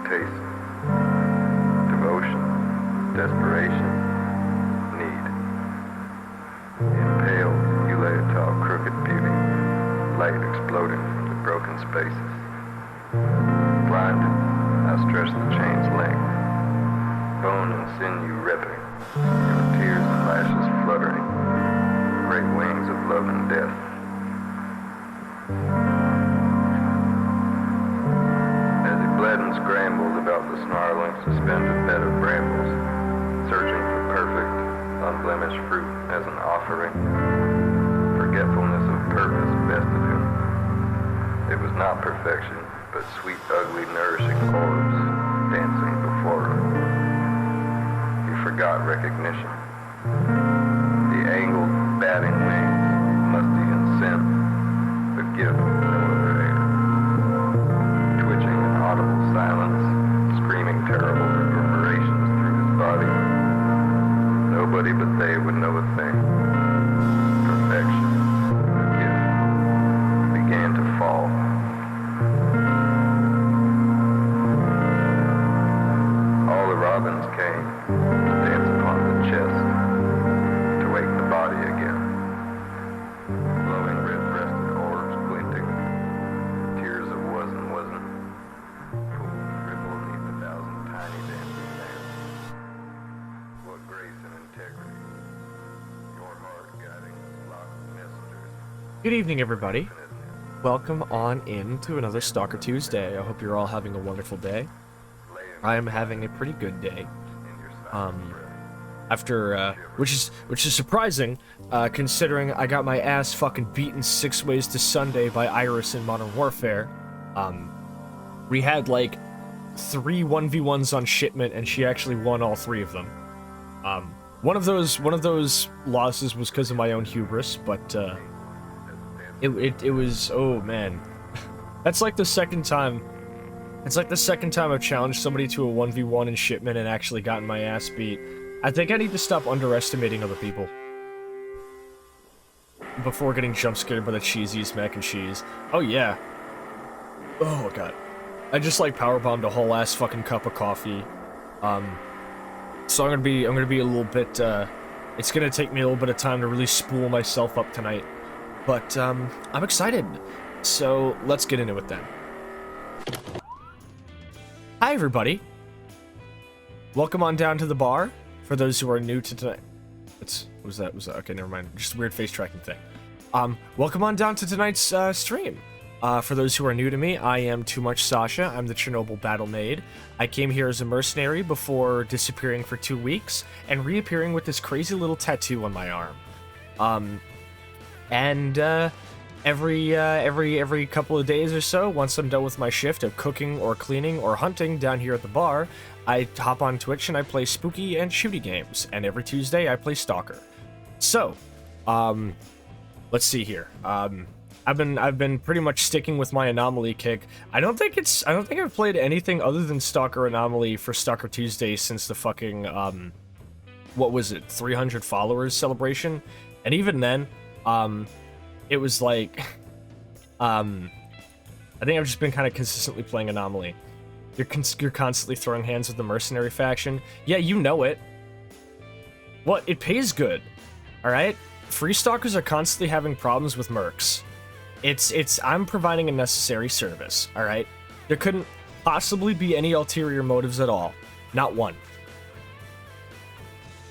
exploitation, devotion, desperation, need. Impaled, you lay atop crooked beauty, light exploding from the broken spaces. Blinded, I stretch the chain's length, bone and sinew ripping, your tears and lashes fluttering, great wings of love and death. As he bled and scrambled about the snarling, suspended bed of brambles, searching for perfect, unblemished fruit as an offering, forgetfulness of purpose bested him. It was not perfection, but sweet, ugly, nourishing orbs dancing before him. He forgot recognition. The angled, batting wings, musty and sin, the gift of no other air. Twitching in audible silence, screaming terrible reverberations through his body. Nobody but they would know a thing. Perfection, the gift, began to fall. All the robins came to dance upon the chest, to wake the body again. Glowing red-breasted orbs glinting, tears of was and wasn't, pools ripple beneath 1,000 tiny dancing lamps. What grace and integrity, your mark guiding the flock of messengers. Good evening, everybody. Welcome on in to another Stalker Tuesday. I hope you're all having a wonderful day. I am having a pretty good day. Which is surprising, considering I got my ass fucking beaten 6 ways to Sunday by Iris in Modern Warfare. We had like 3 1v1s on shipment, and she actually won all 3 of them. One of those losses was because of my own hubris, but it was, oh man, that's like the second time. It's like the second time I've challenged somebody to a 1v1 in shipment and actually gotten my ass beat. I think I need to stop underestimating other people before getting jump scared by the cheesiest mac and cheese. Oh yeah. Oh god. I just like powerbombed a whole ass fucking cup of coffee. So I'm gonna be a little bit. It's gonna take me a little bit of time to really spool myself up tonight, but I'm excited. So let's get into it then. Hi everybody. Welcome on down to the bar. For those who are new to tonight, was that okay? Never mind. Just a weird face tracking thing. Welcome on down to tonight's stream. For those who are new to me, I am Too Much Sascha. I'm the Chernobyl battle maid. I came here as a mercenary before disappearing for 2 weeks and reappearing with this crazy little tattoo on my arm. Every couple of days or so, once I'm done with my shift of cooking or cleaning or hunting down here at the bar, I hop on Twitch and I play spooky and shooty games, and every Tuesday I play Stalker. So, let's see here. I've been pretty much sticking with my Anomaly kick. I don't think I've played anything other than Stalker Anomaly for Stalker Tuesday since the fucking what was it, 300 followers celebration, and even then, it was like, I think I've just been kind of consistently playing Anomaly. You're constantly throwing hands with the mercenary faction. Yeah, you know it. What? It pays good. Alright? Free Stalkers are constantly having problems with mercs. I'm providing a necessary service, alright? There couldn't possibly be any ulterior motives at all. Not one.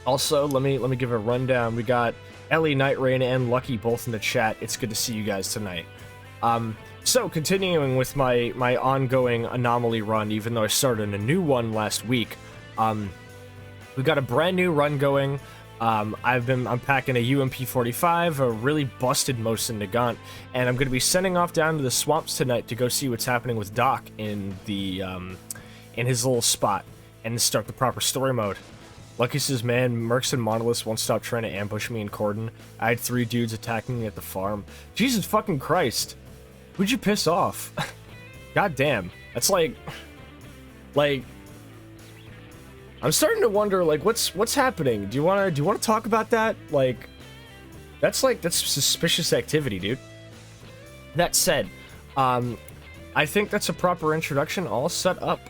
Also, let me give a rundown. We got Ellie, Nightrain, and Lucky both in the chat. It's good to see you guys tonight. So, continuing with my ongoing Anomaly run, even though I started a new one last week, we got a brand new run going. I'm packing a UMP-45, a really busted Mosin Nagant, and I'm going to be sending off down to the swamps tonight to go see what's happening with Doc in his little spot, and start the proper story mode. Lucky says, man, Mercs and Monoliths won't stop trying to ambush me in Cordon. I had 3 dudes attacking me at the farm. Jesus fucking Christ. Who'd you piss off? God damn. That's like, I'm starting to wonder, like, what's happening? Do you wanna talk about that? Like, that's suspicious activity, dude. That said, I think that's a proper introduction all set up.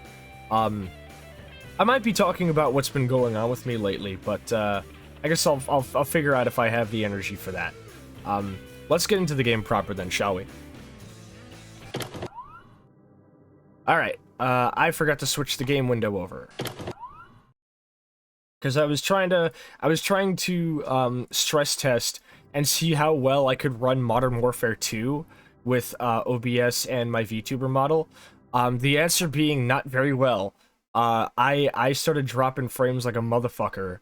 I might be talking about what's been going on with me lately, but I guess I'll figure out if I have the energy for that. Let's get into the game proper then, shall we? Alright, I forgot to switch the game window over. Because I was trying to stress test and see how well I could run Modern Warfare 2 with OBS and my VTuber model. The answer being not very well. I started dropping frames like a motherfucker.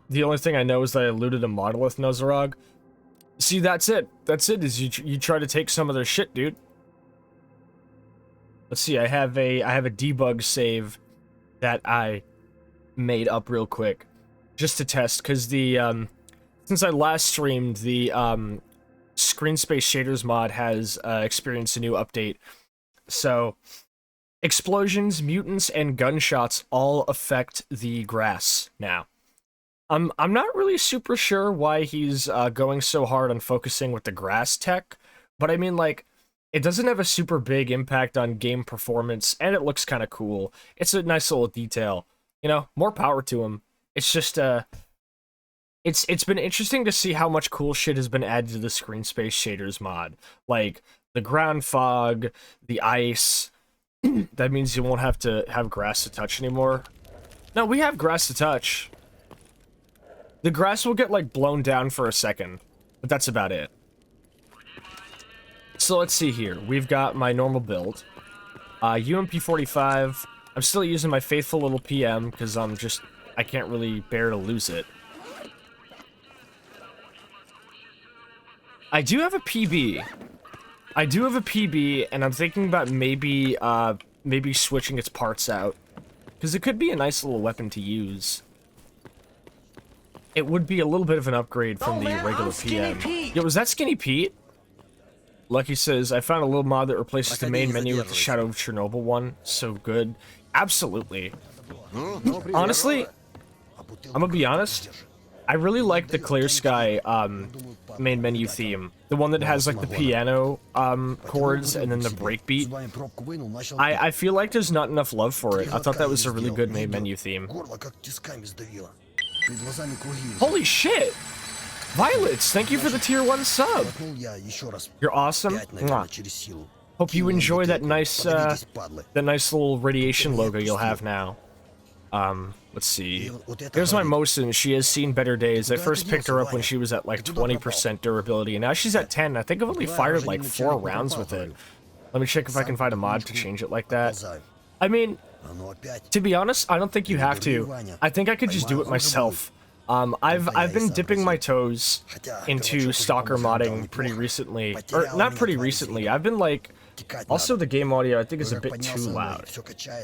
The only thing I know is that I looted a monolith Nozarog. See, that's it. That's it, is you try to take some of their shit, dude. Let's see, I have a debug save that I made up real quick. Just to test, because the, since I last streamed, the, Screen Space Shaders mod has, experienced a new update. So, explosions, mutants, and gunshots all affect the grass now. I'm not really super sure why he's going so hard on focusing with the grass tech, but I mean, like, it doesn't have a super big impact on game performance, and it looks kind of cool. It's a nice little detail. You know, more power to him. It's just, it's been interesting to see how much cool shit has been added to the Screen Space Shaders mod. Like, the ground fog, the ice. That means you won't have to have grass to touch anymore. No, we have grass to touch. The grass will get, like, blown down for a second, but that's about it. So let's see here. We've got my normal build. UMP-45. I'm still using my faithful little PM, because I can't really bear to lose it. I do have a PB. And I'm thinking about maybe switching its parts out. Because it could be a nice little weapon to use. It would be a little bit of an upgrade from the regular PM. Yo, was that Skinny Pete? Lucky says, I found a little mod that replaces the main menu with the Shadow of Chernobyl one. So good. Absolutely. Honestly, I'm gonna be honest. I really like the Clear Sky main menu theme. The one that has like the piano chords and then the breakbeat. I feel like there's not enough love for it. I thought that was a really good main menu theme. Holy shit! Violets, thank you for the tier 1 sub. You're awesome. Mwah. Hope you enjoy that nice little radiation logo you'll have now. Let's see. Here's my Mosin. She has seen better days. I first picked her up when she was at like 20% durability, and now she's at 10. I think I've only fired like 4 rounds with it. Let me check if I can find a mod to change it like that. I mean, to be honest, I don't think you have to. I think I could just do it myself. I've been dipping my toes into Stalker modding pretty recently. Or, not pretty recently. I've been like... Also, the game audio I think is a bit too loud.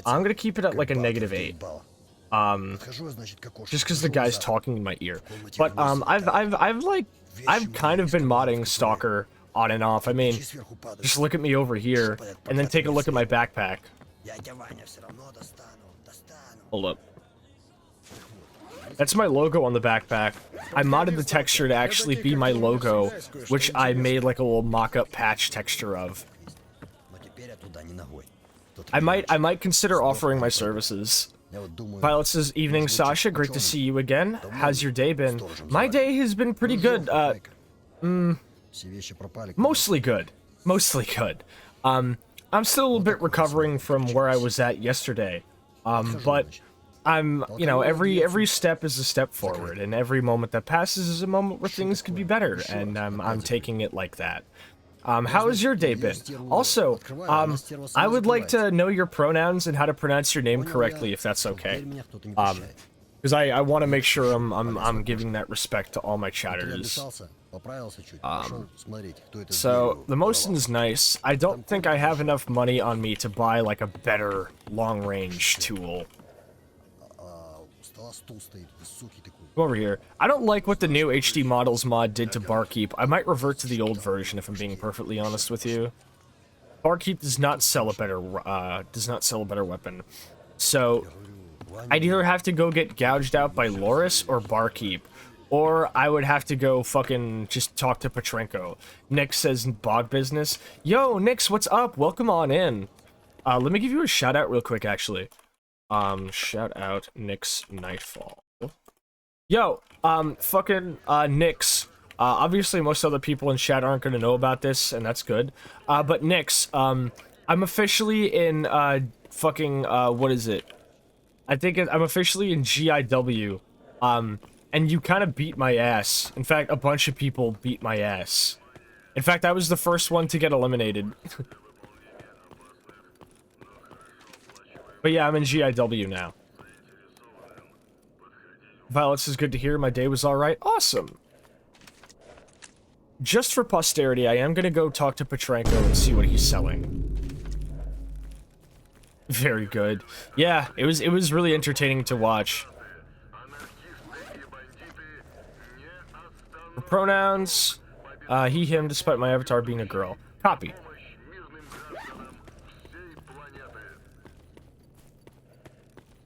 I'm gonna keep it at like a -8. Just because the guy's talking in my ear. But I've kind of been modding Stalker on and off. I mean, just look at me over here, and then take a look at my backpack. Hold up. That's my logo on the backpack. I modded the texture to actually be my logo, which I made like a little mock-up patch texture of. I might consider offering my services. Violet says, evening, Sasha. Great to see you again. How's your day been? My day has been pretty good. Mostly good. Mostly good. I'm still a little bit recovering from where I was at yesterday. But you know, every step is a step forward, and every moment that passes is a moment where things could be better, and I'm taking it like that. How has your day been? Also, I would like to know your pronouns and how to pronounce your name correctly, if that's okay. Because I want to make sure I'm giving that respect to all my chatters. So, the Mosin is nice. I don't think I have enough money on me to buy, like, a better long-range tool. Go over here. I don't like what the new HD Models mod did to Barkeep. I might revert to the old version if I'm being perfectly honest with you. Barkeep does not sell a better weapon. So I'd either have to go get gouged out by Loris or Barkeep, or I would have to go fucking just talk to Petrenko. Nick says bog business. Yo, Nix, what's up? Welcome on in. Let me give you a shout out real quick, actually. Shout out Nick's Nightfall. Yo, fucking, Nyx. Obviously most other people in chat aren't gonna know about this, and that's good. But Nyx, I'm officially in, fucking, what is it? I'm officially in GIW. And you kind of beat my ass. In fact, a bunch of people beat my ass. In fact, I was the first one to get eliminated. But yeah, I'm in GIW now. Violence is good to hear. My day was alright. Awesome. Just for posterity, I am gonna go talk to Petrenko and see what he's selling. Very good. Yeah, it was really entertaining to watch. For pronouns, he, him, despite my avatar being a girl. Copy.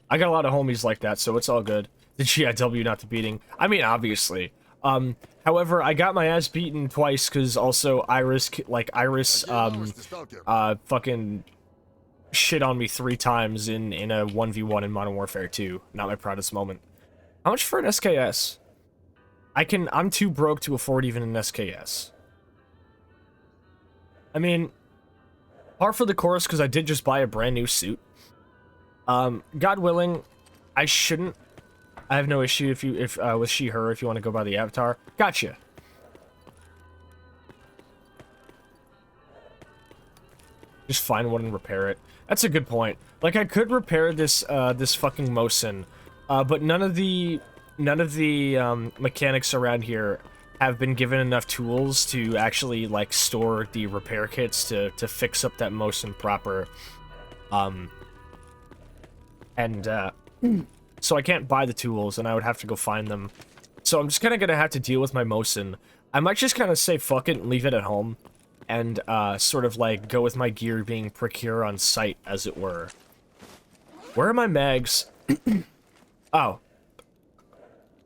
I got a lot of homies like that, so it's all good. The GIW, not the beating. I mean, obviously. However, I got my ass beaten twice, because also Iris, fucking shit on me 3 times in a 1v1 in Modern Warfare 2. Not my proudest moment. How much for an SKS? I'm too broke to afford even an SKS. I mean, par for the course, because I did just buy a brand new suit. God willing, I shouldn't. I have no issue with she, her, if you want to go by the avatar. Gotcha. Just find one and repair it. That's a good point. Like, I could repair this, this fucking Mosin, but none of the mechanics around here have been given enough tools to actually, like, store the repair kits to fix up that Mosin proper. So I can't buy the tools, and I would have to go find them. So I'm just kind of gonna have to deal with my Mosin. I might just kind of say fuck it and leave it at home, and sort of like go with my gear being procure on site, as it were. Where are my mags? Oh,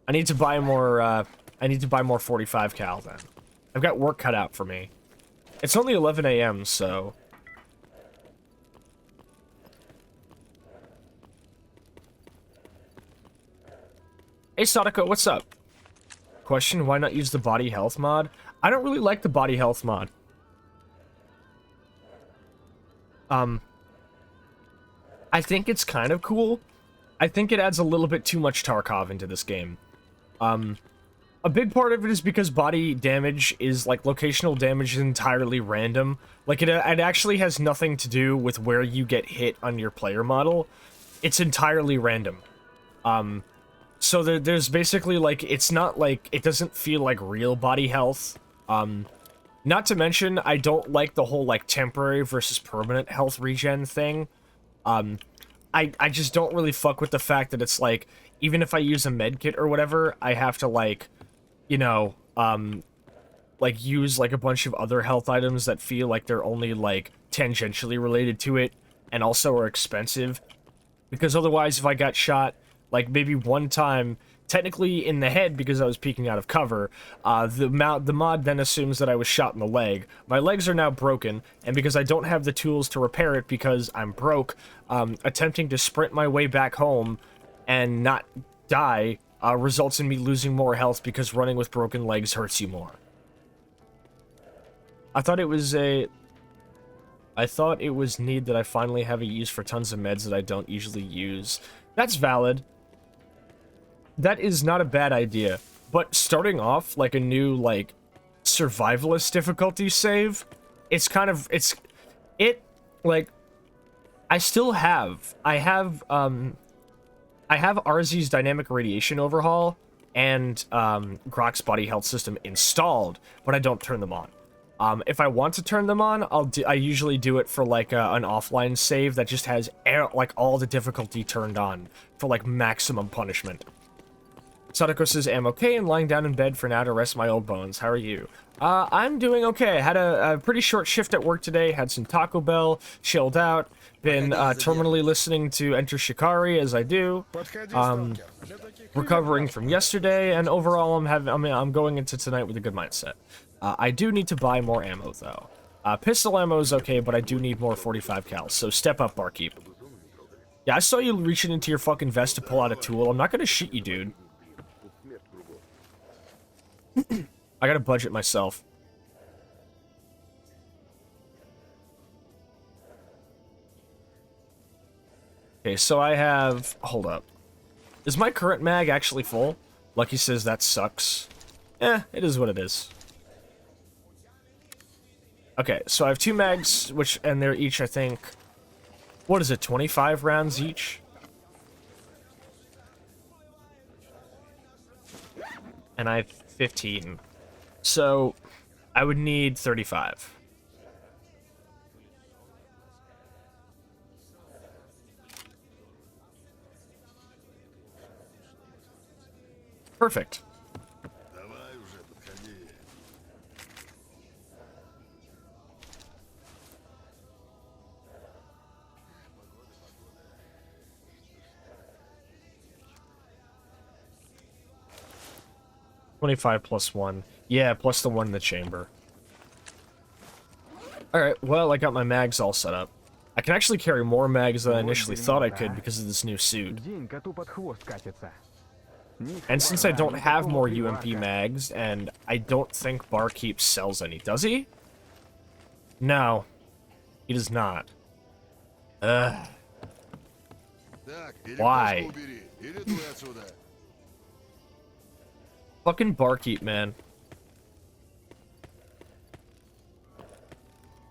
I need to buy more. I need to buy more 45 cal then. I've got work cut out for me. It's only 11 a.m. so. Hey Sadako, what's up? Question, why not use the body health mod? I don't really like the body health mod. I think it's kind of cool. I think it adds a little bit too much Tarkov into this game. A big part of it is because body damage is, like, locational damage is entirely random. Like, it actually has nothing to do with where you get hit on your player model. It's entirely random. So there's basically, like, it's not, like, it doesn't feel like real body health. Not to mention, I don't like the whole, like, temporary versus permanent health regen thing. I just don't really fuck with the fact that it's, like, even if I use a med kit or whatever, I have to, like, you know, like, use, like, a bunch of other health items that feel like they're only, like, tangentially related to it, and also are expensive. Because otherwise, if I got shot, like, maybe one time, technically in the head because I was peeking out of cover, the mod then assumes that I was shot in the leg. My legs are now broken, and because I don't have the tools to repair it because I'm broke, attempting to sprint my way back home and not die results in me losing more health because running with broken legs hurts you more. I thought it was neat that I finally have a use for tons of meds that I don't usually use. That's valid. That is not a bad idea, but starting off like a new, like, survivalist difficulty save, it's kind of, like, I have RZ's dynamic radiation overhaul and Grok's body health system installed, but I don't turn them on. If I want to turn them on, I usually do it for, like, an offline save that just has, like, all the difficulty turned on for, like, maximum punishment. Sadako says, I'm okay and lying down in bed for now to rest my old bones. How are you? I'm doing okay. I had a pretty short shift at work today, had some Taco Bell, chilled out, been terminally listening to Enter Shikari as I do, recovering from yesterday, and overall I'm going into tonight with a good mindset. I do need to buy more ammo though. Pistol ammo is okay, but I do need more 45 cal, so step up, barkeep. Yeah, I saw you reaching into your fucking vest to pull out a tool. I'm not gonna shoot you, dude. I gotta budget myself. Okay, so I have... Hold up. Is my current mag actually full? Lucky says that sucks. Eh, it is what it is. Okay, so I have 2 mags, and they're each, I think... What is it, 25 rounds each? And I have 15. So, I would need 35. Perfect. 25 plus 1. Yeah, plus the one in the chamber. Alright, well, I got my mags all set up. I can actually carry more mags than I initially thought I could because of this new suit. And since I don't have more UMP mags, and I don't think Barkeep sells any, does he? No. He does not. Ugh. Why? Fucking Barkeep, man.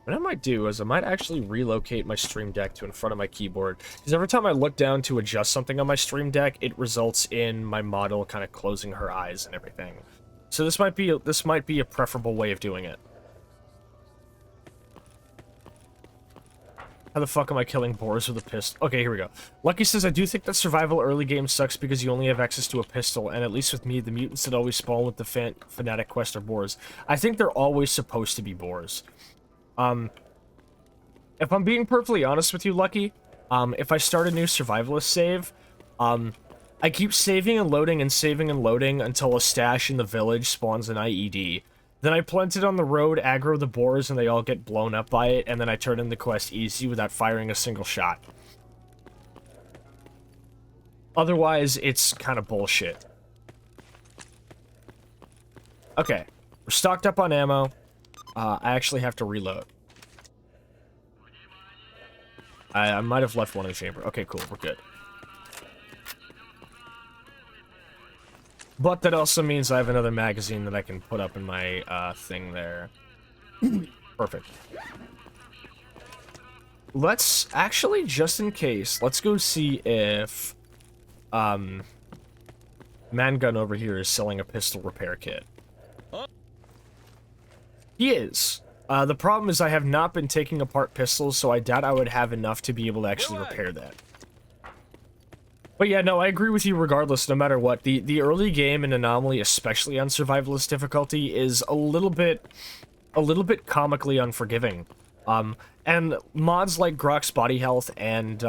What I might do is I might actually relocate my stream deck to in front of my keyboard, because every time I look down to adjust something on my stream deck, it results in my model kind of closing her eyes and everything. So this might be a preferable way of doing it. How the fuck am I killing boars with a pistol? Okay, here we go. Lucky says, I do think that survival early game sucks because you only have access to a pistol, and at least with me, the mutants that always spawn with the fanatic quest are boars. I think they're always supposed to be boars. If I'm being perfectly honest with you, Lucky, if I start a new survivalist save, I keep saving and loading until a stash in the village spawns an IED. Then I plant it on the road, aggro the boars, and they all get blown up by it, and then I turn in the quest easy without firing a single shot. Otherwise, it's kind of bullshit. Okay, we're stocked up on ammo. I actually have to reload. I might have left one in the chamber. Okay, cool, we're good. But that also means I have another magazine that I can put up in my thing there. Perfect. Let's actually, just in case, let's go see if Mangun over here is selling a pistol repair kit. He is. The problem is I have not been taking apart pistols, so I doubt I would have enough to be able to actually repair that. But yeah, no, I agree with you regardless, no matter what. The early game in Anomaly, especially on Survivalist difficulty, is a little bit comically unforgiving. And mods like Grok's Body Health and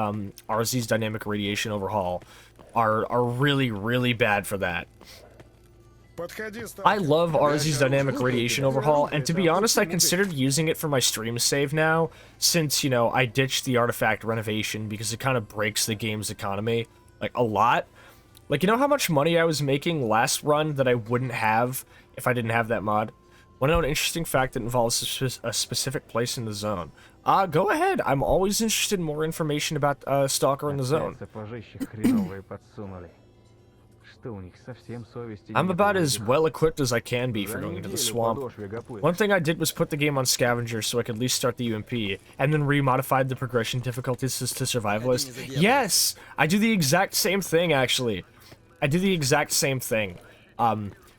RZ's Dynamic Radiation Overhaul are really, really bad for that. I love RZ's Dynamic Radiation Overhaul, and to be honest, I considered using it for my stream save now, since, you know, I ditched the artifact renovation because it kind of breaks the game's economy, like, a lot. Like, you know how much money I was making last run that I wouldn't have if I didn't have that mod? Want to know an interesting fact that involves a specific place in the zone? Go ahead. I'm always interested in more information about Stalker in the zone. I'm about as well equipped as I can be for going into the swamp. One thing I did was put the game on Scavenger so I could at least start the UMP, and then remodified the progression difficulties to Survivalist. Yes! I do the exact same thing, actually. I do the exact same thing.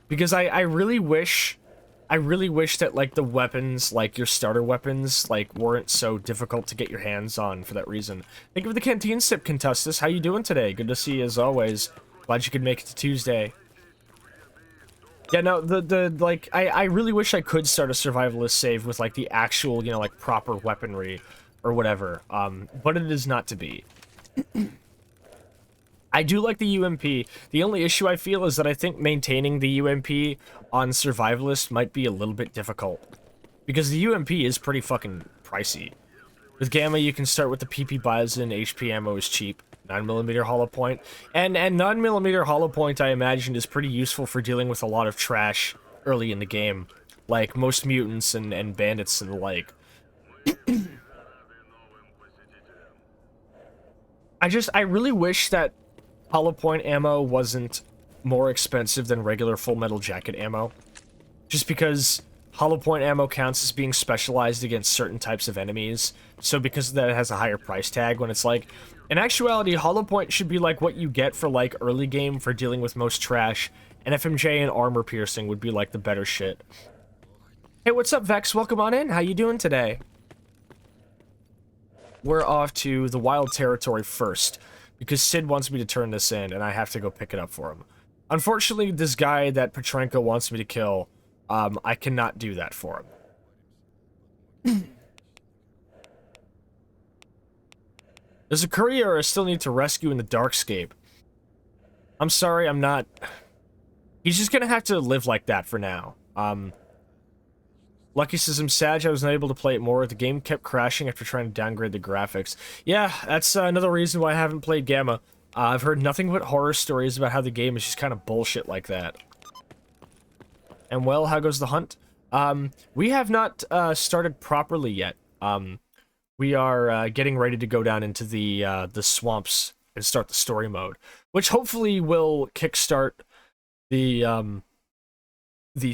Because I really wish that, like, the weapons, like, your starter weapons, like, weren't so difficult to get your hands on for that reason. Think of the Canteen Sip, Contestus. How you doing today? Good to see you, as always. Glad you could make it to Tuesday. Yeah, no, like, I really wish I could start a survivalist save with, like, the actual, you know, like, proper weaponry or whatever, but it is not to be. I do like the UMP. The only issue I feel is that I think maintaining the UMP on survivalist might be a little bit difficult. because the UMP is pretty fucking pricey. With Gamma, you can start with the PP Bison, HP ammo is cheap, 9mm hollow point, and 9mm hollow point, I imagine, is pretty useful for dealing with a lot of trash early in the game, like most mutants and bandits and the like. I really wish that hollow point ammo wasn't more expensive than regular full metal jacket ammo, just because hollow point ammo counts as being specialized against certain types of enemies, so because of that it has a higher price tag, when it's like, in actuality, hollow point should be like what you get for like early game for dealing with most trash, and FMJ and armor piercing would be like the better shit. Hey, what's up, Vex? Welcome on in. How you doing today? We're off to the wild territory first, because Sid wants me to turn this in, and I have to go pick it up for him. Unfortunately, this guy that Petrenko wants me to kill, I cannot do that for him. There's a courier I still need to rescue in the Darkscape. I'm sorry, I'm not... He's just gonna have to live like that for now. Lucky says, I'm sad I was not able to play it more. The game kept crashing after trying to downgrade the graphics. Yeah, that's another reason why I haven't played Gamma. I've heard nothing but horror stories about how the game is just kind of bullshit like that. And well, how goes the hunt? We have not started properly yet. We are getting ready to go down into the swamps and start the story mode, which hopefully will kickstart the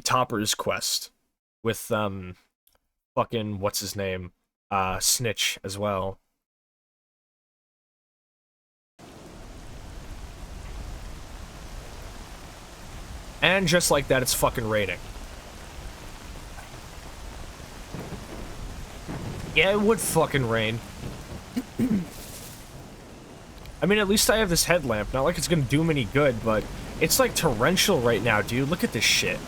Toppers quest with fucking what's his name, Snitch as well. And just like that, it's fucking raining. Yeah, it would fucking rain. I mean, at least I have this headlamp. Not like it's gonna do me any good, but it's like torrential right now, dude. Look at this shit.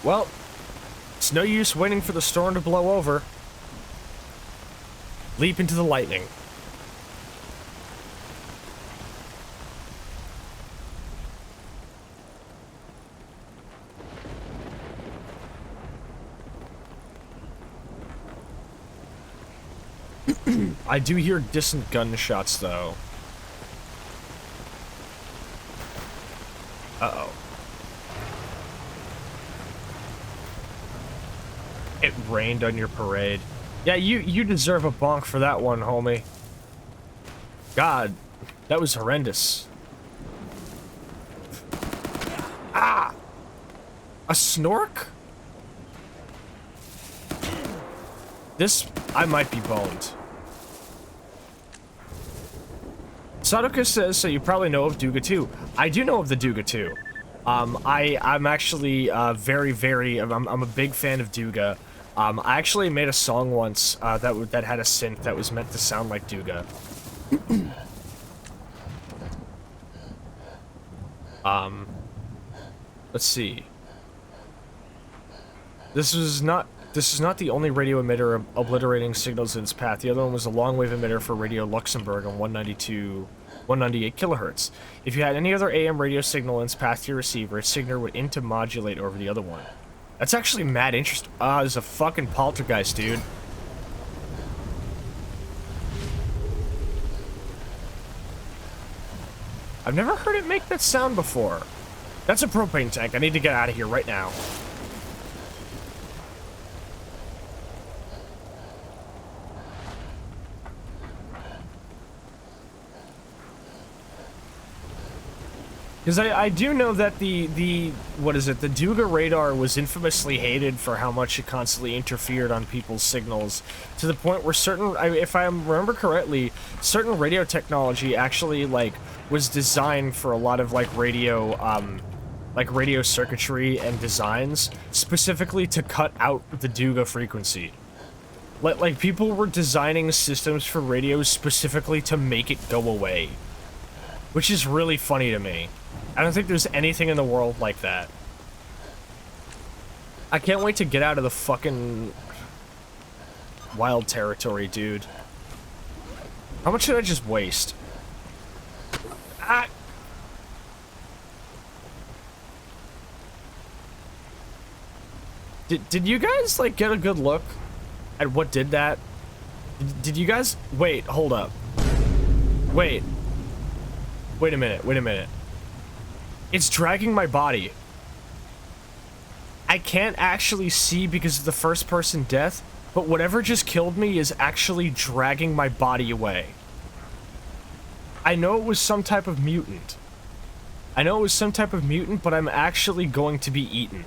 Well, it's no use waiting for the storm to blow over. Leap into the lightning. I do hear distant gunshots, though. Uh-oh. It rained on your parade. Yeah, you deserve a bonk for that one, homie. God, that was horrendous. Ah! A snork? This, I might be boned. Sadaka says, so you probably know of Duga 2. I do know of the Duga 2. I'm actually very, I'm a big fan of Duga. I actually made a song once that had a synth that was meant to sound like Duga. Let's see. This is not the only radio emitter obliterating signals in its path. The other one was a long-wave emitter for Radio Luxembourg on 198 kilohertz. If you had any other AM radio signal in its path to your receiver, its signal would intermodulate over the other one. That's actually mad interesting. There's a fucking poltergeist, dude. I've never heard it make that sound before. That's a propane tank. I need to get out of here right now. Because I do know that the what is it, the Duga radar was infamously hated for how much it constantly interfered on people's signals, to the point where certain, if I remember correctly, certain radio technology actually, like, was designed for a lot of, like, radio circuitry and designs, specifically to cut out the Duga frequency. Like, people were designing systems for radios specifically to make it go away. Which is really funny to me. I don't think there's anything in the world like that. I can't wait to get out of the fucking wild territory, dude. How much did I just waste? Ah, Did you guys like get a good look at what did that? Did you guys wait? Hold up. Wait a minute. Wait a minute. It's dragging my body. I can't actually see because of the first person death, but whatever just killed me is actually dragging my body away. I know it was some type of mutant. But I'm actually going to be eaten.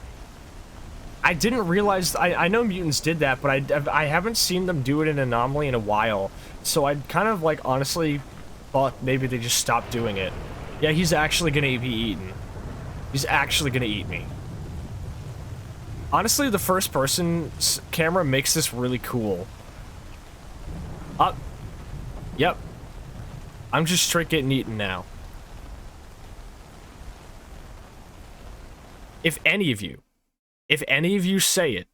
I didn't realize... I know mutants did that, but I haven't seen them do it in Anomaly in a while. So I kind of, like, honestly thought maybe they just stopped doing it. Yeah, he's actually gonna be eaten. He's actually gonna eat me. Honestly, the first-person camera makes this really cool. Yep. I'm just straight getting eaten now. If any of you say it,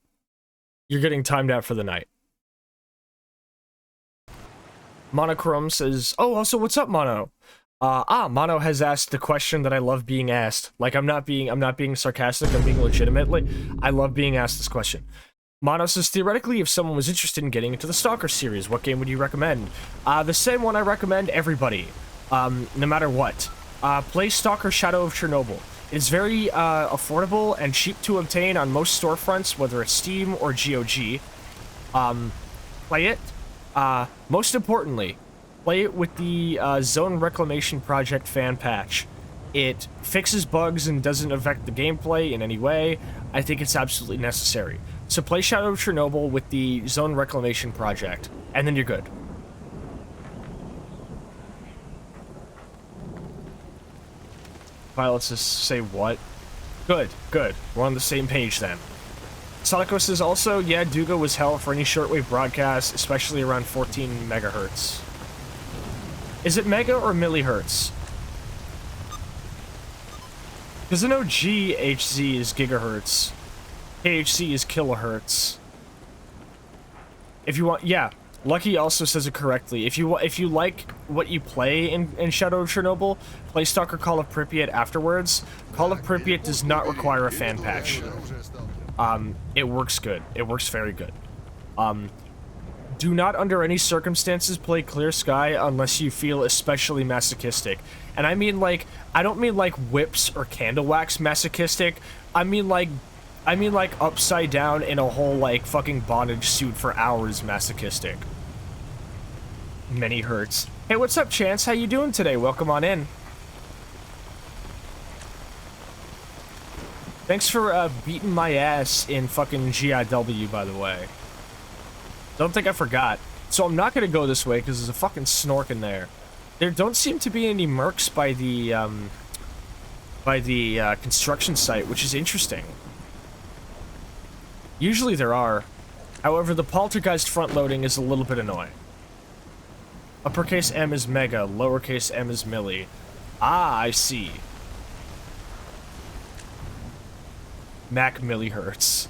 you're getting timed out for the night. Monochrome says, oh, also, what's up, Mono? Mono has asked the question that I love being asked. Like, I'm not being sarcastic, I'm being legitimately. I love being asked this question. Mono says, theoretically, if someone was interested in getting into the Stalker series, what game would you recommend? The same one I recommend everybody, no matter what. Play Stalker Shadow of Chernobyl. It's very affordable and cheap to obtain on most storefronts, whether it's Steam or GOG. Play it. Most importantly, play it with the Zone Reclamation Project fan patch. It fixes bugs and doesn't affect the gameplay in any way. I think it's absolutely necessary. So play Shadow of Chernobyl with the Zone Reclamation Project, and then you're good. Pilots just say what? Good, good. We're on the same page then. Sadako says also, yeah, Duga was hell for any shortwave broadcast, especially around 14 megahertz. Is it mega or millihertz? Because I know GHZ is gigahertz. KHC is kilohertz. If you want, yeah. Lucky also says it correctly. If you like what you play in Shadow of Chernobyl, play Stalker Call of Pripyat afterwards. Call of Pripyat does not require a fan patch. It works good. It works very good. Do not under any circumstances play Clear Sky unless you feel especially masochistic. And I mean like, I don't mean like whips or candle wax masochistic. I mean like upside down in a whole like fucking bondage suit for hours masochistic. Many hurts. Hey, what's up, Chance? How you doing today? Welcome on in. Thanks for beating my ass in fucking GIW, by the way. Don't think I forgot. So I'm not gonna go this way because there's a fucking snork in there. There don't seem to be any mercs by the construction site, which is interesting. Usually there are. However, the poltergeist front loading is a little bit annoying. Uppercase M is mega, lowercase m is milli. Ah, I see. Mac millihertz.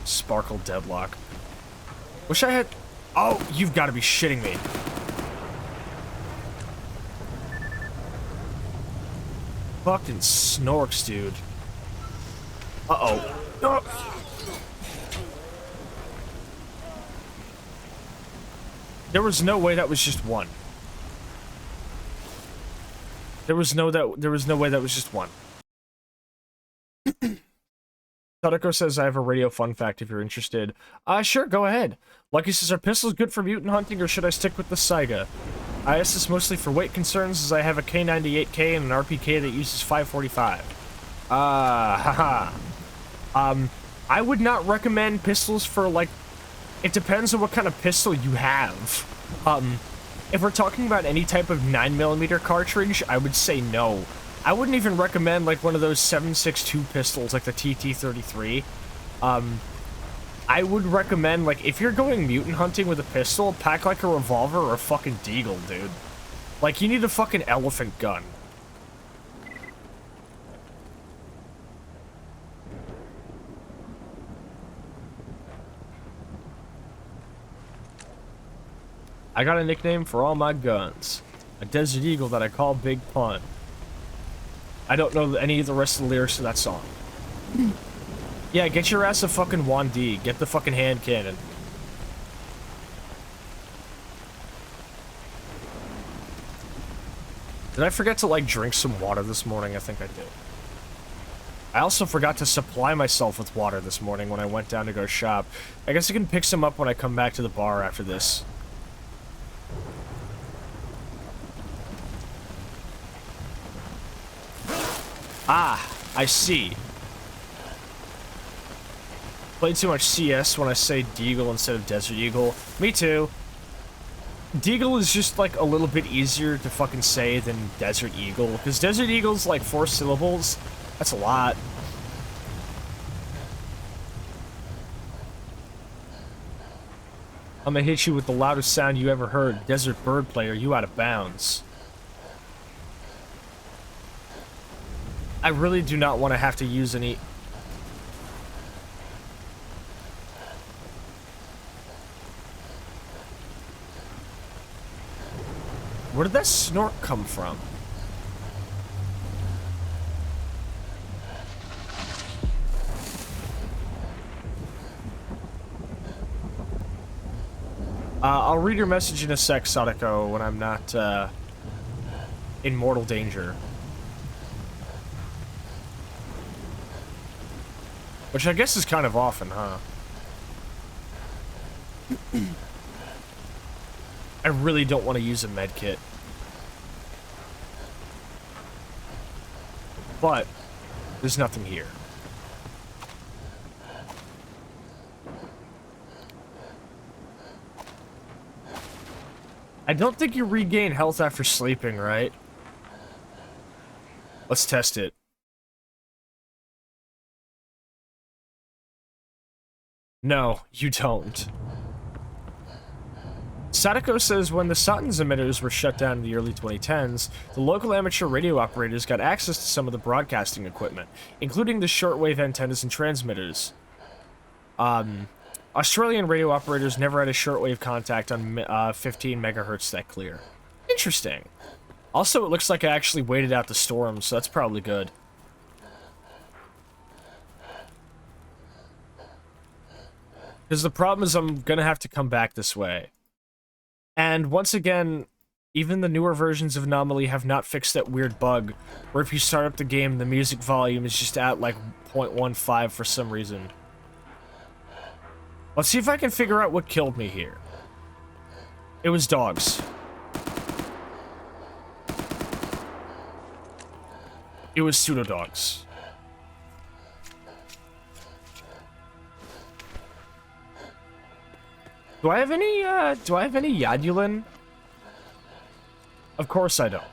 Sparkle deadlock. Wish I had... Oh, you've got to be shitting me. Fucking snorks, dude. Uh-oh. Oh. There was no way that was just one. There was no way that was just one. Sadako says, I have a radio fun fact if you're interested. Sure, go ahead. Lucky says, are pistols good for mutant hunting or should I stick with the Saiga? I ask this mostly for weight concerns as I have a K98K and an RPK that uses 545. Haha. I would not recommend pistols for, like, it depends on what kind of pistol you have. If we're talking about any type of 9mm cartridge, I would say no. I wouldn't even recommend, like, one of those 7.62 pistols, like the TT-33. I would recommend, like, if you're going mutant hunting with a pistol, pack, like, a revolver or a fucking deagle, dude. Like, you need a fucking elephant gun. I got a nickname for all my guns. A desert eagle that I call Big Pun. I don't know any of the rest of the lyrics to that song. Yeah, get your ass a fucking 1D. Get the fucking hand cannon. Did I forget to, like, drink some water this morning? I think I did. I also forgot to supply myself with water this morning when I went down to go shop. I guess I can pick some up when I come back to the bar after this. Ah, I see. Played too much CS when I say Deagle instead of Desert Eagle. Me too. Deagle is just, like, a little bit easier to fucking say than Desert Eagle. Because Desert Eagle's, like, 4 syllables. That's a lot. I'm gonna hit you with the loudest sound you ever heard. Desert Bird Player, you out of bounds. I really do not want to have to use any... Where did that snort come from? I'll read your message in a sec, Sadako, when I'm not, in mortal danger. Which I guess is kind of often, huh? I really don't want to use a medkit. But, there's nothing here. I don't think you regain health after sleeping, right? Let's test it. No, you don't. Sadako says when the Sutton's emitters were shut down in the early 2010s, the local amateur radio operators got access to some of the broadcasting equipment, including the shortwave antennas and transmitters. Australian radio operators never had a shortwave contact on 15 megahertz that clear. Interesting. Also, it looks like I actually waited out the storm, so that's probably good. Because the problem is I'm gonna have to come back this way. And once again, even the newer versions of Anomaly have not fixed that weird bug, where if you start up the game, the music volume is just at, like, 0.15 for some reason. Let's see if I can figure out what killed me here. It was dogs. It was pseudo-dogs. Do I have any Yadulin? Of course I don't.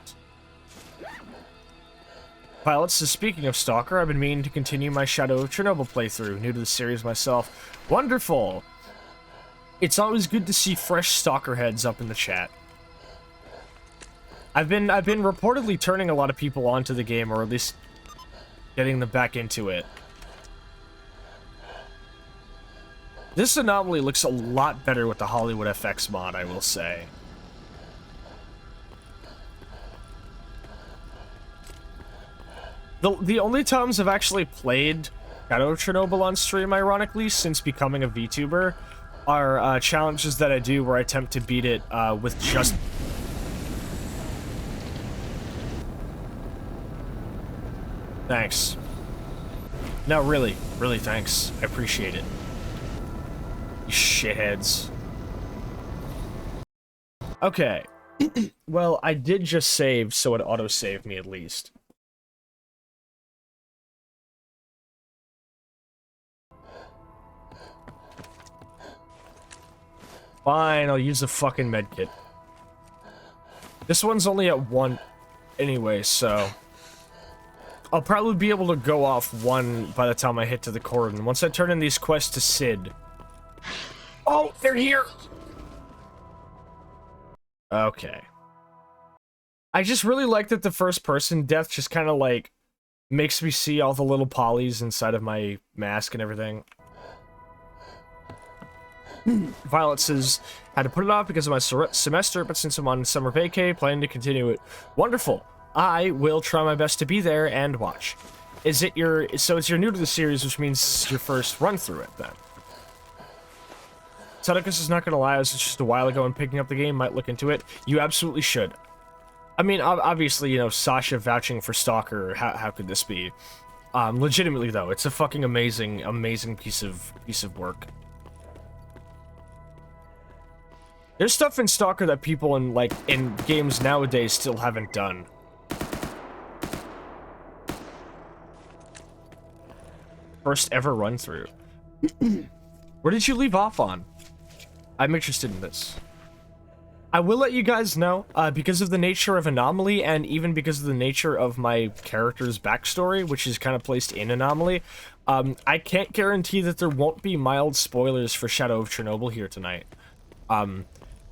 Pilots, speaking of Stalker, I've been meaning to continue my Shadow of Chernobyl playthrough, new to the series myself. Wonderful! It's always good to see fresh Stalker heads up in the chat. I've been reportedly turning a lot of people onto the game, or at least getting them back into it. This Anomaly looks a lot better with the Hollywood FX mod, I will say. The only times I've actually played Shadow of Chernobyl on stream, ironically, since becoming a VTuber, are challenges that I do where I attempt to beat it with just... Thanks. No, really, thanks. I appreciate it. You shitheads. Okay. Well, I did just save, so it auto-saved me at least. Fine, I'll use the fucking medkit. This one's only at 1 anyway, so... I'll probably be able to go off 1 by the time I hit to the cordon, once I turn in these quests to Sid. Oh, they're here! Okay. I just really like that the first-person death just kind of, like, makes me see all the little polys inside of my mask and everything. Violet says, Had to put it off because of my semester, but since I'm on summer vacay, planning to continue it. Wonderful. I will try my best to be there and watch. So it's you're new to the series, which means your first run through it, then. Sadicus is not gonna lie, I was just a while ago and picking up the game, might look into it. You absolutely should. I mean, obviously, you know, Sascha vouching for Stalker, how could this be? Legitimately though, it's a fucking amazing piece of work. There's stuff in Stalker that people in games nowadays still haven't done. First ever run through. Where did you leave off on? I'm interested in this. I will let you guys know, because of the nature of Anomaly, and even because of the nature of my character's backstory, which is kind of placed in Anomaly, I can't guarantee that there won't be mild spoilers for Shadow of Chernobyl here tonight.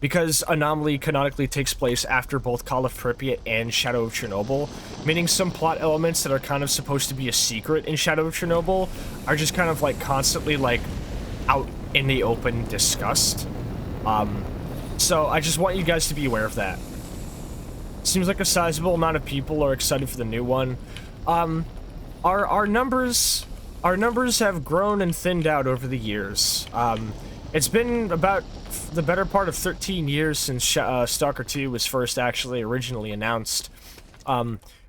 Because Anomaly canonically takes place after both Call of Pripyat and Shadow of Chernobyl, meaning some plot elements that are kind of supposed to be a secret in Shadow of Chernobyl are just kind of, like, constantly, like, out in the open discussed. So I just want you guys to be aware of that. Seems like a sizable amount of people are excited for the new one. Our numbers have grown and thinned out over the years. It's been about the better part of 13 years since Stalker 2 was first originally announced.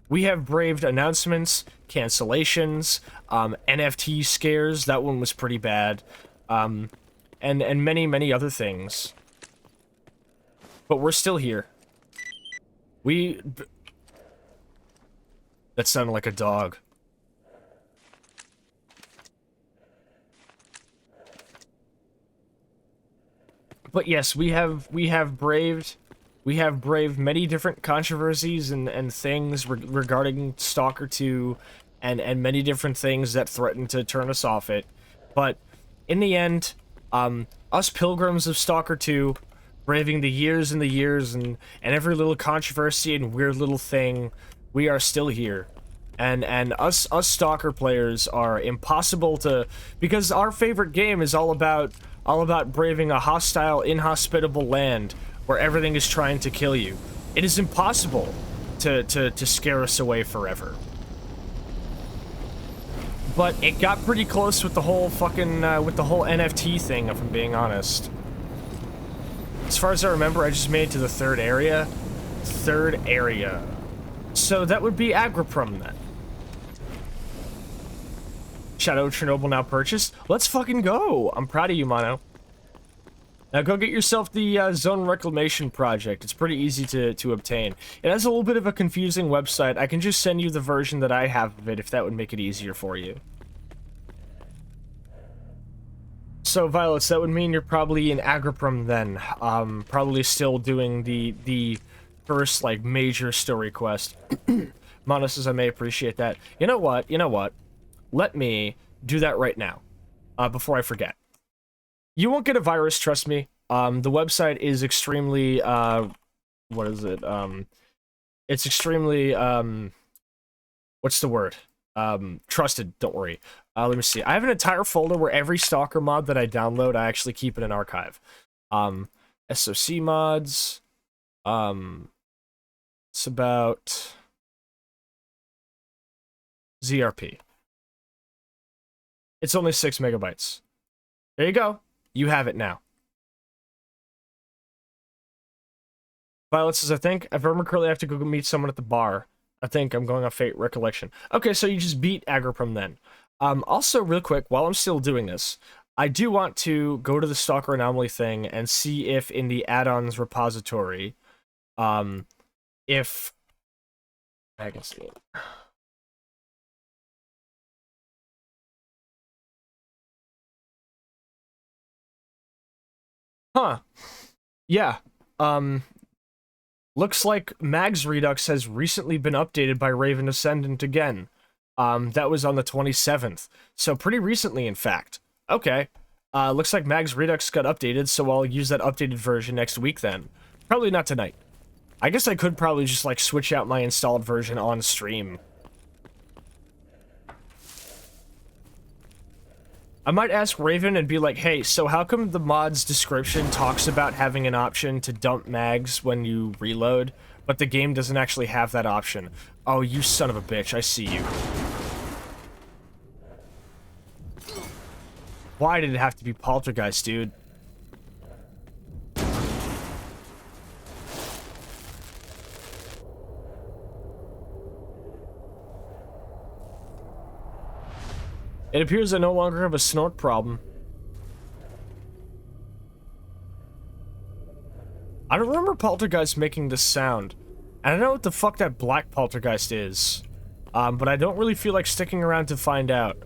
We have braved announcements, cancellations, NFT scares, that one was pretty bad, and many other things. But we're still here. That sounded like a dog. But yes, we have braved many different controversies and things regarding Stalker 2 and many different things that threaten to turn us off it. But in the end, us pilgrims of Stalker 2, braving the years and the years and every little controversy and weird little thing, we are still here. And us Stalker players are impossible to, because our favorite game is all about braving a hostile, inhospitable land where everything is trying to kill you. It is impossible to scare us away forever. But it got pretty close with the whole fucking with the whole NFT thing, if I'm being honest. As far as I remember, I just made it to the third area. So that would be Agriprum then. Shadow of Chernobyl now purchased. Let's fucking go! I'm proud of you, Mono. Now go get yourself the Zone Reclamation project. It's pretty easy to obtain. It has a little bit of a confusing website. I can just send you the version that I have of it if that would make it easier for you. So, Violets, that would mean you're probably in Agriprum then. Probably still doing the first, like, major story quest. Mono says I may appreciate that. You know what? Let me do that right now, before I forget. You won't get a virus, trust me. The website is extremely, what is it? It's extremely, what's the word? Trusted, don't worry. Let me see. I have an entire folder where every Stalker mod that I download, I actually keep in an archive. SOC mods, it's about ZRP. It's only 6 megabytes. There you go. You have it now. Violet says, I think if I remember correctly, I have to go meet someone at the bar. I think I'm going off Fate Recollection. Okay, so you just beat Agriprum then. Also, real quick, while I'm still doing this, I do want to go to the Stalker Anomaly thing and see if in the add-ons repository, if I can see it. Huh. Yeah. Looks like Mag's Redux has recently been updated by Raven Ascendant again. That was on the 27th. So pretty recently, in fact. Okay. Looks like Mag's Redux got updated, so I'll use that updated version next week then. Probably not tonight. I guess I could probably just, like, switch out my installed version on stream. I might ask Raven and be like, hey, so how come the mod's description talks about having an option to dump mags when you reload, but the game doesn't actually have that option? Oh, you son of a bitch, I see you. Why did it have to be Poltergeist, dude? It appears I no longer have a snort problem. I don't remember Poltergeist making this sound. And I don't know what the fuck that black Poltergeist is. But I don't really feel like sticking around to find out.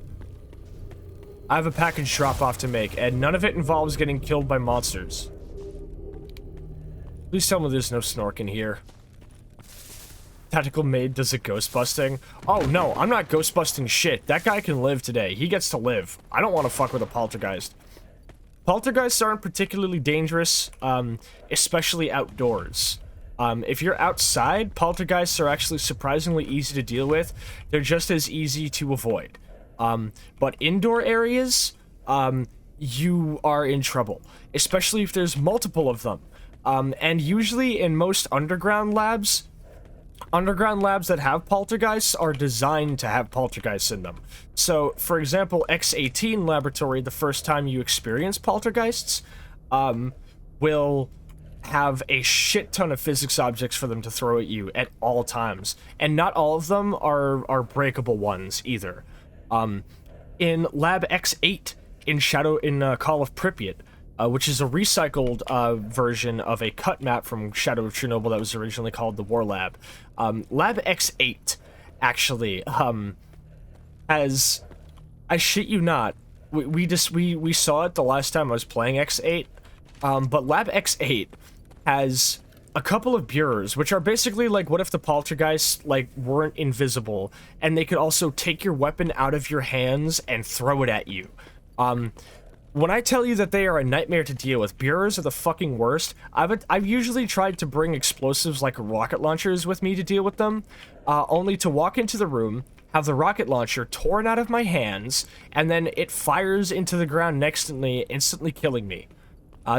I have a package drop-off to make, and none of it involves getting killed by monsters. Please tell me there's no snork in here. Tactical Maid does a ghost busting. Oh no, I'm not ghost busting shit. That guy can live today. He gets to live. I don't want to fuck with a poltergeist. Poltergeists aren't particularly dangerous, especially outdoors. If you're outside, poltergeists are actually surprisingly easy to deal with. They're just as easy to avoid. But indoor areas, you are in trouble, especially if there's multiple of them. And usually in most underground labs that have poltergeists are designed to have poltergeists in them. So, for example, X-18 laboratory, the first time you experience poltergeists, will have a shit ton of physics objects for them to throw at you at all times. And not all of them are breakable ones, either. In Lab X8 in Call of Pripyat, which is a recycled version of a cut map from Shadow of Chernobyl that was originally called the War Lab. Lab X8 actually has, I shit you not, we saw it the last time I was playing X8, but Lab X8 has a couple of bureaus, which are basically like, what if the poltergeists like weren't invisible and they could also take your weapon out of your hands and throw it at you. When I tell you that they are a nightmare to deal with, bureaus are the fucking worst. I've usually tried to bring explosives like rocket launchers with me to deal with them, only to walk into the room, have the rocket launcher torn out of my hands, and then it fires into the ground next to me, instantly killing me.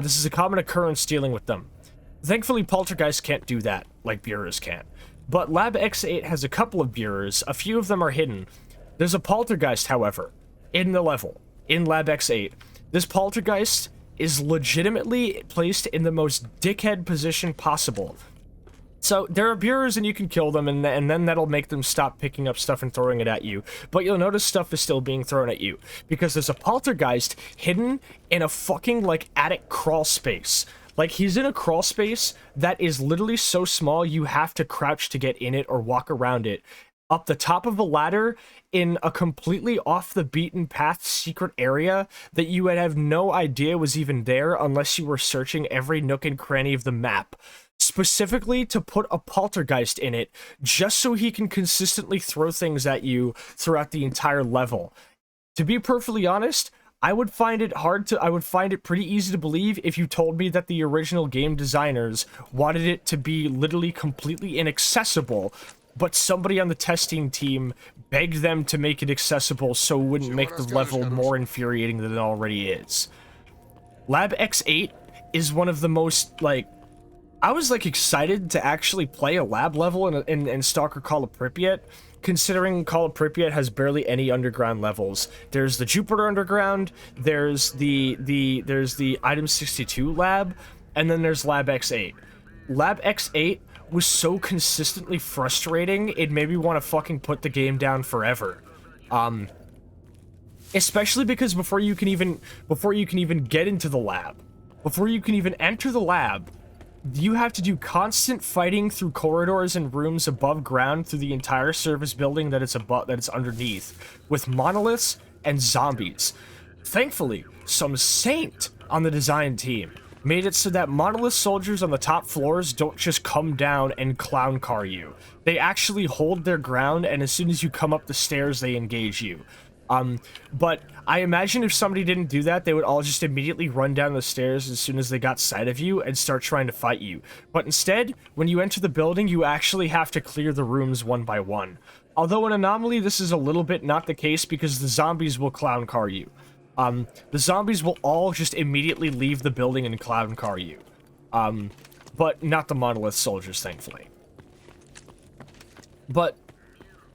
This is a common occurrence dealing with them. Thankfully, poltergeists can't do that, like bureaus can. But Lab X8 has a couple of bureaus, a few of them are hidden. There's a poltergeist, however, in the level, in Lab X8. This poltergeist is legitimately placed in the most dickhead position possible. So, there are bureaus and you can kill them, and then that'll make them stop picking up stuff and throwing it at you. But you'll notice stuff is still being thrown at you, because there's a poltergeist hidden in a fucking, like, attic crawl space. Like, he's in a crawl space that is literally so small you have to crouch to get in it or walk around it. Up the top of a ladder in a completely off the beaten path secret area that you would have no idea was even there unless you were searching every nook and cranny of the map, specifically to put a poltergeist in it just so he can consistently throw things at you throughout the entire level. To be perfectly honest, I would find it pretty easy to believe if you told me that the original game designers wanted it to be literally completely inaccessible, but somebody on the testing team begged them to make it accessible so it wouldn't make the level more infuriating than it already is. Lab X8 is one of the most, like, I was, like, excited to actually play a lab level in Stalker Call of Pripyat, considering Call of Pripyat has barely any underground levels. There's the Jupiter Underground, there's the Item 62 lab, and then there's Lab X8. Lab X8 was so consistently frustrating, it made me want to fucking put the game down forever. Especially because before you can even get into the lab, before you can even enter the lab, you have to do constant fighting through corridors and rooms above ground through the entire service building that it's underneath, with monoliths and zombies. Thankfully, some saint on the design team made it so that monolith soldiers on the top floors don't just come down and clown car you. They actually hold their ground, and as soon as you come up the stairs, they engage you. But I imagine if somebody didn't do that, they would all just immediately run down the stairs as soon as they got sight of you and start trying to fight you. But instead, when you enter the building, you actually have to clear the rooms one by one. Although in Anomaly, this is a little bit not the case because the zombies will clown car you. The zombies will all just immediately leave the building and cloud and car you. But not the monolith soldiers, thankfully. But,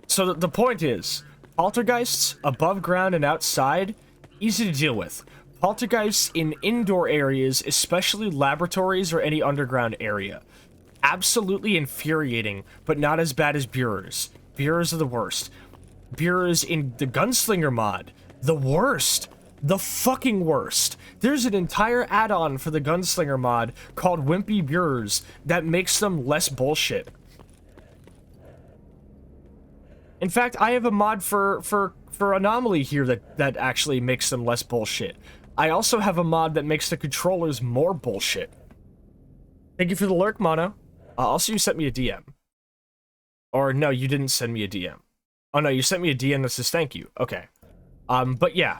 so the point is, poltergeists above ground and outside, easy to deal with. Poltergeists in indoor areas, especially laboratories or any underground area, absolutely infuriating, but not as bad as Bureaus. Bureaus are the worst. Bureaus in the Gunslinger mod, the worst. The fucking worst. There's an entire add-on for the Gunslinger mod called Wimpy Bureaus that makes them less bullshit. In fact, I have a mod for Anomaly here that actually makes them less bullshit. I also have a mod that makes the controllers more bullshit. Thank you for the lurk, Mono. Also, you sent me a DM. Or, no, you didn't send me a DM. Oh, no, you sent me a DM that says thank you. Okay. But yeah,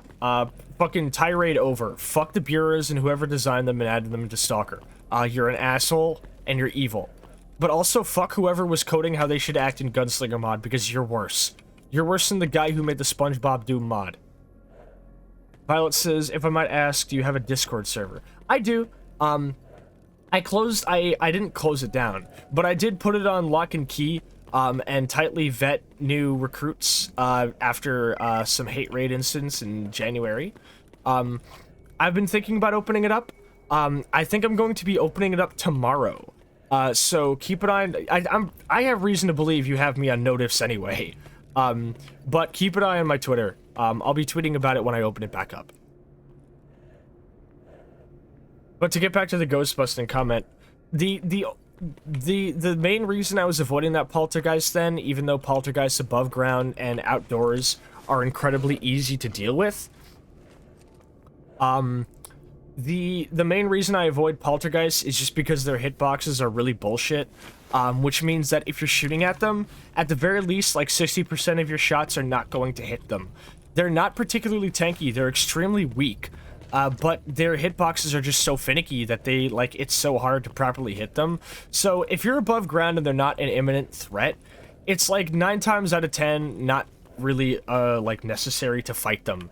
fucking tirade over. Fuck the Bureaus and whoever designed them and added them into Stalker. You're an asshole, and you're evil. But also, fuck whoever was coding how they should act in Gunslinger mod, because you're worse. You're worse than the guy who made the SpongeBob Doom mod. Violet says, if I might ask, do you have a Discord server? I do. I didn't close it down, but I did put it on lock and key, and tightly vet new recruits, after, some hate raid incidents in January. I've been thinking about opening it up. I think I'm going to be opening it up tomorrow. So keep an eye on, I have reason to believe you have me on notice anyway. But keep an eye on my Twitter. I'll be tweeting about it when I open it back up. But to get back to the ghost busting comment, the main reason I was avoiding that poltergeist then, even though poltergeists above ground and outdoors are incredibly easy to deal with, the main reason I avoid poltergeists is just because their hitboxes are really bullshit, which means that if you're shooting at them, at the very least, like 60% of your shots are not going to hit them. They're not particularly tanky, they're extremely weak, but their hitboxes are just so finicky that it's so hard to properly hit them. So if you're above ground and they're not an imminent threat, it's like 9 times out of 10 not really, necessary to fight them.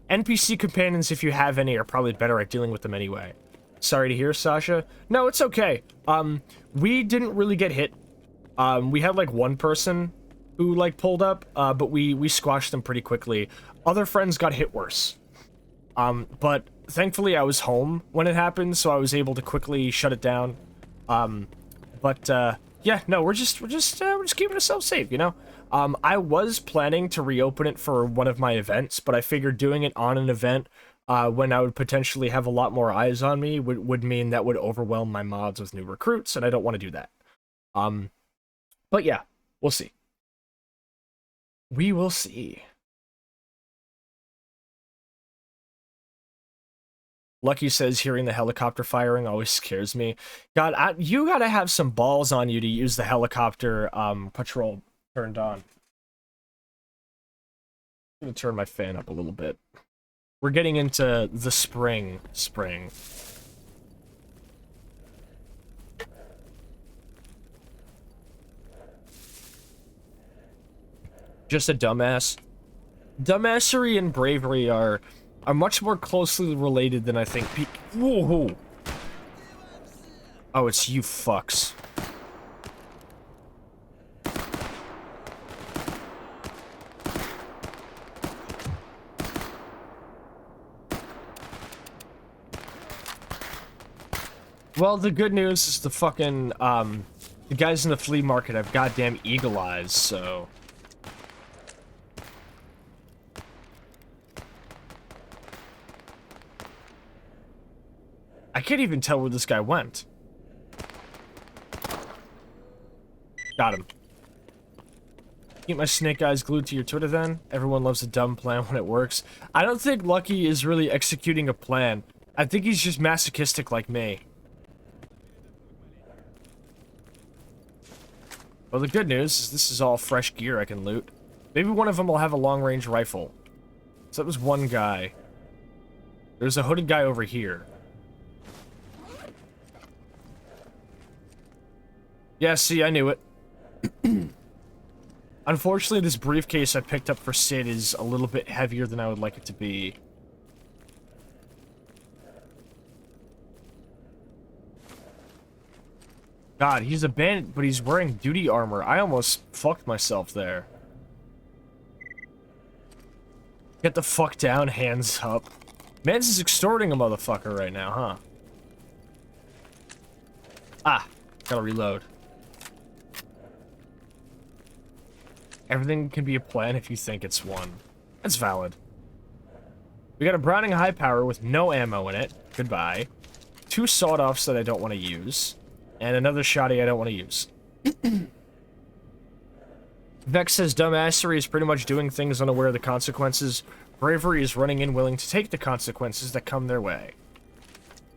NPC companions, if you have any, are probably better at dealing with them anyway. Sorry to hear, Sasha. No, it's okay. We didn't really get hit. We had, one person who, pulled up, but we squashed them pretty quickly. Other friends got hit worse. But thankfully I was home when it happened, so I was able to quickly shut it down. Yeah, no, we're just keeping ourselves safe, you know? I was planning to reopen it for one of my events, but I figured doing it on an event, when I would potentially have a lot more eyes on me would mean that would overwhelm my mods with new recruits, and I don't want to do that. But yeah, we'll see. We will see. Lucky says hearing the helicopter firing always scares me. God, you gotta have some balls on you to use the helicopter patrol turned on. I'm gonna turn my fan up a little bit. We're getting into the spring. Just a dumbass. Dumbassery and bravery are much more closely related than I think Whoa. Oh, it's you fucks. Well, the good news is the fucking, the guys in the flea market have goddamn eagle eyes, so... I can't even tell where this guy went. Got him. Keep my snake eyes glued to your Twitter then. Everyone loves a dumb plan when it works. I don't think Lucky is really executing a plan. I think he's just masochistic like me. Well, the good news is this is all fresh gear I can loot. Maybe one of them will have a long-range rifle. So that was one guy. There's a hooded guy over here. Yeah, see, I knew it. Unfortunately, this briefcase I picked up for Sid is a little bit heavier than I would like it to be. God, he's a bandit, but he's wearing duty armor. I almost fucked myself there. Get the fuck down, hands up. Mans is extorting a motherfucker right now, huh? Ah, gotta reload. Everything can be a plan if you think it's one. That's valid. We got a Browning high power with no ammo in it. Goodbye. 2 sawed-offs that I don't want to use. And another shotty I don't want to use. Vex says dumbassery is pretty much doing things unaware of the consequences. Bravery is running in willing to take the consequences that come their way.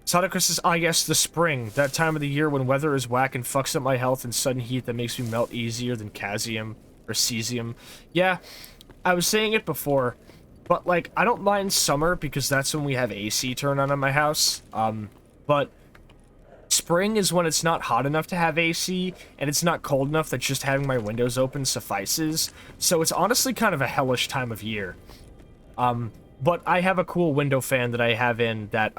Sadako says, ah yes, the spring. That time of the year when weather is whack and fucks up my health and sudden heat that makes me melt easier than casium or cesium. Yeah, I was saying it before, but like, I don't mind summer because that's when we have AC turned on in my house. But spring is when it's not hot enough to have AC, and it's not cold enough that just having my windows open suffices. So it's honestly kind of a hellish time of year. But I have a cool window fan that I have in that,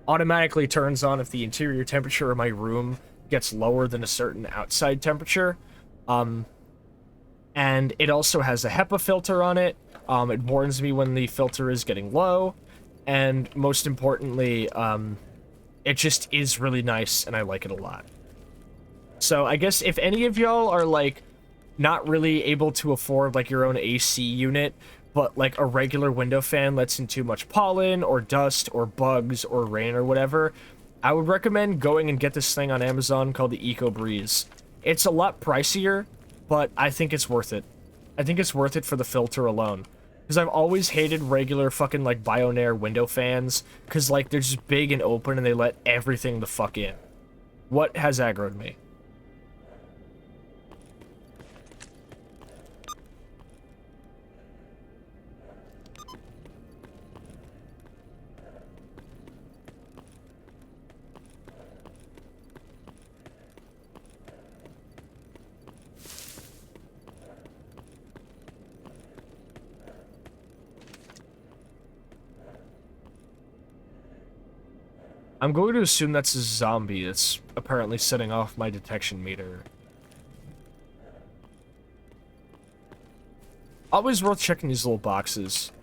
automatically turns on if the interior temperature of my room gets lower than a certain outside temperature. And it also has a HEPA filter on it. It warns me when the filter is getting low. And most importantly, it just is really nice and I like it a lot. So I guess if any of y'all are like not really able to afford like your own AC unit, but like a regular window fan lets in too much pollen or dust or bugs or rain or whatever, I would recommend going and get this thing on Amazon called the Eco Breeze. It's a lot pricier, but I think it's worth it. I think it's worth it for the filter alone. Because I've always hated regular fucking like Bionaire window fans, because like they're just big and open and they let everything the fuck in. What has aggroed me? I'm going to assume that's a zombie that's apparently setting off my detection meter. Always worth checking these little boxes.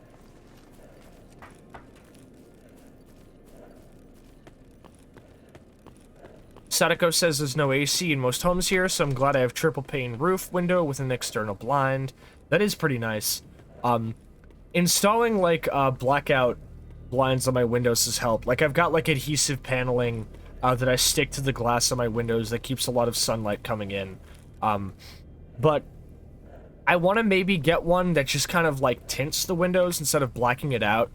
Sadako says there's no AC in most homes here, so I'm glad I have triple pane roof window with an external blind. That is pretty nice. Installing like blackout blinds on my windows has helped. Like I've got like adhesive paneling that I stick to the glass on my windows that keeps a lot of sunlight coming in. But I want to maybe get one that just kind of like tints the windows instead of blacking it out.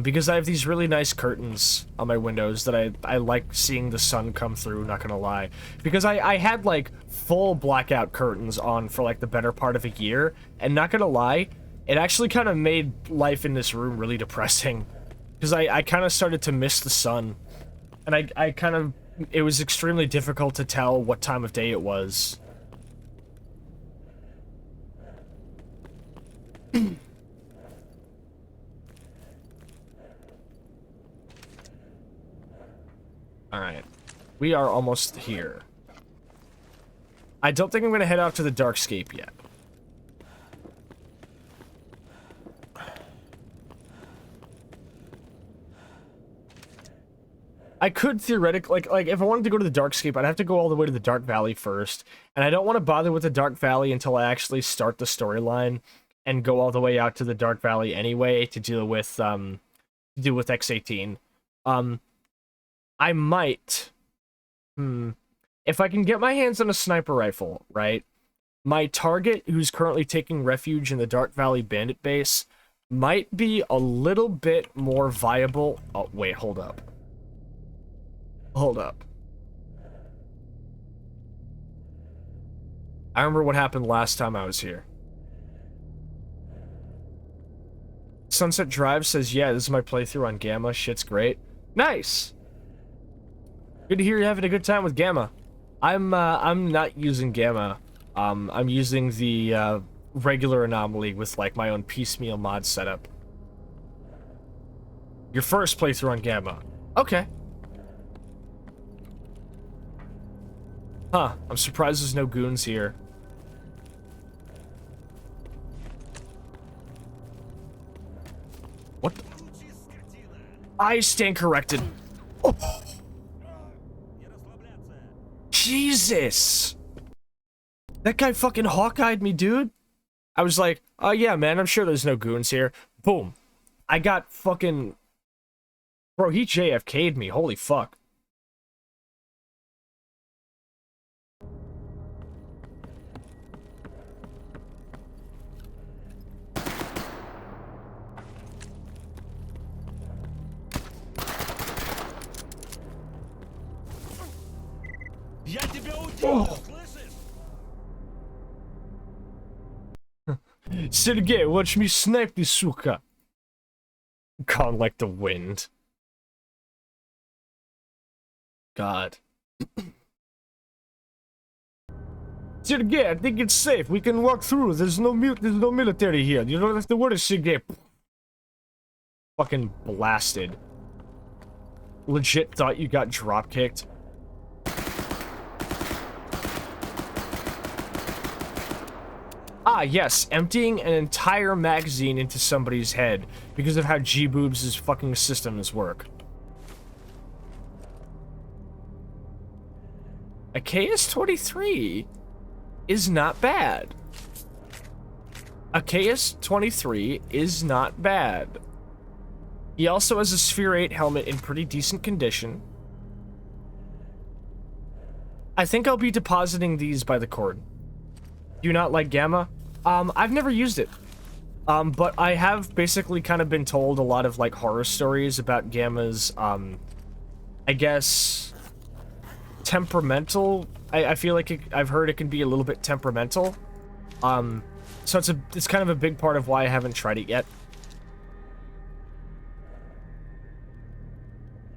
Because I have these really nice curtains on my windows that I like seeing the sun come through, not gonna lie. Because I had like full blackout curtains on for like the better part of a year, and not gonna lie, it actually kind of made life in this room really depressing. Because I kind of started to miss the sun. And I kind of... It was extremely difficult to tell what time of day it was. Alright. We are almost here. I don't think I'm going to head out to the Darkscape yet. I could theoretically, like if I wanted to go to the Darkscape, I'd have to go all the way to the Dark Valley first, and I don't want to bother with the Dark Valley until I actually start the storyline and go all the way out to the Dark Valley anyway to deal with X-18. I might, if I can get my hands on a sniper rifle, right? My target, who's currently taking refuge in the Dark Valley Bandit base, might be a little bit more viable. Oh wait, hold up. Hold up. I remember what happened last time I was here. Sunset Drive says, yeah, this is my playthrough on Gamma. Shit's great. Nice! Good to hear you're having a good time with Gamma. I'm not using Gamma. I'm using the, regular Anomaly with, like, my own piecemeal mod setup. Your first playthrough on Gamma. Okay. Huh, I'm surprised there's no goons here. What the? I stand corrected. Oh. Jesus! That guy fucking Hawkeyed me, dude. I was like, oh yeah, man, I'm sure there's no goons here. Boom. I got fucking... Bro, he JFK'd me, holy fuck. Oh. Sergey, watch me snipe this suka. Gone like the wind. God. Sergey, I think it's safe. We can walk through. There's no military here. You don't have to worry, Sergey. Fucking blasted. Legit thought you got drop kicked. Ah, yes, emptying an entire magazine into somebody's head because of how G-Boobs' fucking systems work. A KS-23 is not bad. A KS-23 is not bad. He also has a Sphere 8 helmet in pretty decent condition. I think I'll be depositing these by the cord. Do you not like Gamma? I've never used it. But I have basically kind of been told a lot of, like, horror stories about Gamma's, I guess, temperamental. I feel like I've heard it can be a little bit temperamental. So it's kind of a big part of why I haven't tried it yet.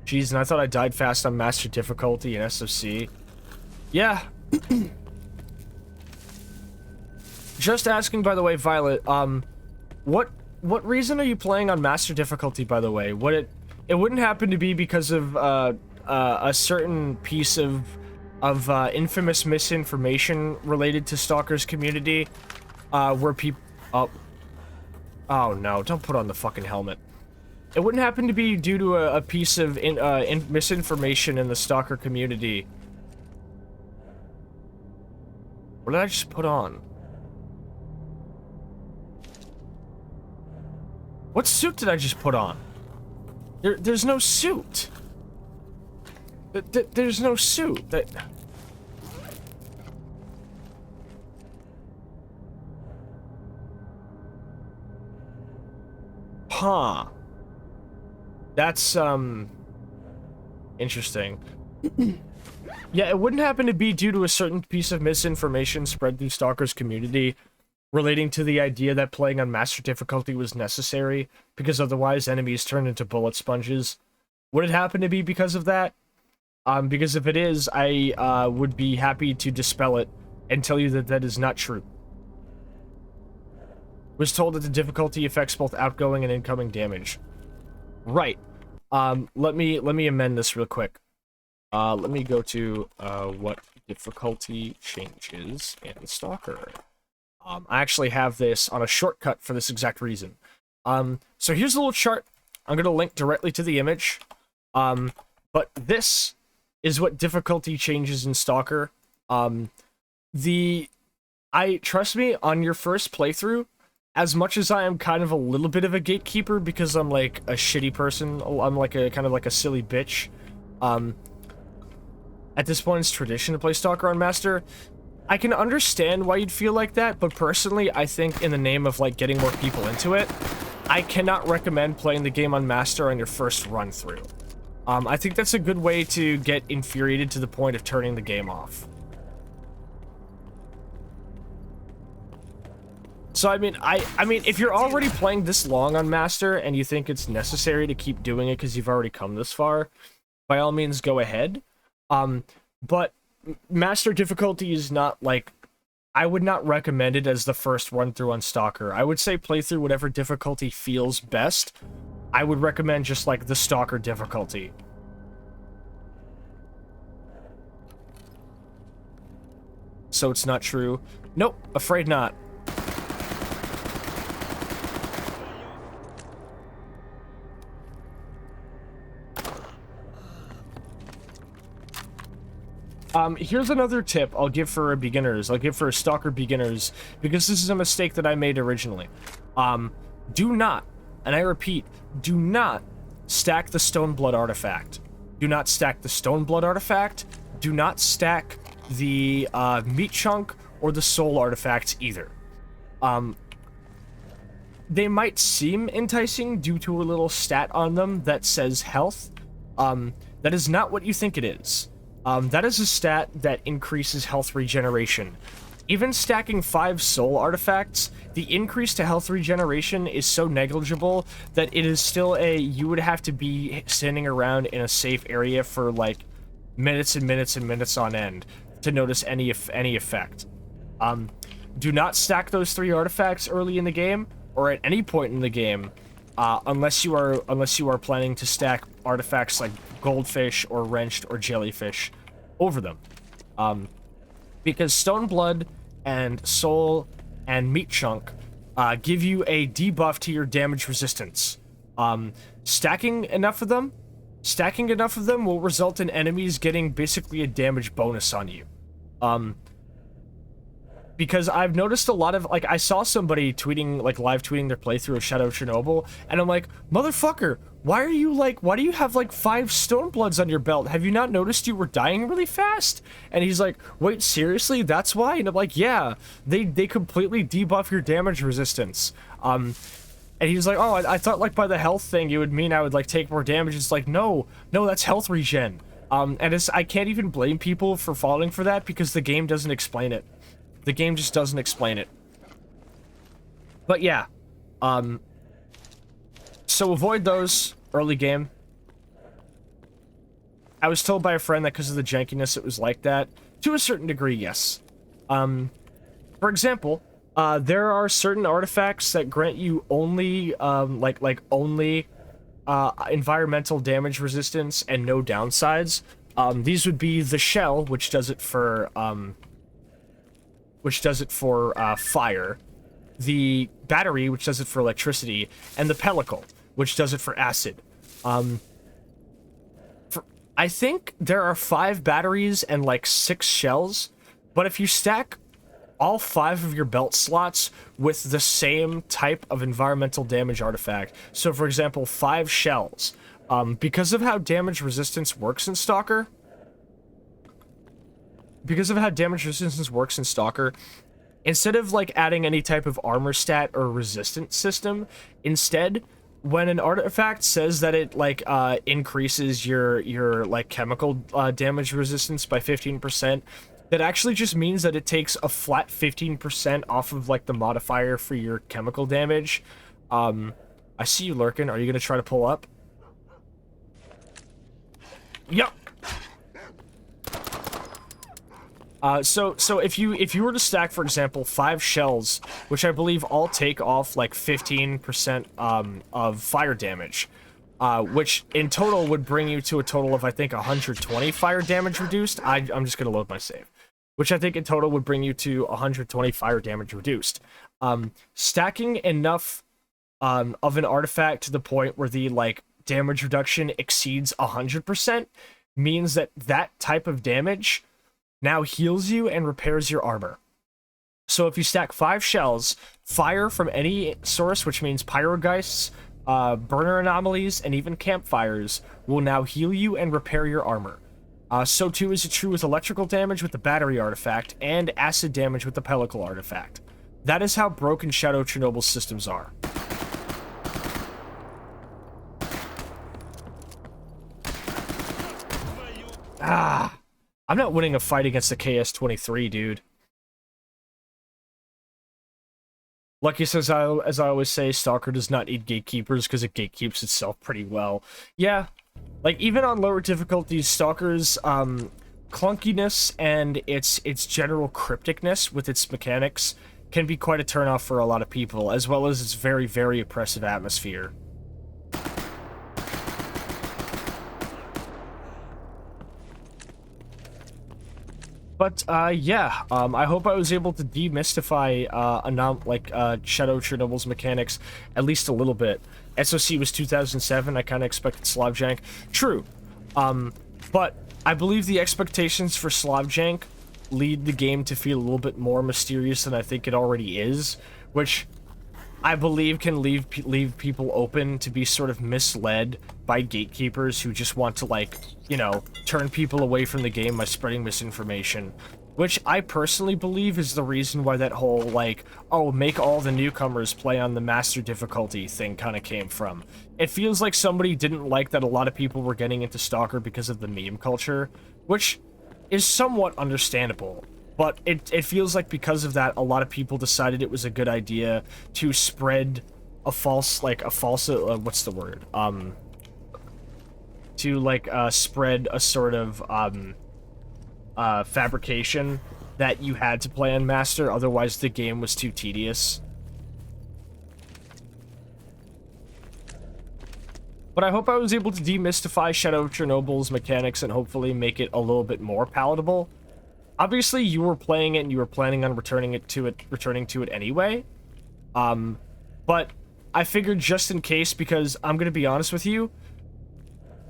Jeez, and I thought I died fast on Master Difficulty and SOC. Yeah. Just asking, by the way, Violet, what reason are you playing on Master Difficulty, by the way? It wouldn't happen to be because of, a certain piece of infamous misinformation related to Stalker's community, where people... Oh no, don't put on the fucking helmet. It wouldn't happen to be due to a piece of misinformation in the Stalker community. What did I just put on? What suit did I just put on? There's no suit. There's no suit. Huh. That's, interesting. Yeah, it wouldn't happen to be due to a certain piece of misinformation spread through Stalker's community relating to the idea that playing on Master Difficulty was necessary, because otherwise enemies turn into bullet sponges. Would it happen to be because of that? Because if it is, I, would be happy to dispel it and tell you that that is not true. Was told that the difficulty affects both outgoing and incoming damage. Right. Let me amend this real quick. Let me go to, what difficulty changes in Stalker. I actually have this on a shortcut for this exact reason. So here's a little chart. I'm gonna link directly to the image. But this is what difficulty changes in Stalker. Trust me, on your first playthrough, as much as I am kind of a little bit of a gatekeeper because I'm like a shitty person, I'm like a kind of like a silly bitch. At this point, it's tradition to play Stalker on Master. I can understand why you'd feel like that, but personally, I think in the name of like getting more people into it, I cannot recommend playing the game on Master on your first run through. I think that's a good way to get infuriated to the point of turning the game off. So I mean, if you're already playing this long on Master and you think it's necessary to keep doing it because you've already come this far, by all means go ahead. But Master Difficulty is not like, I would not recommend it as the first run through on Stalker. I would say play through whatever difficulty feels best. I would recommend just like the Stalker difficulty. so it's not true. Nope, afraid not. Here's another tip I'll give for beginners. I'll give for Stalker beginners, because this is a mistake that I made originally. Do not, and I repeat, do not stack the Stoneblood artifact. Do not stack the Stoneblood artifact. Do not stack the meat chunk or the soul artifacts either. They might seem enticing due to a little stat on them that says health. That is not what you think it is. That is a stat that increases health regeneration. Even stacking 5 soul artifacts, the increase to health regeneration is so negligible that it is still you would have to be standing around in a safe area for like minutes and minutes and minutes on end to notice any effect. Do not stack those 3 artifacts early in the game or at any point in the game, unless you are planning to stack artifacts like goldfish or wrenched or jellyfish over them. Because Stoneblood and Soul and Meat Chunk give you a debuff to your damage resistance. Stacking enough of them will result in enemies getting basically a damage bonus on you. Because I've noticed a lot of, like, I saw somebody tweeting, like, live tweeting their playthrough of Shadow of Chernobyl, and I'm like, motherfucker, why do you have, like, 5 Stonebloods on your belt? Have you not noticed you were dying really fast? And he's like, wait, seriously? That's why? And I'm like, yeah, they completely debuff your damage resistance. And he's like, oh, I thought, like, by the health thing, it would mean I would, like, take more damage. It's like, no, that's health regen. And I can't even blame people for falling for that because the game doesn't explain it. The game just doesn't explain it. But yeah, so avoid those early game. I was told by a friend that because of the jankiness it was like that. To a certain degree, yes. For example, there are certain artifacts that grant you only, only environmental damage resistance and no downsides. These would be the shell, which does it for, fire, the battery, which does it for electricity, and the pellicle, which does it for acid. I think there are 5 batteries and like 6 shells, but if you stack all 5 of your belt slots with the same type of environmental damage artifact, so for example, 5 shells, because of how damage resistance works in Stalker, instead of like adding any type of armor stat or resistance system, instead, when an artifact says that it like increases your like chemical damage resistance by 15%, that actually just means that it takes a flat 15% off of like the modifier for your chemical damage. I see you lurking. Are you gonna try to pull up? Yup. So if you were to stack, for example, 5 shells, which I believe all take off like 15% of fire damage, which in total would bring you to a total of I think 120 fire damage reduced. I'm just gonna load my save, which I think in total would bring you to 120 fire damage reduced. Stacking enough of an artifact to the point where the like damage reduction exceeds 100% means that type of damage now heals you and repairs your armor. So if you stack 5 shells, fire from any source, which means pyrogeists, burner anomalies, and even campfires, will now heal you and repair your armor. So too is it true with electrical damage with the battery artifact and acid damage with the pellicle artifact. That is how broken Shadow Chernobyl's systems are. I'm not winning a fight against the KS-23, dude. Lucky says, as I always say, Stalker does not need gatekeepers because it gatekeeps itself pretty well. Yeah, like even on lower difficulties, Stalker's clunkiness and its general crypticness with its mechanics can be quite a turnoff for a lot of people, as well as its very, very oppressive atmosphere. But yeah, I hope I was able to demystify Shadow of Chernobyl's mechanics at least a little bit. SOC was 2007. I kind of expected Slavjank. True, but I believe the expectations for Slavjank lead the game to feel a little bit more mysterious than I think it already is, which I believe can leave people open to be sort of misled by gatekeepers who just want to, like, you know, turn people away from the game by spreading misinformation. Which I personally believe is the reason why that whole, like, oh, make all the newcomers play on the master difficulty thing kind of came from. It feels like somebody didn't like that a lot of people were getting into Stalker because of the meme culture, which is somewhat understandable. But it feels like because of that, a lot of people decided it was a good idea to spread a false, what's the word? Spread a sort of, fabrication that you had to play on Master, otherwise the game was too tedious. But I hope I was able to demystify Shadow of Chernobyl's mechanics and hopefully make it a little bit more palatable. Obviously, you were playing it and you were planning on returning to it anyway. But I figured just in case, because I'm gonna be honest with you,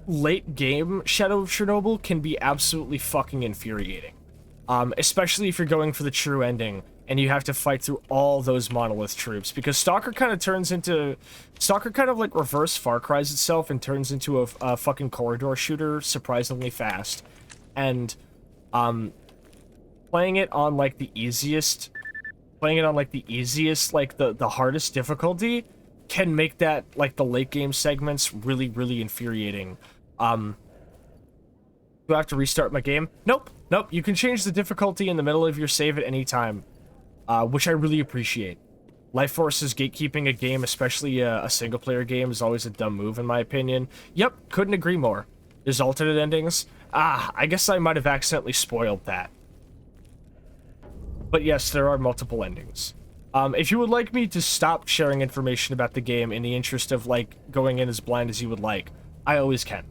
late game Shadow of Chernobyl can be absolutely fucking infuriating. Especially if you're going for the true ending and you have to fight through all those monolith troops, because Stalker kind of like reverse Far Cry's itself and turns into a fucking corridor shooter surprisingly fast. And, playing it on the easiest, the hardest difficulty can make that, like, the late game segments really, really infuriating. Do I have to restart my game? Nope. You can change the difficulty in the middle of your save at any time, which I really appreciate. Life Force's gatekeeping a game, especially a single-player game, is always a dumb move in my opinion. Yep, couldn't agree more. There's alternate endings. I guess I might have accidentally spoiled that. But yes, there are multiple endings. If you would like me to stop sharing information about the game in the interest of, like, going in as blind as you would like, I always can.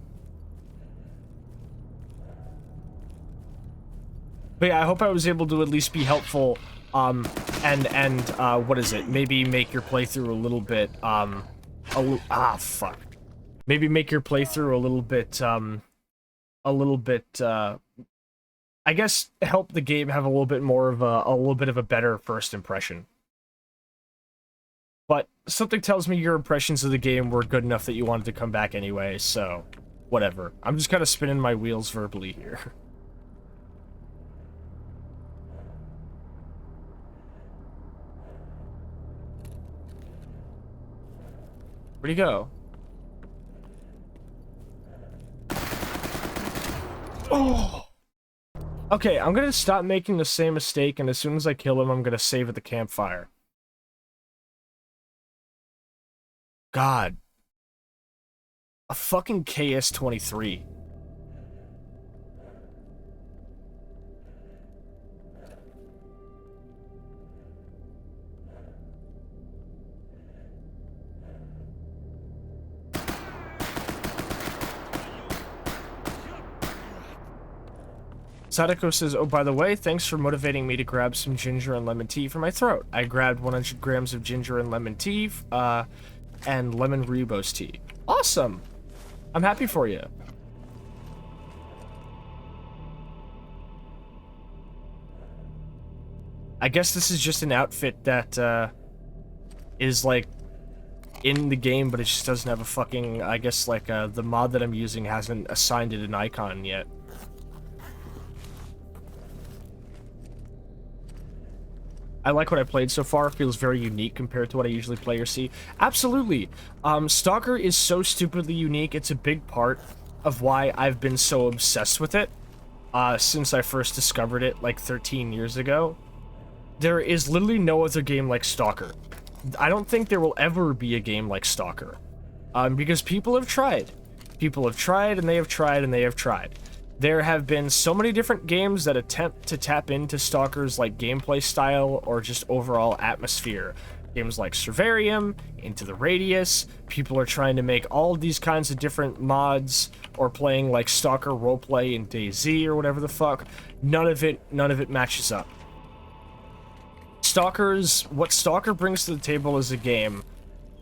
But yeah, I hope I was able to at least be helpful, what is it? Maybe make your playthrough a little bit, Maybe make your playthrough a little bit, I guess help the game have a little bit of a better first impression. But something tells me your impressions of the game were good enough that you wanted to come back anyway, so whatever. I'm just kind of spinning my wheels verbally here. Where'd he go? Oh! Okay, I'm gonna stop making the same mistake, and as soon as I kill him, I'm gonna save at the campfire. God. A fucking KS-23. Sadako says, oh, by the way, thanks for motivating me to grab some ginger and lemon tea for my throat. I grabbed 100 grams of ginger and lemon tea, and lemon rooibos tea. Awesome! I'm happy for you. I guess this is just an outfit that, is, like, in the game, but it just doesn't have a fucking, I guess, like, the mod that I'm using hasn't assigned it an icon yet. I like what I played so far. It feels very unique compared to what I usually play or see. Absolutely. Stalker is so stupidly unique. It's a big part of why I've been so obsessed with it since I first discovered it like 13 years ago. There is literally no other game like Stalker. I don't think there will ever be a game like Stalker. Because people have tried. People have tried and they have tried and they have tried. There have been so many different games that attempt to tap into Stalker's like gameplay style or just overall atmosphere. Games like Survarium, Into the Radius, people are trying to make all these kinds of different mods or playing like Stalker roleplay in DayZ or whatever the fuck, none of it matches up. What Stalker brings to the table as a game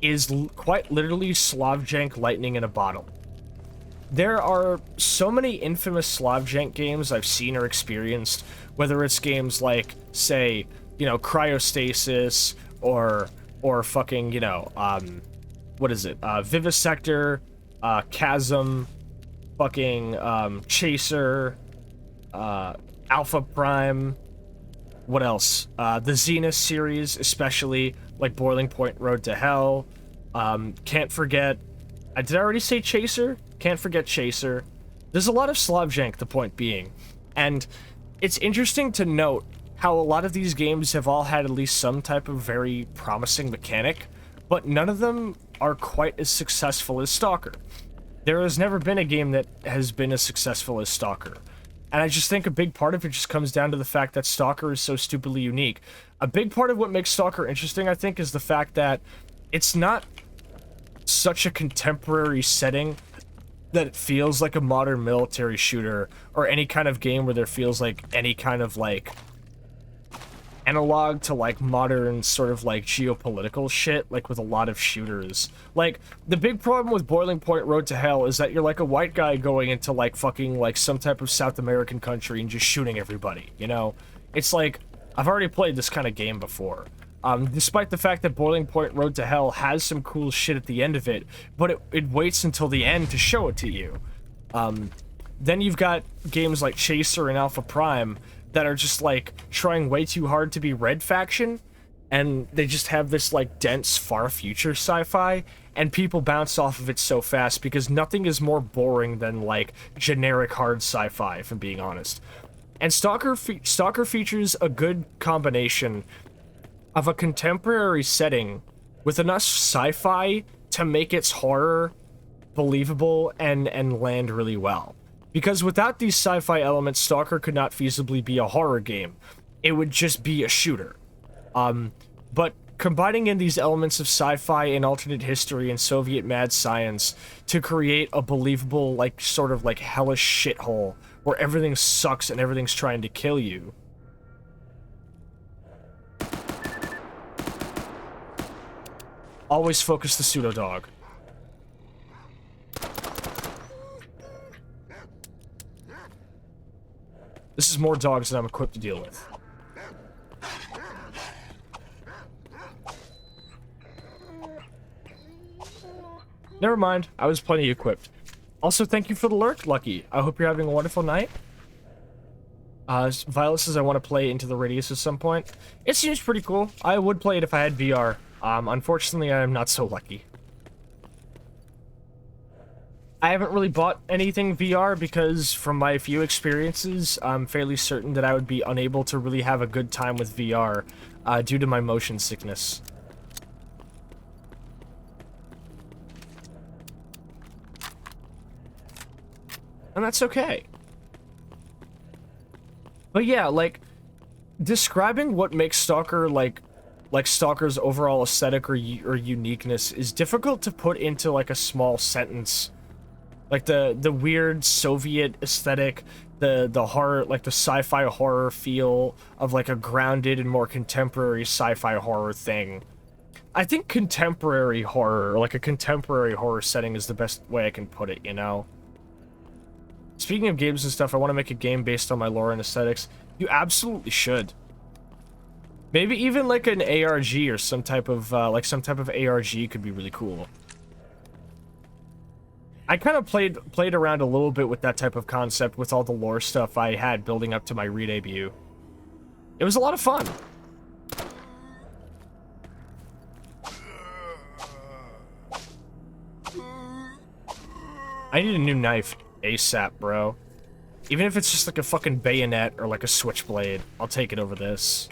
is quite literally Slavjank lightning in a bottle. There are so many infamous Slavjank games I've seen or experienced, whether it's games like, say, you know, Cryostasis, or fucking, you know, what is it, Vivisector, Chasm, fucking, Chaser, Alpha Prime, what else, the Zenith series, especially, like Boiling Point Road to Hell, can't forget, did I already say Chaser? Can't forget Chaser. There's a lot of Slavjank, the point being. And it's interesting to note how a lot of these games have all had at least some type of very promising mechanic, but none of them are quite as successful as Stalker. There has never been a game that has been as successful as Stalker. And I just think a big part of it just comes down to the fact that Stalker is so stupidly unique. A big part of what makes Stalker interesting, I think, is the fact that it's not such a contemporary setting that it feels like a modern military shooter, or any kind of game where there feels like any kind of, like, analog to, like, modern sort of, like, geopolitical shit, like, with a lot of shooters. Like, the big problem with Boiling Point Road to Hell is that you're, like, a white guy going into, like, fucking, like, some type of South American country and just shooting everybody, you know? It's like, I've already played this kind of game before. Despite the fact that Boiling Point Road to Hell has some cool shit at the end of it, but it waits until the end to show it to you. Then you've got games like Chaser and Alpha Prime that are just, like, trying way too hard to be Red Faction, and they just have this, like, dense, far future sci-fi, and people bounce off of it so fast because nothing is more boring than, like, generic hard sci-fi, if I'm being honest. And Stalker features a good combination of a contemporary setting with enough sci-fi to make its horror believable and land really well. Because without these sci-fi elements, Stalker could not feasibly be a horror game. It would just be a shooter. But combining in these elements of sci-fi and alternate history and Soviet mad science to create a believable, like, sort of, like, hellish shithole where everything sucks and everything's trying to kill you. Always focus the pseudo-dog. This is more dogs than I'm equipped to deal with. Never mind, I was plenty equipped. Also, thank you for the lurk, Lucky. I hope you're having a wonderful night. Violet says I want to play Into the Radius at some point. It seems pretty cool. I would play it if I had VR. Unfortunately, I'm not so lucky. I haven't really bought anything VR because, from my few experiences, I'm fairly certain that I would be unable to really have a good time with VR, due to my motion sickness. And that's okay. But yeah, like, describing what makes Stalker, like Stalker's overall aesthetic or uniqueness is difficult to put into, like, a small sentence. Like, the weird Soviet aesthetic, the horror, like, the sci-fi horror feel of, like, a grounded and more contemporary sci-fi horror thing. I think contemporary horror, or, like, a contemporary horror setting is the best way I can put it, you know? Speaking of games and stuff, I want to make a game based on my lore and aesthetics. You absolutely should. Maybe even like an ARG or some type of ARG could be really cool. I kind of played around a little bit with that type of concept with all the lore stuff I had building up to my re-debut. It was a lot of fun. I need a new knife ASAP, bro. Even if it's just like a fucking bayonet or like a switchblade, I'll take it over this.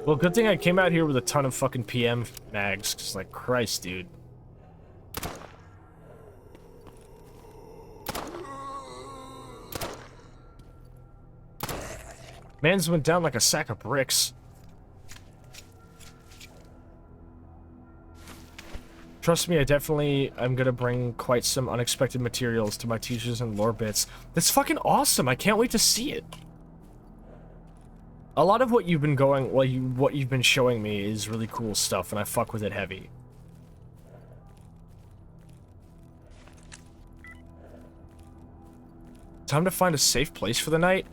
Well, good thing I came out here with a ton of fucking PM mags, cause like, Christ, dude. Man's went down like a sack of bricks. Trust me, I'm gonna bring quite some unexpected materials to my teachers and lore bits. That's fucking awesome. I can't wait to see it. A lot of what you've been what you've been showing me is really cool stuff, and I fuck with it heavy. Time to find a safe place for the night?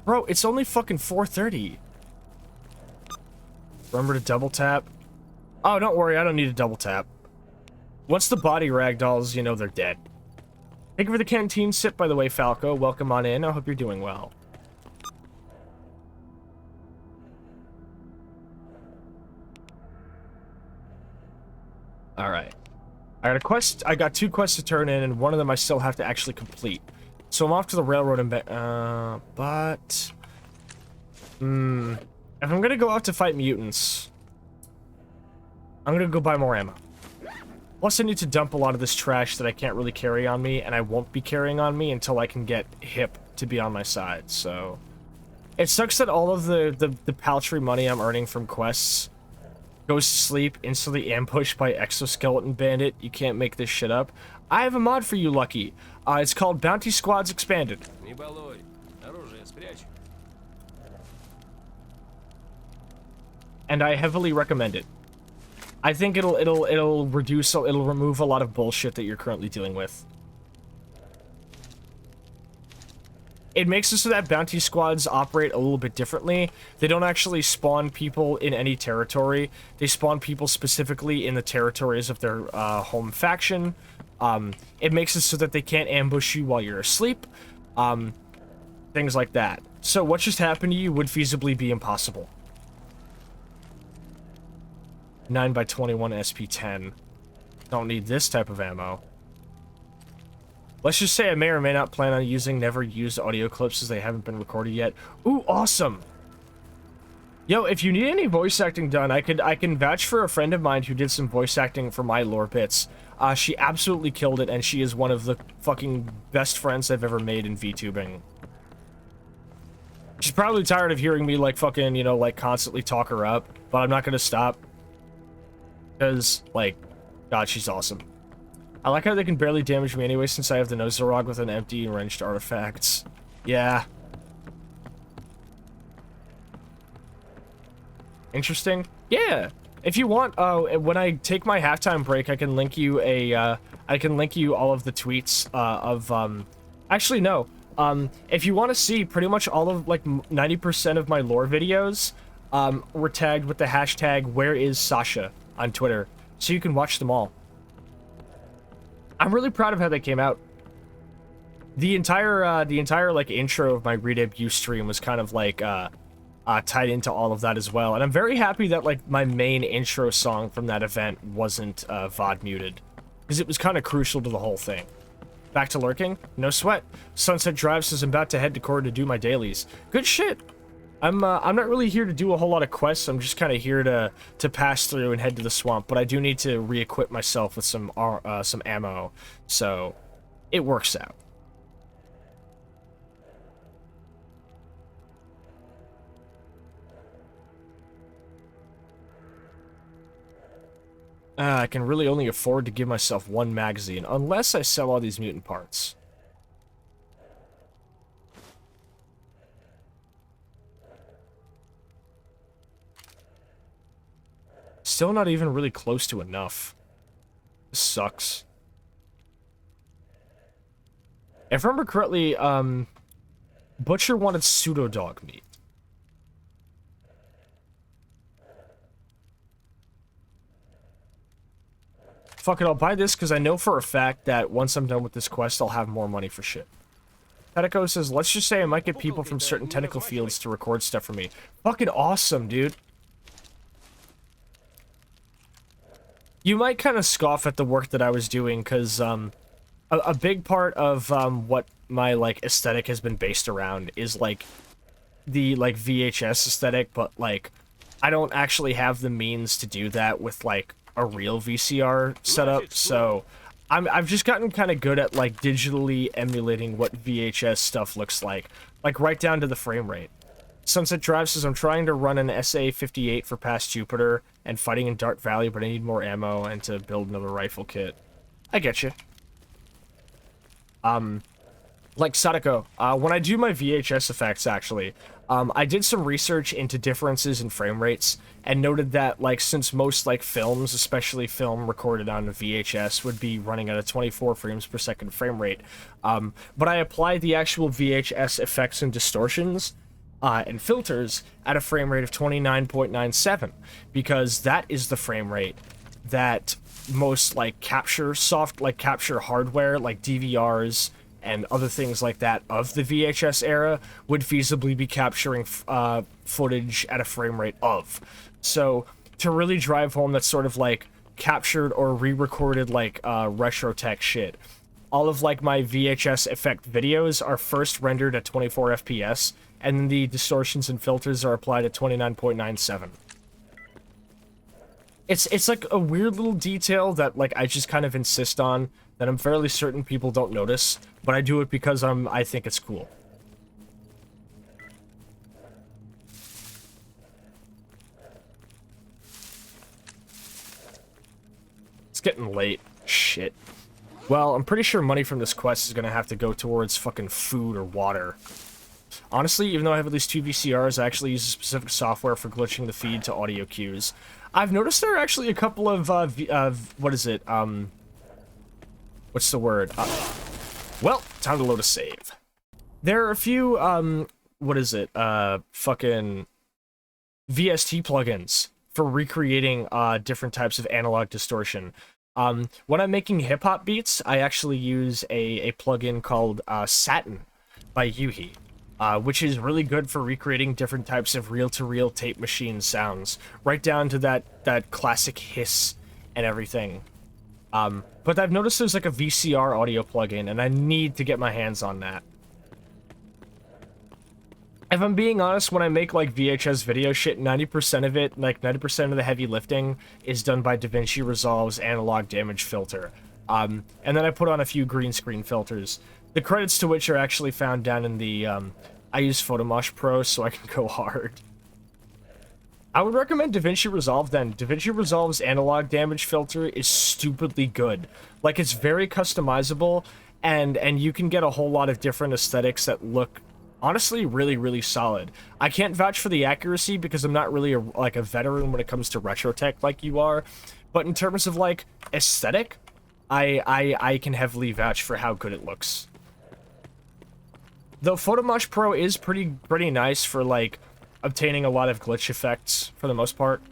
Bro, it's only fucking 4:30. Remember to double tap? Oh, don't worry, I don't need a double tap. Once the body ragdolls, you know they're dead. Thank you for the canteen sip, by the way, Falco. Welcome on in. I hope you're doing well. Alright. I got 2 quests to turn in, and one of them I still have to actually complete. So I'm off to the railroad and back. But... if I'm gonna go out to fight mutants, I'm gonna go buy more ammo. Plus, I need to dump a lot of this trash that I can't really carry on me, and I won't be carrying on me until I can get hip to be on my side, so... It sucks that all of the paltry money I'm earning from quests goes to sleep, instantly ambushed by Exoskeleton Bandit. You can't make this shit up. I have a mod for you, Lucky. It's called Bounty Squads Expanded. And I heavily recommend it. I think it'll remove a lot of bullshit that you're currently dealing with. It makes it so that bounty squads operate a little bit differently. They don't actually spawn people in any territory. They spawn people specifically in the territories of their home faction. It makes it so that they can't ambush you while you're asleep. Things like that. So what just happened to you would feasibly be impossible. 9x21 SP10. Don't need this type of ammo. Let's just say I may or may not plan on using never used audio clips as they haven't been recorded yet. Ooh, awesome! Yo, if you need any voice acting done, I can vouch for a friend of mine who did some voice acting for my lore bits. She absolutely killed it, and she is one of the fucking best friends I've ever made in VTubing. She's probably tired of hearing me, like, fucking, you know, like, constantly talk her up, but I'm not gonna stop. Because, like, God, she's awesome. I like how they can barely damage me anyway since I have the Nosarog with an empty and wrenched artifacts. Yeah. Interesting. Yeah. If you want, when I take my halftime break, I can link you all of the tweets actually no. If you want to see pretty much all of, like, 90% of my lore videos, were tagged with the hashtag #WhereIsSascha on Twitter, so you can watch them all. I'm really proud of how they came out. The entire like intro of my redebut stream was kind of like tied into all of that as well, and I'm very happy that like my main intro song from that event wasn't VOD muted, because it was kind of crucial to the whole thing. Back to lurking? No sweat. Sunset Drive says I'm about to head to Core to do my dailies. Good shit. I'm not really here to do a whole lot of quests. I'm just kind of here to pass through and head to the swamp, but I do need to re-equip myself with some ammo, so it works out. I can really only afford to give myself one magazine, unless I sell all these mutant parts. Still not even really close to enough. This sucks. If I remember correctly, Butcher wanted pseudo-dog meat. Fuck it, I'll buy this because I know for a fact that once I'm done with this quest, I'll have more money for shit. Pedico says, let's just say I might get people from certain tentacle fields to record stuff for me. Fucking awesome, dude. You might kind of scoff at the work that I was doing, because a big part of what my like aesthetic has been based around is like the like VHS aesthetic, but like I don't actually have the means to do that with like a real VCR setup, so I've just gotten kind of good at like digitally emulating what VHS stuff looks like right down to the frame rate. Sunset Drive says, I'm trying to run an SA-58 for past Jupiter and fighting in Dark Valley, but I need more ammo and to build another rifle kit. I get you. Like Sadako, when I do my VHS effects, actually, I did some research into differences in frame rates and noted that, like, since most, like, films, especially film recorded on VHS, would be running at a 24 frames per second frame rate, but I applied the actual VHS effects and distortions and filters at a frame rate of 29.97, because that is the frame rate that most, like, capture hardware, like DVRs, and other things like that of the VHS era would feasibly be capturing footage at a frame rate of. So, to really drive home that sort of, like, captured or re-recorded, like, retro tech shit, all of, like, my VHS effect videos are first rendered at 24 FPS, and then the distortions and filters are applied at 29.97. It's like a weird little detail that, like, I just kind of insist on, that I'm fairly certain people don't notice, but I do it because I think it's cool. It's getting late. Shit. Well, I'm pretty sure money from this quest is gonna have to go towards fucking food or water. Honestly, even though I have at least 2 VCRs, I actually use a specific software for glitching the feed to audio cues. I've noticed there are actually a couple of, what is it, what's the word? Well, time to load a save. There are a few, what is it, fucking VST plugins for recreating, different types of analog distortion. When I'm making hip-hop beats, I actually use a plugin called, Satin by Yuhi. Which is really good for recreating different types of reel-to-reel tape machine sounds, right down to that classic hiss and everything. But I've noticed there's like a VCR audio plugin, and I need to get my hands on that. If I'm being honest, when I make like VHS video shit, 90% of it, like 90% of the heavy lifting, is done by DaVinci Resolve's analog damage filter. And then I put on a few green screen filters, the credits to which are actually found down in the, I use Photomosh Pro so I can go hard. I would recommend DaVinci Resolve then. DaVinci Resolve's analog damage filter is stupidly good. Like, it's very customizable, and you can get a whole lot of different aesthetics that look, honestly, really, really solid. I can't vouch for the accuracy because I'm not really a veteran when it comes to retro tech like you are, but in terms of, like, aesthetic, I can heavily vouch for how good it looks. Though Photomosh Pro is pretty nice for, like, obtaining a lot of glitch effects, for the most part.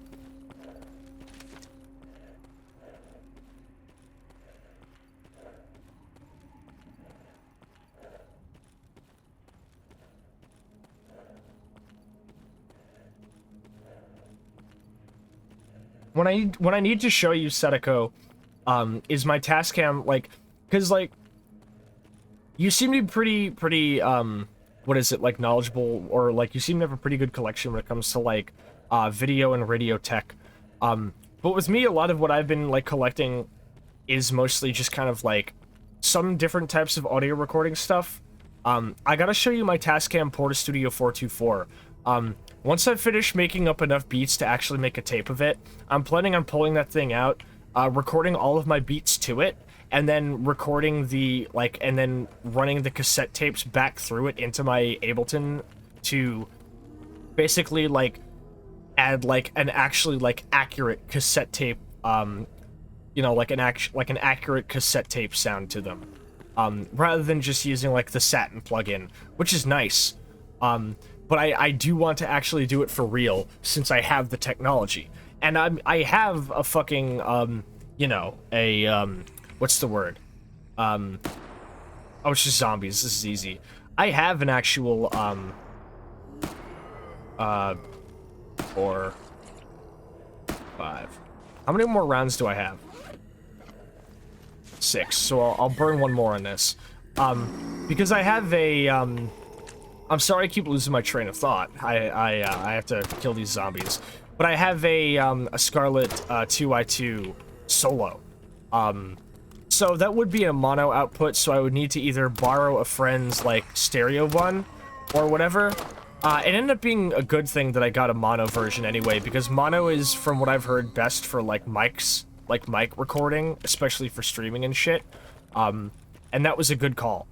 When I need to show you Sadako, is my Tascam, like, because, like, you seem to be pretty, what is it, like, knowledgeable, or, like, you seem to have a pretty good collection when it comes to, like, video and radio tech. But with me, a lot of what I've been, like, collecting is mostly just kind of, like, some different types of audio recording stuff. I gotta show you my Tascam Portastudio 424. Once I've finished making up enough beats to actually make a tape of it, I'm planning on pulling that thing out, recording all of my beats to it, and then recording the, like, and then running the cassette tapes back through it into my Ableton to basically, like, add, like, an actually, like, accurate cassette tape, you know, like an accurate cassette tape sound to them. Rather than just using, like, the Satin plugin, which is nice. But I do want to actually do it for real, since I have the technology. And I have a fucking, you know, a, what's the word? Oh, it's just zombies. This is easy. I have an actual, 4, 5. How many more rounds do I have? 6. So I'll burn one more on this. Because I have a, I'm sorry I keep losing my train of thought. I have to kill these zombies. But I have a Scarlet 2i2 solo. So that would be a mono output, so I would need to either borrow a friend's, like, stereo one, or whatever, It ended up being a good thing that I got a mono version anyway, because mono is, from what I've heard, best for, like, mics, like, mic recording, especially for streaming and shit. And that was a good call.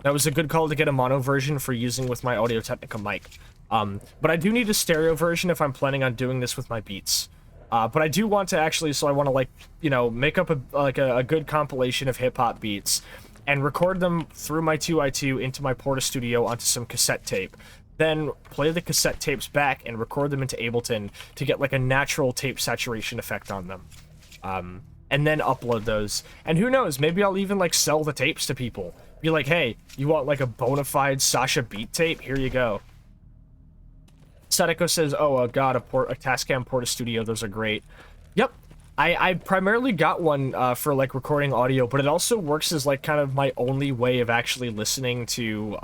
That was a good call to get a mono version for using with my Audio-Technica mic. But I do need a stereo version if I'm planning on doing this with my beats. But I do want to actually, so I want to, like, you know, make up a good compilation of hip-hop beats and record them through my 2i2 into my Porta Studio onto some cassette tape. Then play the cassette tapes back and record them into Ableton to get, like, a natural tape saturation effect on them. And then upload those. And who knows, maybe I'll even, like, sell the tapes to people. Be like, hey, you want, like, a bona fide Sascha beat tape? Here you go. Sadeko says, oh, god, a Tascam Porta Studio, those are great. Yep. I primarily got one for, like, recording audio, but it also works as, like, kind of my only way of actually listening to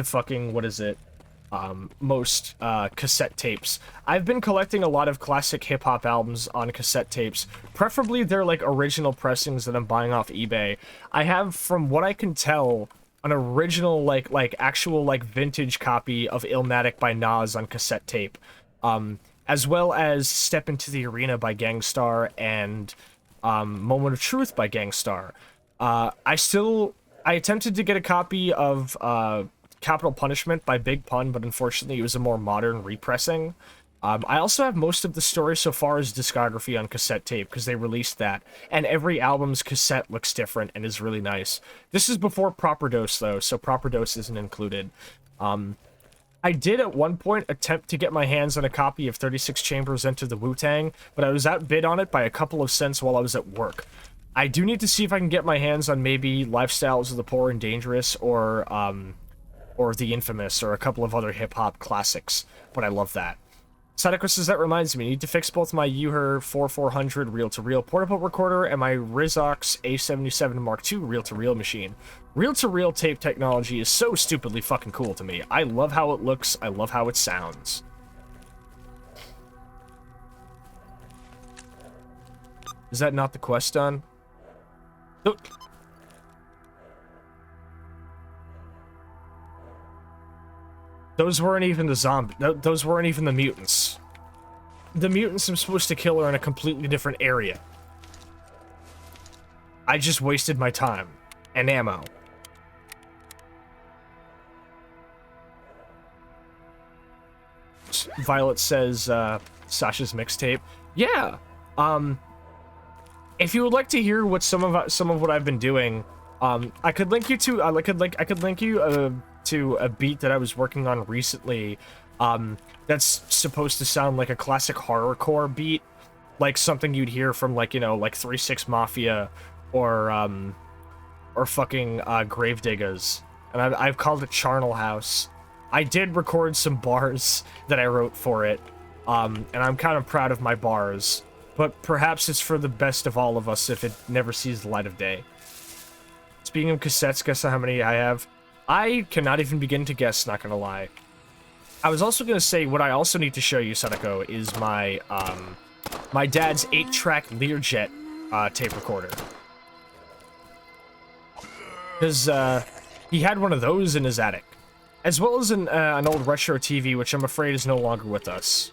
fucking, what is it? Most cassette tapes. I've been collecting a lot of classic hip-hop albums on cassette tapes. Preferably they're, like, original pressings that I'm buying off eBay. I have, from what I can tell, an original, like actual, like, vintage copy of Illmatic by Nas on cassette tape. As well as Step Into the Arena by Gangstar and Moment of Truth by Gangstar. I attempted to get a copy of Capital Punishment by Big Pun, but unfortunately it was a more modern repressing. I also have most of the story so far as discography on cassette tape, because they released that, and every album's cassette looks different and is really nice. This is before Proper Dose, though, so Proper Dose isn't included. I did at one point attempt to get my hands on a copy of 36 Chambers Enter the Wu-Tang, but I was outbid on it by a couple of cents while I was at work. I do need to see if I can get my hands on maybe Lifestyles of the Poor and Dangerous, or The Infamous, or a couple of other hip-hop classics, but I love that. Sadeko says, that reminds me, I need to fix both my Uher 4400 reel-to-reel portable recorder and my Rizox A77 Mark II reel-to-reel machine. Reel-to-reel tape technology is so stupidly fucking cool to me. I love how it looks, I love how it sounds. Is that not the quest done? Oh. Those weren't even the zombie. Those weren't even the mutants. The mutants I'm supposed to kill are in a completely different area. I just wasted my time. And ammo. Violet says, Sasha's mixtape. Yeah. If you would like to hear what some of what I've been doing, I could link you to I could link you to a beat that I was working on recently. That's supposed to sound like a classic horrorcore beat, like something you'd hear from, like, you know, like 3-6 Mafia or fucking Gravediggers. And I've called it Charnel House. I did record some bars that I wrote for it, and I'm kind of proud of my bars. But perhaps it's for the best of all of us if it never sees the light of day. Speaking of cassettes, guess how many I have? I cannot even begin to guess, not gonna lie. I was also gonna say, what I also need to show you, Sadeko, is my, my dad's 8-track Learjet, tape recorder. Because, he had one of those in his attic. As well as an old retro TV, which I'm afraid is no longer with us.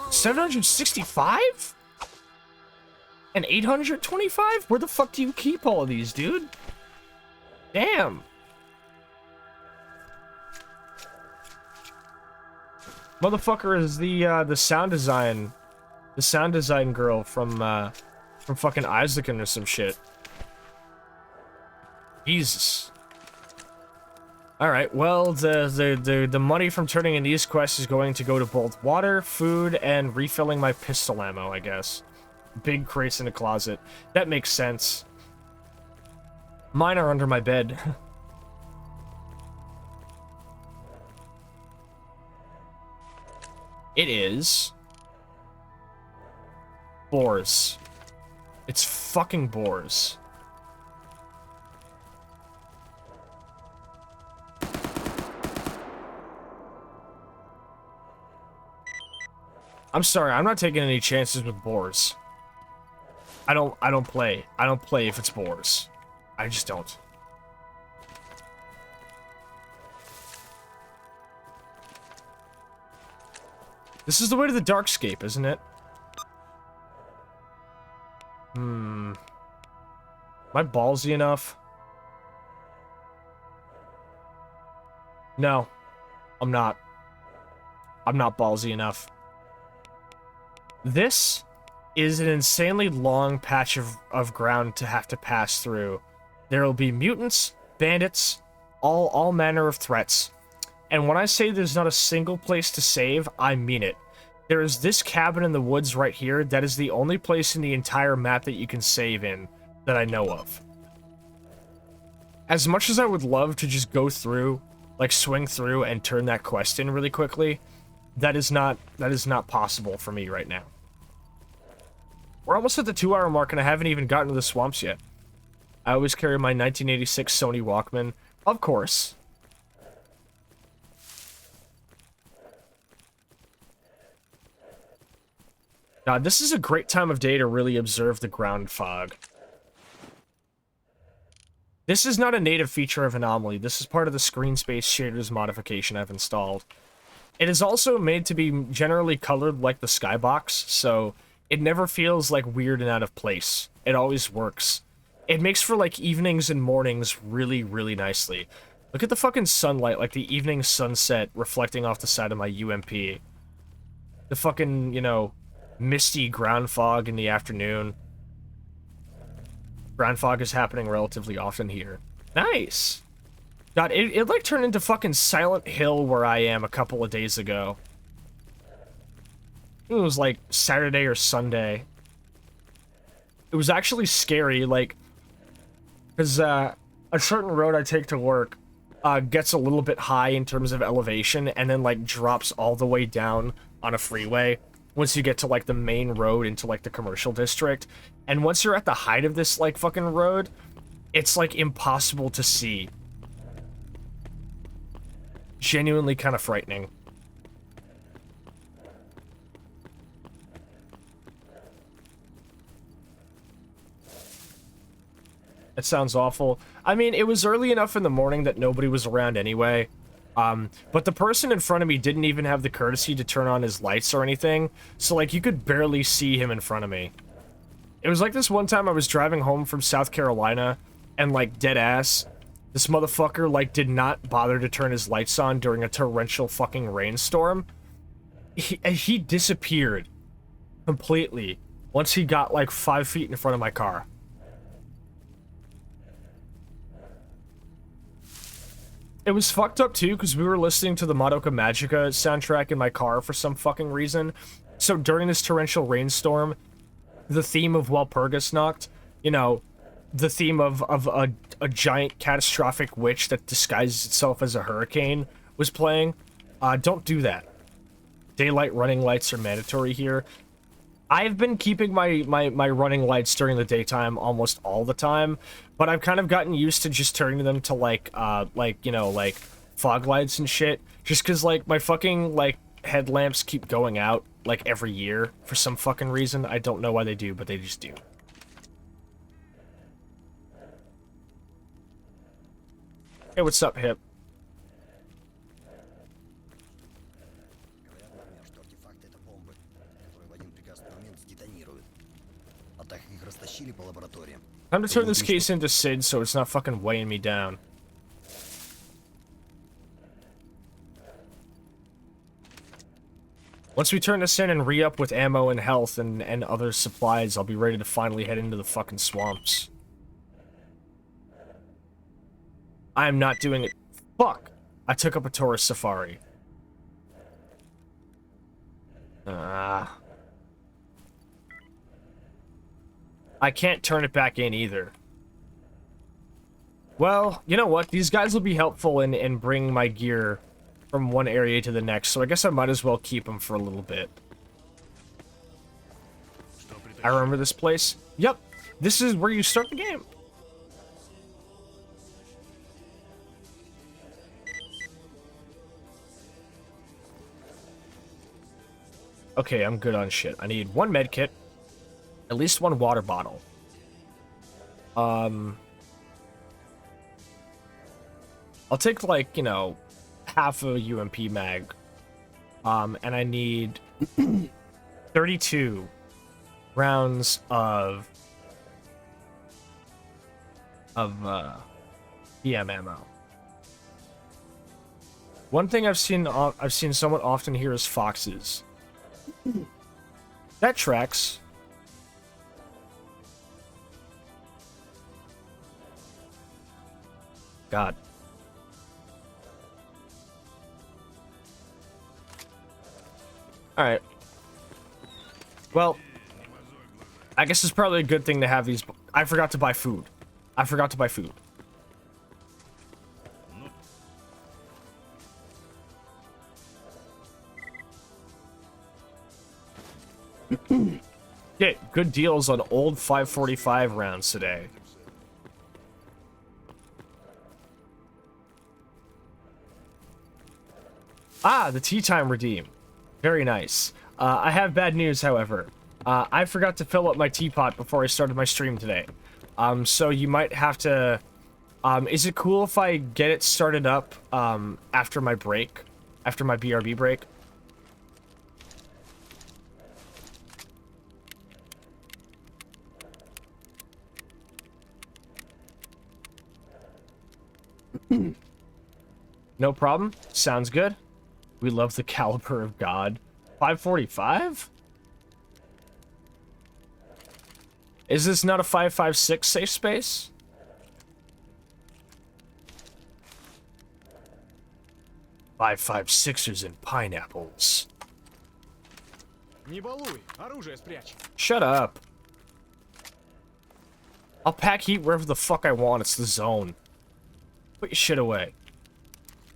$765? And 825? Where the fuck do you keep all of these, dude? Damn. Motherfucker is the sound design girl from fucking Isaacin or some shit. Jesus. Alright, well, the money from turning in these quests is going to go to both water, food, and refilling my pistol ammo, I guess. Big crates in a closet. That makes sense. Mine are under my bed. It is... boars. It's fucking boars. I'm sorry, I'm not taking any chances with boars. I don't play. I don't play if it's boars. I just don't. This is the way to the Darkscape, isn't it? Am I ballsy enough? No. I'm not. I'm not ballsy enough. This is an insanely long patch of ground to have to pass through. There will be mutants, bandits, all manner of threats. And when I say there's not a single place to save, I mean it. There is this cabin in the woods right here that is the only place in the entire map that you can save in that I know of. As much as I would love to just go through, like swing through and turn that quest in really quickly, that is not possible for me right now. We're almost at the 2-hour mark and I haven't even gotten to the swamps yet. I always carry my 1986 Sony Walkman. Of course. God, this is a great time of day to really observe the ground fog. This is not a native feature of Anomaly. This is part of the screen space shaders modification I've installed. It is also made to be generally colored like the skybox, so it never feels like weird and out of place. It always works. It makes for like evenings and mornings really, really nicely. Look at the fucking sunlight, like the evening sunset reflecting off the side of my UMP. The fucking, you know, misty ground fog in the afternoon. Ground fog is happening relatively often here. Nice! God, it like turned into fucking Silent Hill where I am a couple of days ago. It was like Saturday or Sunday. It was actually scary, like, because a certain road I take to work gets a little bit high in terms of elevation and then like drops all the way down on a freeway once you get to like the main road into like the commercial district. And once you're at the height of this like fucking road, it's like impossible to see. Genuinely kind of frightening. It sounds awful. I mean, it was early enough in the morning that nobody was around anyway. But the person in front of me didn't even have the courtesy to turn on his lights or anything, so like you could barely see him in front of me. It was like this one time I was driving home from South Carolina, and like dead ass, this motherfucker like did not bother to turn his lights on during a torrential fucking rainstorm. He disappeared completely once he got like 5 feet in front of my car. It was fucked up too, because we were listening to the Madoka Magica soundtrack in my car for some fucking reason. So during this torrential rainstorm, the theme of Walpurgis Nacht, you know, the theme of a giant catastrophic witch that disguises itself as a hurricane was playing. Don't do that. Daylight running lights are mandatory here. I've been keeping my running lights during the daytime almost all the time, but I've kind of gotten used to just turning them to like you know, like fog lights and shit, just because like my fucking like headlamps keep going out like every year for some fucking reason. I don't know why they do, but they just do. Hey, what's up, Hip? Time to turn this case into Sid so it's not fucking weighing me down. Once we turn this in and re-up with ammo and health and other supplies, I'll be ready to finally head into the fucking swamps. I'm not doing it. Fuck! I took up a tourist safari. I can't turn it back in either. Well, you know what? These guys will be helpful in bringing my gear from one area to the next, so I guess I might as well keep them for a little bit. I remember this place. Yep, this is where you start the game. Okay, I'm good on shit. I need one med kit. At least one water bottle. I'll take, like, you know, half a UMP mag. And I need 32 rounds of PM ammo. One thing I've seen somewhat often here is foxes. That tracks. God. Alright. Well, I guess it's probably a good thing to have these. I forgot to buy food. I forgot to buy food. Get good deals on old 545 rounds today. Ah, the tea time redeem. Very nice. I have bad news, however. I forgot to fill up my teapot before I started my stream today. So you might have to... is it cool if I get it started up after my break? After my BRB break? No problem. Sounds good. We love the caliber of God. 545? Is this not a 556 safe space? Five 5.56ers and pineapples. Shut up. I'll pack heat wherever the fuck I want. It's the zone. Put your shit away.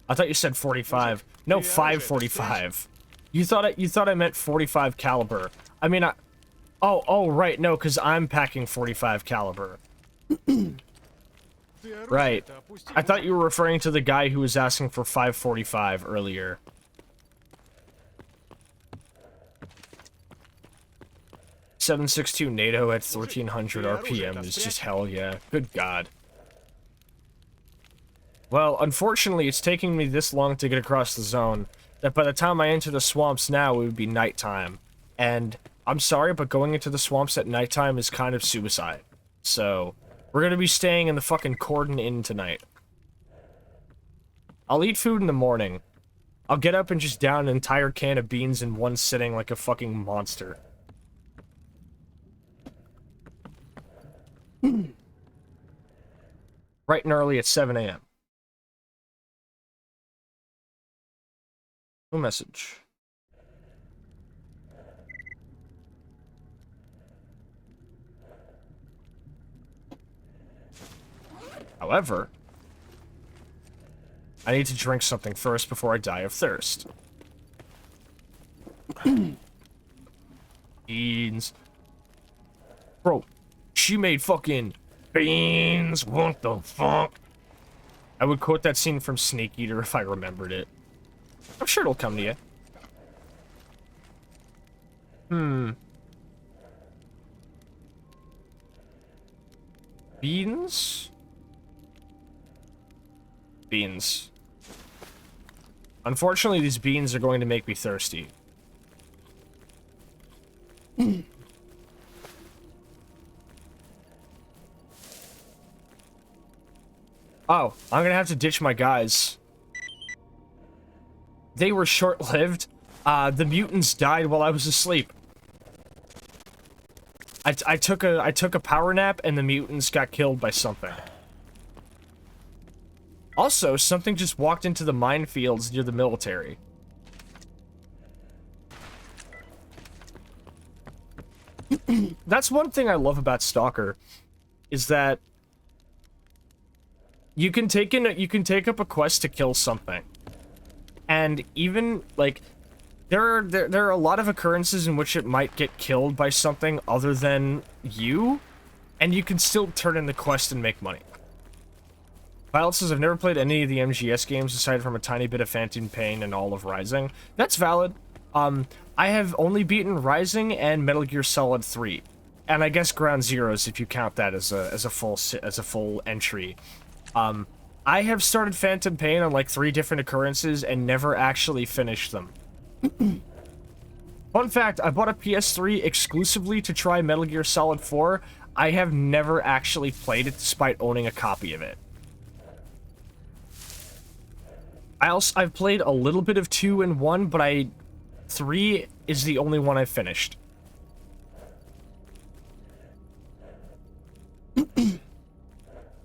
I thought you said 45. No, 545. You thought I meant 45 caliber. I mean, oh, right, no, because I'm packing 45 caliber. Right. I thought you were referring to the guy who was asking for 545 earlier. .762 NATO at 1300 RPM is just hell yeah. Good God. Well, unfortunately, it's taking me this long to get across the zone that by the time I enter the swamps now, it would be nighttime. And I'm sorry, but going into the swamps at nighttime is kind of suicide. So, we're gonna be staying in the fucking Cordon Inn tonight. I'll eat food in the morning. I'll get up and just down an entire can of beans in one sitting like a fucking monster. Bright and early at 7 a.m. No message. However, I need to drink something first before I die of thirst. Beans. Bro, she made fucking beans. What the fuck? I would quote that scene from Snake Eater if I remembered it. I'm sure it'll come to you. Beans? Beans. Unfortunately, these beans are going to make me thirsty. Oh, I'm gonna have to ditch my guys. They were short-lived. The mutants died while I was asleep. I took a power nap and the mutants got killed by something. Also, something just walked into the minefields near the military. That's one thing I love about Stalker, is that you can take up a quest to kill something. And even, like, there are a lot of occurrences in which it might get killed by something other than you, and you can still turn in the quest and make money. Violet says, I've never played any of the MGS games aside from a tiny bit of Phantom Pain and all of Rising. That's valid. I have only beaten Rising and Metal Gear Solid 3. and I guess Ground Zeroes if you count that as a full entry. I have started Phantom Pain on like 3 different occurrences and never actually finished them. Fun fact, I bought a PS3 exclusively to try Metal Gear Solid 4. I have never actually played it despite owning a copy of it. I've played a little bit of 2 and 1, but 3 is the only one I've finished.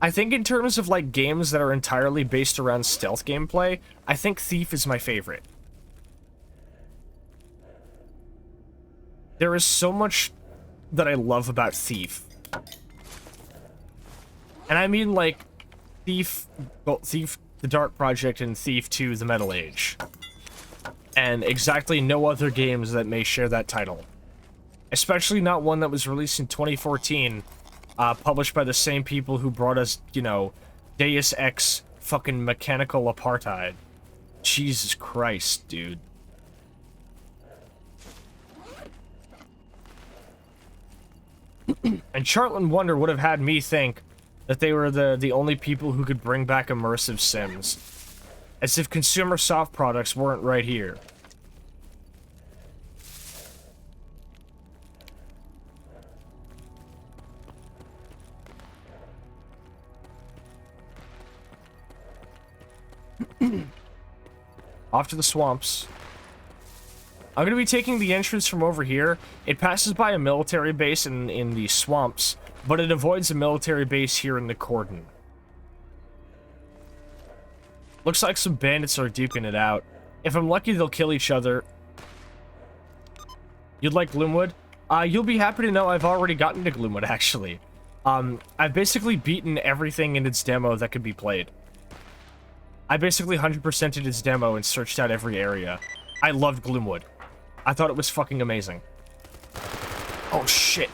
I think in terms of like games that are entirely based around stealth gameplay, I think Thief is my favorite. There is so much that I love about Thief. And I mean like Thief, The Dark Project, and Thief 2, The Metal Age. And exactly no other games that may share that title. Especially not one that was released in 2014, published by the same people who brought us, you know, Deus Ex fucking Mechanical Apartheid. Jesus Christ, dude. And Chartland Wonder would have had me think that they were the only people who could bring back immersive sims. As if consumer soft products weren't right here. Off to the swamps. I'm going to be taking the entrance from over here. It passes by a military base in the swamps, but it avoids a military base here in the cordon. Looks like some bandits are duking it out. If I'm lucky, they'll kill each other. You'd like Gloomwood? You'll be happy to know I've already gotten to Gloomwood, actually. I've basically beaten everything in its demo that could be played. I basically 100%ed its demo and searched out every area. I loved Gloomwood. I thought it was fucking amazing. Oh, shit.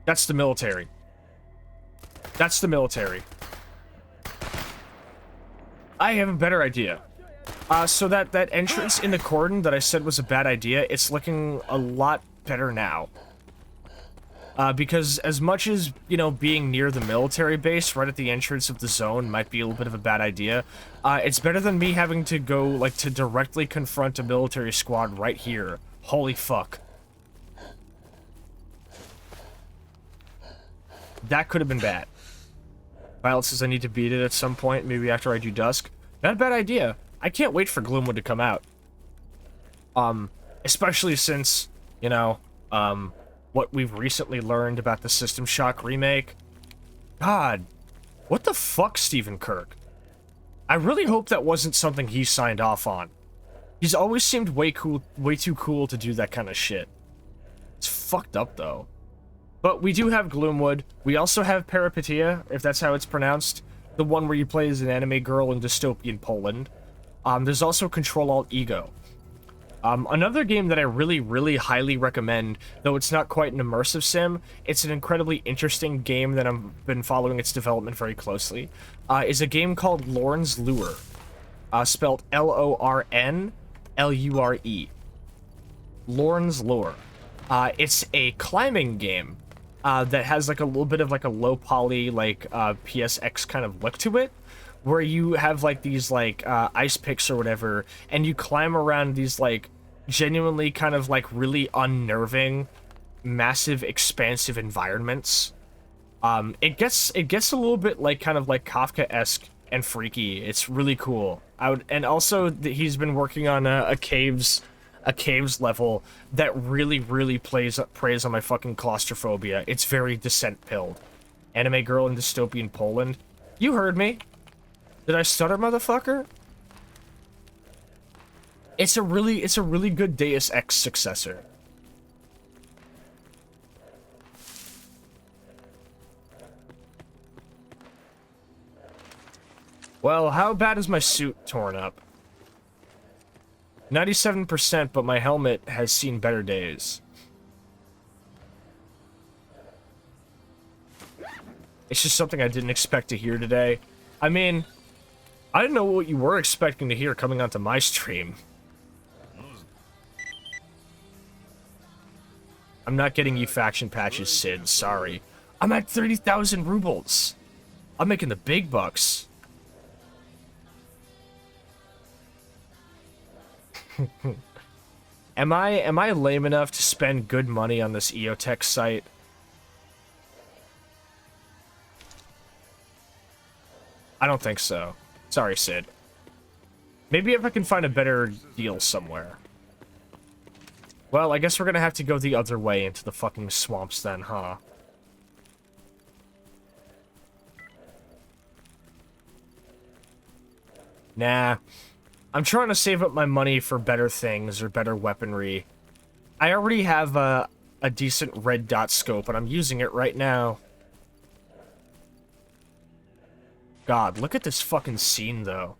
That's the military. That's the military. I have a better idea. So that entrance in the cordon that I said was a bad idea, it's looking a lot better now. Because as much as, you know, being near the military base right at the entrance of the zone might be a little bit of a bad idea, it's better than me having to go, like, to directly confront a military squad right here. Holy fuck. That could have been bad. Violet says I need to beat it at some point, maybe after I do Dusk. Not a bad idea. I can't wait for Gloomwood to come out. Especially since, you know, what we've recently learned about the System Shock remake. God, what the fuck, Stephen Kirk? I really hope that wasn't something he signed off on. He's always seemed way too cool to do that kind of shit. It's fucked up, though. But we do have Gloomwood. We also have Peripetia, if that's how it's pronounced. The one where you play as an anime girl in dystopian Poland. There's also Control-Alt-Ego. Another game that I really, really highly recommend, though it's not quite an immersive sim, it's an incredibly interesting game that I've been following its development very closely, is a game called Lorn's Lure, spelled Lornlure. Lorn's Lure. It's a climbing game that has like a little bit of like a low poly, like PSX kind of look to it, where you have like these like ice picks or whatever, and you climb around these like genuinely kind of like really unnerving, massive, expansive environments. It gets a little bit like kind of like Kafka-esque and freaky. It's really cool. And also he's been working on a caves level that really, really preys on my fucking claustrophobia. It's very descent-pilled. Anime girl in dystopian Poland. You heard me. Did I stutter, motherfucker? It's a really good Deus Ex successor. Well, how bad is my suit torn up? 97%, but my helmet has seen better days. It's just something I didn't expect to hear today. I mean, I didn't know what you were expecting to hear coming onto my stream. I'm not getting you faction patches, Sid. Sorry. I'm at 30,000 rubles. I'm making the big bucks. Am I lame enough to spend good money on this EOTech site? I don't think so. Sorry, Sid. Maybe if I can find a better deal somewhere. Well, I guess we're gonna have to go the other way into the fucking swamps then, huh? Nah. I'm trying to save up my money for better things or better weaponry. I already have a decent red dot scope, and I'm using it right now. God, look at this fucking scene, though.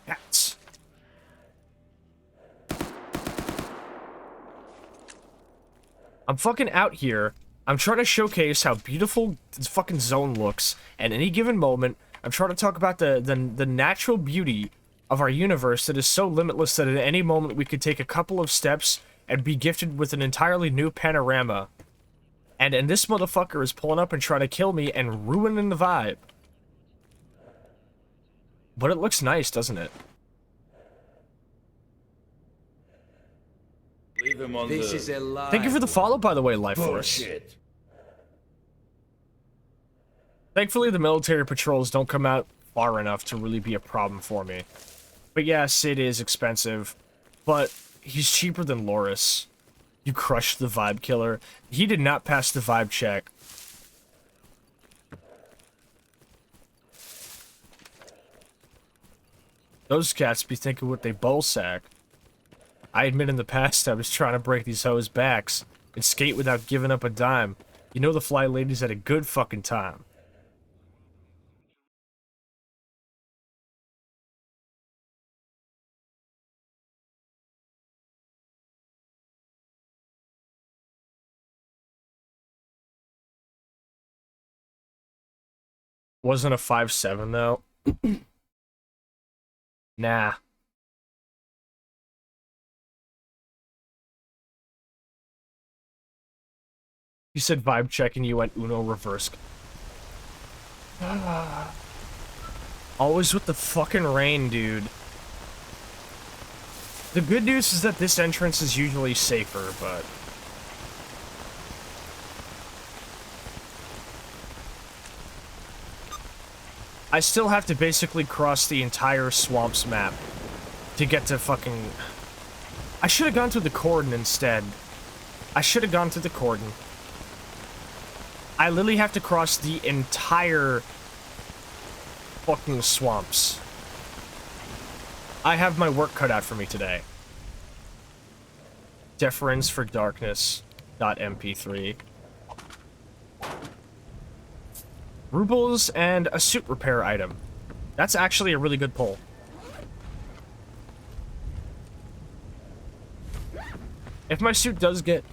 Cats. I'm fucking out here. I'm trying to showcase how beautiful this fucking zone looks. At any given moment, I'm trying to talk about the natural beauty of our universe that is so limitless that at any moment we could take a couple of steps and be gifted with an entirely new panorama. And this motherfucker is pulling up and trying to kill me and ruining the vibe. But it looks nice, doesn't it? Leave him on This is a lie. Thank you for the follow, by the way, Life Force. bullshit. Thankfully, the military patrols don't come out far enough to really be a problem for me. But yeah, Sid is expensive, but he's cheaper than Loris. You crushed the vibe killer. He did not pass the vibe check. Those cats be thinking what they bull sack. I admit in the past I was trying to break these hoes' backs and skate without giving up a dime. You know the fly ladies had a good fucking time. Wasn't a 5.7 though. Nah. You said vibe check and you went Uno reverse. Always with the fucking rain, dude. The good news is that this entrance is usually safer, but... I still have to basically cross the entire swamps map to get to fucking... I should have gone through the cordon instead. I should have gone through the cordon. I literally have to cross the entire fucking swamps. I have my work cut out for me today. Deference for darkness. .mp3. Rubles and a suit repair item. That's actually a really good pull. If my suit does get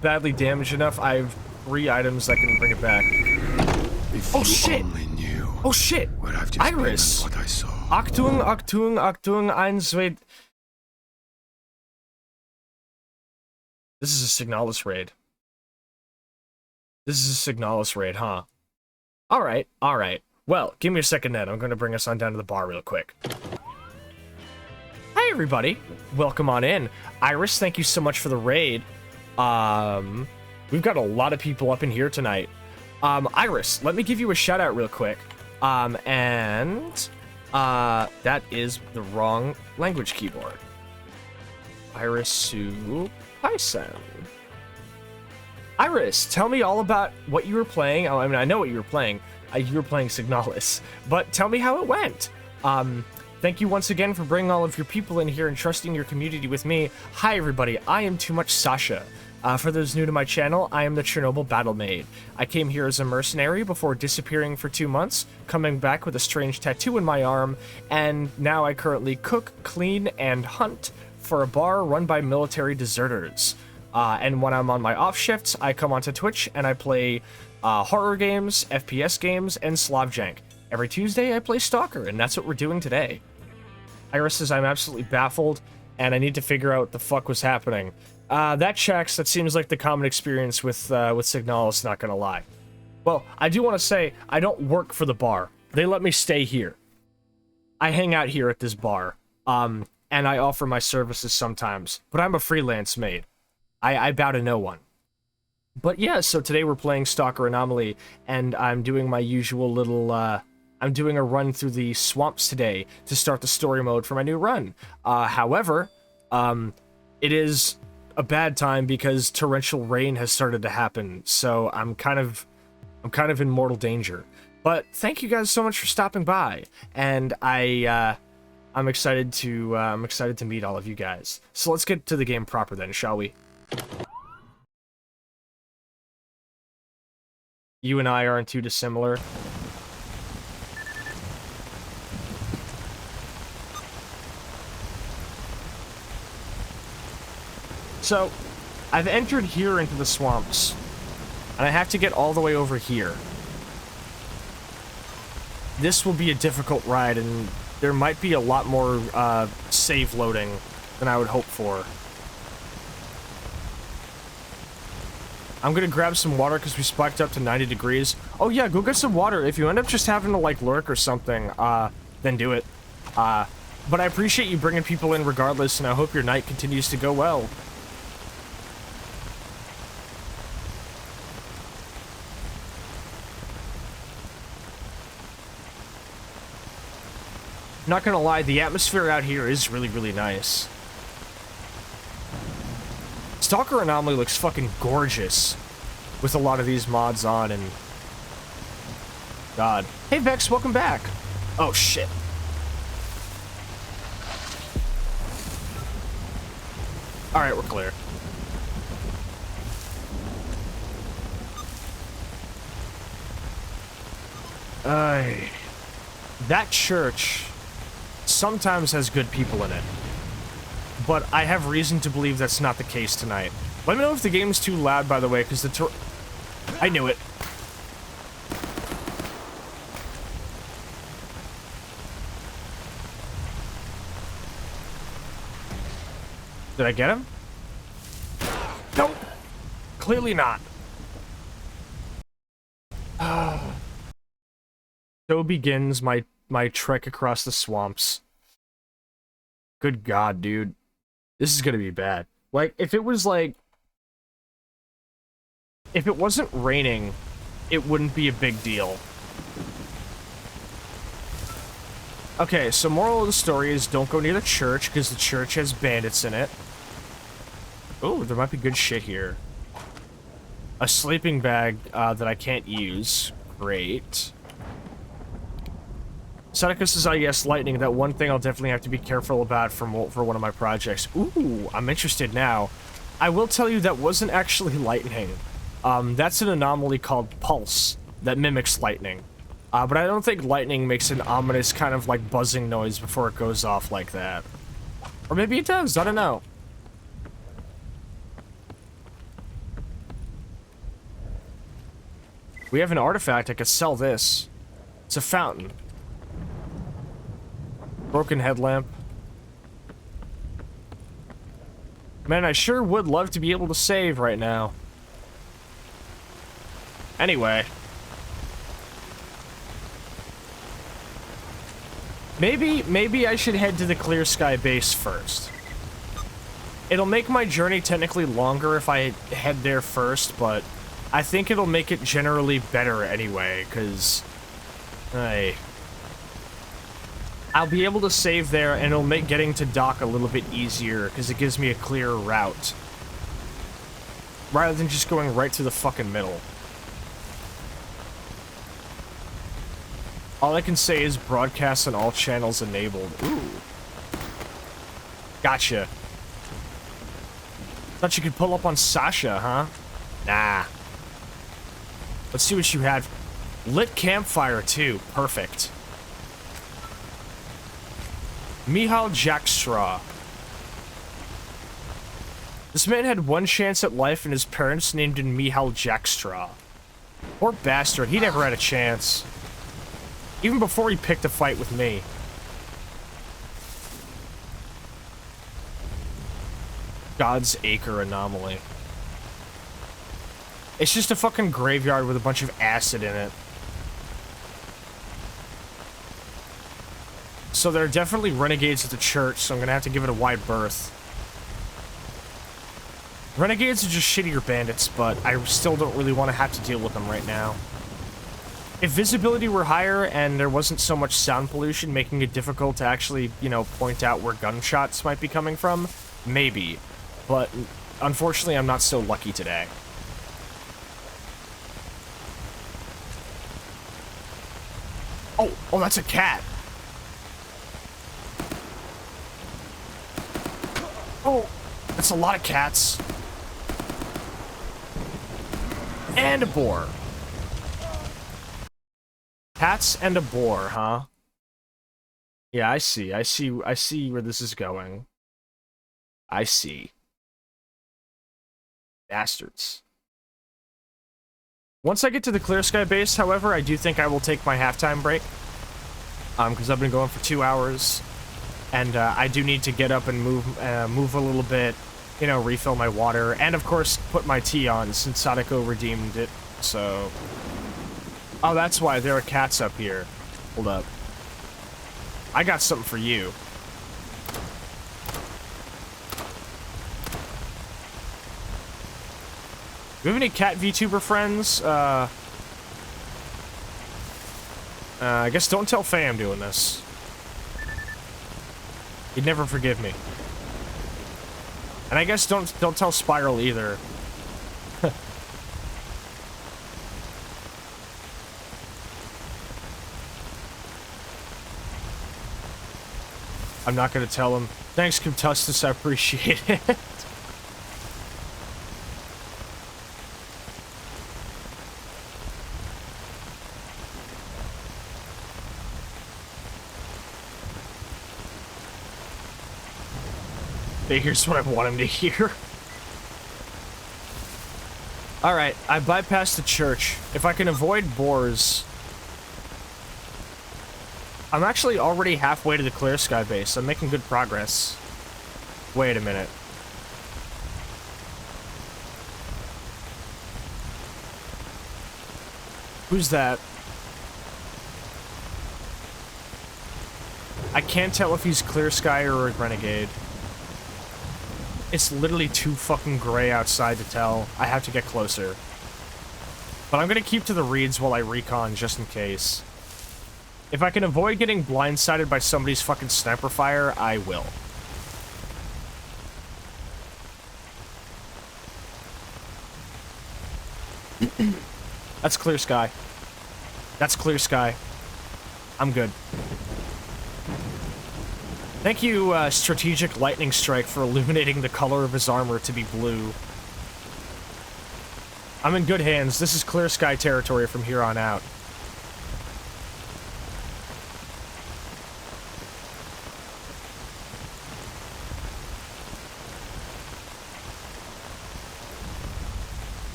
badly damaged enough, I have 3 items that can bring it back. If Oh you shit! only knew Oh shit! what I've just Iris! been and what I saw. Achtung, eins, zwei... This is a Signalis raid. This is a Signalis raid, huh? Alright, alright. Well, give me a second then. I'm gonna bring us on down to the bar real quick. Hi everybody! Welcome on in. Iris, thank you so much for the raid. We've got a lot of people up in here tonight. Iris, let me give you a shout out real quick. That is the wrong language keyboard. Iris Sue Python. Iris, tell me all about what you were playing. Oh, I mean, I know what you were playing. You were playing Signalis, but tell me how it went. Thank you once again for bringing all of your people in here and trusting your community with me. Hi, everybody. I am Too Much Sascha. For those new to my channel, I am the Chernobyl Battle Maid. I came here as a mercenary before disappearing for 2 months, coming back with a strange tattoo in my arm, and now I currently cook, clean, and hunt for a bar run by military deserters. And when I'm on my off shifts, I come onto Twitch and I play horror games, FPS games, and Slavjank. Every Tuesday, I play Stalker, and that's what we're doing today. Iris says I'm absolutely baffled, and I need to figure out what the fuck was happening. That checks. That seems like the common experience with Signalis, not gonna lie. Well, I do want to say, I don't work for the bar. They let me stay here. I hang out here at this bar, and I offer my services sometimes, but I'm a freelance mate. I bow to no one. But yeah, so today we're playing Stalker Anomaly, and I'm doing my usual little, I'm doing a run through the swamps today to start the story mode for my new run. However, it is a bad time because torrential rain has started to happen, so I'm kind of in mortal danger. But thank you guys so much for stopping by, and I'm excited to meet all of you guys. So let's get to the game proper then, shall we? You and I aren't too dissimilar. So, I've entered here into the swamps, and I have to get all the way over here. This will be a difficult ride, and there might be a lot more save loading than I would hope for. I'm gonna grab some water because we spiked up to 90 degrees. Oh yeah, go get some water. If you end up just having to, like, lurk or something, then do it. But I appreciate you bringing people in regardless, and I hope your night continues to go well. Not gonna lie, the atmosphere out here is really, really nice. Stalker Anomaly looks fucking gorgeous with a lot of these mods on, and... God. Hey, Vex, welcome back! Oh, shit. Alright, we're clear. That church sometimes has good people in it, but I have reason to believe that's not the case tonight. Let me know if the game's too loud, by the way, because I knew it. Did I get him? Nope. Clearly not. So begins my trek across the swamps. Good God, dude. This is gonna be bad. Like, if it was like... If it wasn't raining, it wouldn't be a big deal. Okay, so moral of the story is don't go near the church, because the church has bandits in it. Oh, there might be good shit here. A sleeping bag that I can't use. Great. Sascha says, oh yes, lightning, that one thing I'll definitely have to be careful about for one of my projects. Ooh, I'm interested now. I will tell you that wasn't actually lightning. That's an anomaly called Pulse that mimics lightning. But I don't think lightning makes an ominous kind of like buzzing noise before it goes off like that. Or maybe it does, I don't know. We have an artifact, I could sell this. It's a fountain. Broken headlamp. Man, I sure would love to be able to save right now. Anyway. Maybe I should head to the Clear Sky base first. It'll make my journey technically longer if I head there first, but I think it'll make it generally better anyway, because... I'll be able to save there, and it'll make getting to dock a little bit easier, because it gives me a clearer route. Rather than just going right through the fucking middle. All I can say is broadcast on all channels enabled. Ooh. Gotcha. Thought you could pull up on Sascha, huh? Nah. Let's see what you had. Lit campfire, too. Perfect. Michal Jackstraw. This man had one chance at life, and his parents named him Michal Jackstraw. Poor bastard, he never had a chance. Even before he picked a fight with me. God's Acre anomaly. It's just a fucking graveyard with a bunch of acid in it. So there are definitely renegades at the church, so I'm gonna have to give it a wide berth. Renegades are just shittier bandits, but I still don't really want to have to deal with them right now. If visibility were higher and there wasn't so much sound pollution making it difficult to actually, you know, point out where gunshots might be coming from, maybe. But unfortunately, I'm not so lucky today. Oh, that's a cat. Oh, that's a lot of cats. And a boar. Cats and a boar, huh? Yeah, I see where this is going. I see. Bastards. Once I get to the Clear Sky base, however, I do think I will take my halftime break. Because I've been going for 2 hours. And I do need to get up and move a little bit, you know, refill my water, and of course put my tea on since Sadako redeemed it, so... Oh, that's why there are cats up here. Hold up. I got something for you. Do you have any cat VTuber friends? I guess don't tell Faye I'm doing this. He'd never forgive me. And I guess don't tell Spiral either. I'm not gonna tell him. Thanks, Comtustus, I appreciate it. Here's what I want him to hear. Alright, I bypassed the church. If I can avoid boars... I'm actually already halfway to the Clear Sky base. I'm making good progress. Wait a minute. Who's that? I can't tell if he's Clear Sky or a renegade. It's literally too fucking gray outside to tell. I have to get closer. But I'm gonna keep to the reeds while I recon just in case. If I can avoid getting blindsided by somebody's fucking sniper fire, I will. That's Clear Sky. That's Clear Sky. I'm good. Thank you, Strategic Lightning Strike, for illuminating the color of his armor to be blue. I'm in good hands. This is Clear Sky territory from here on out.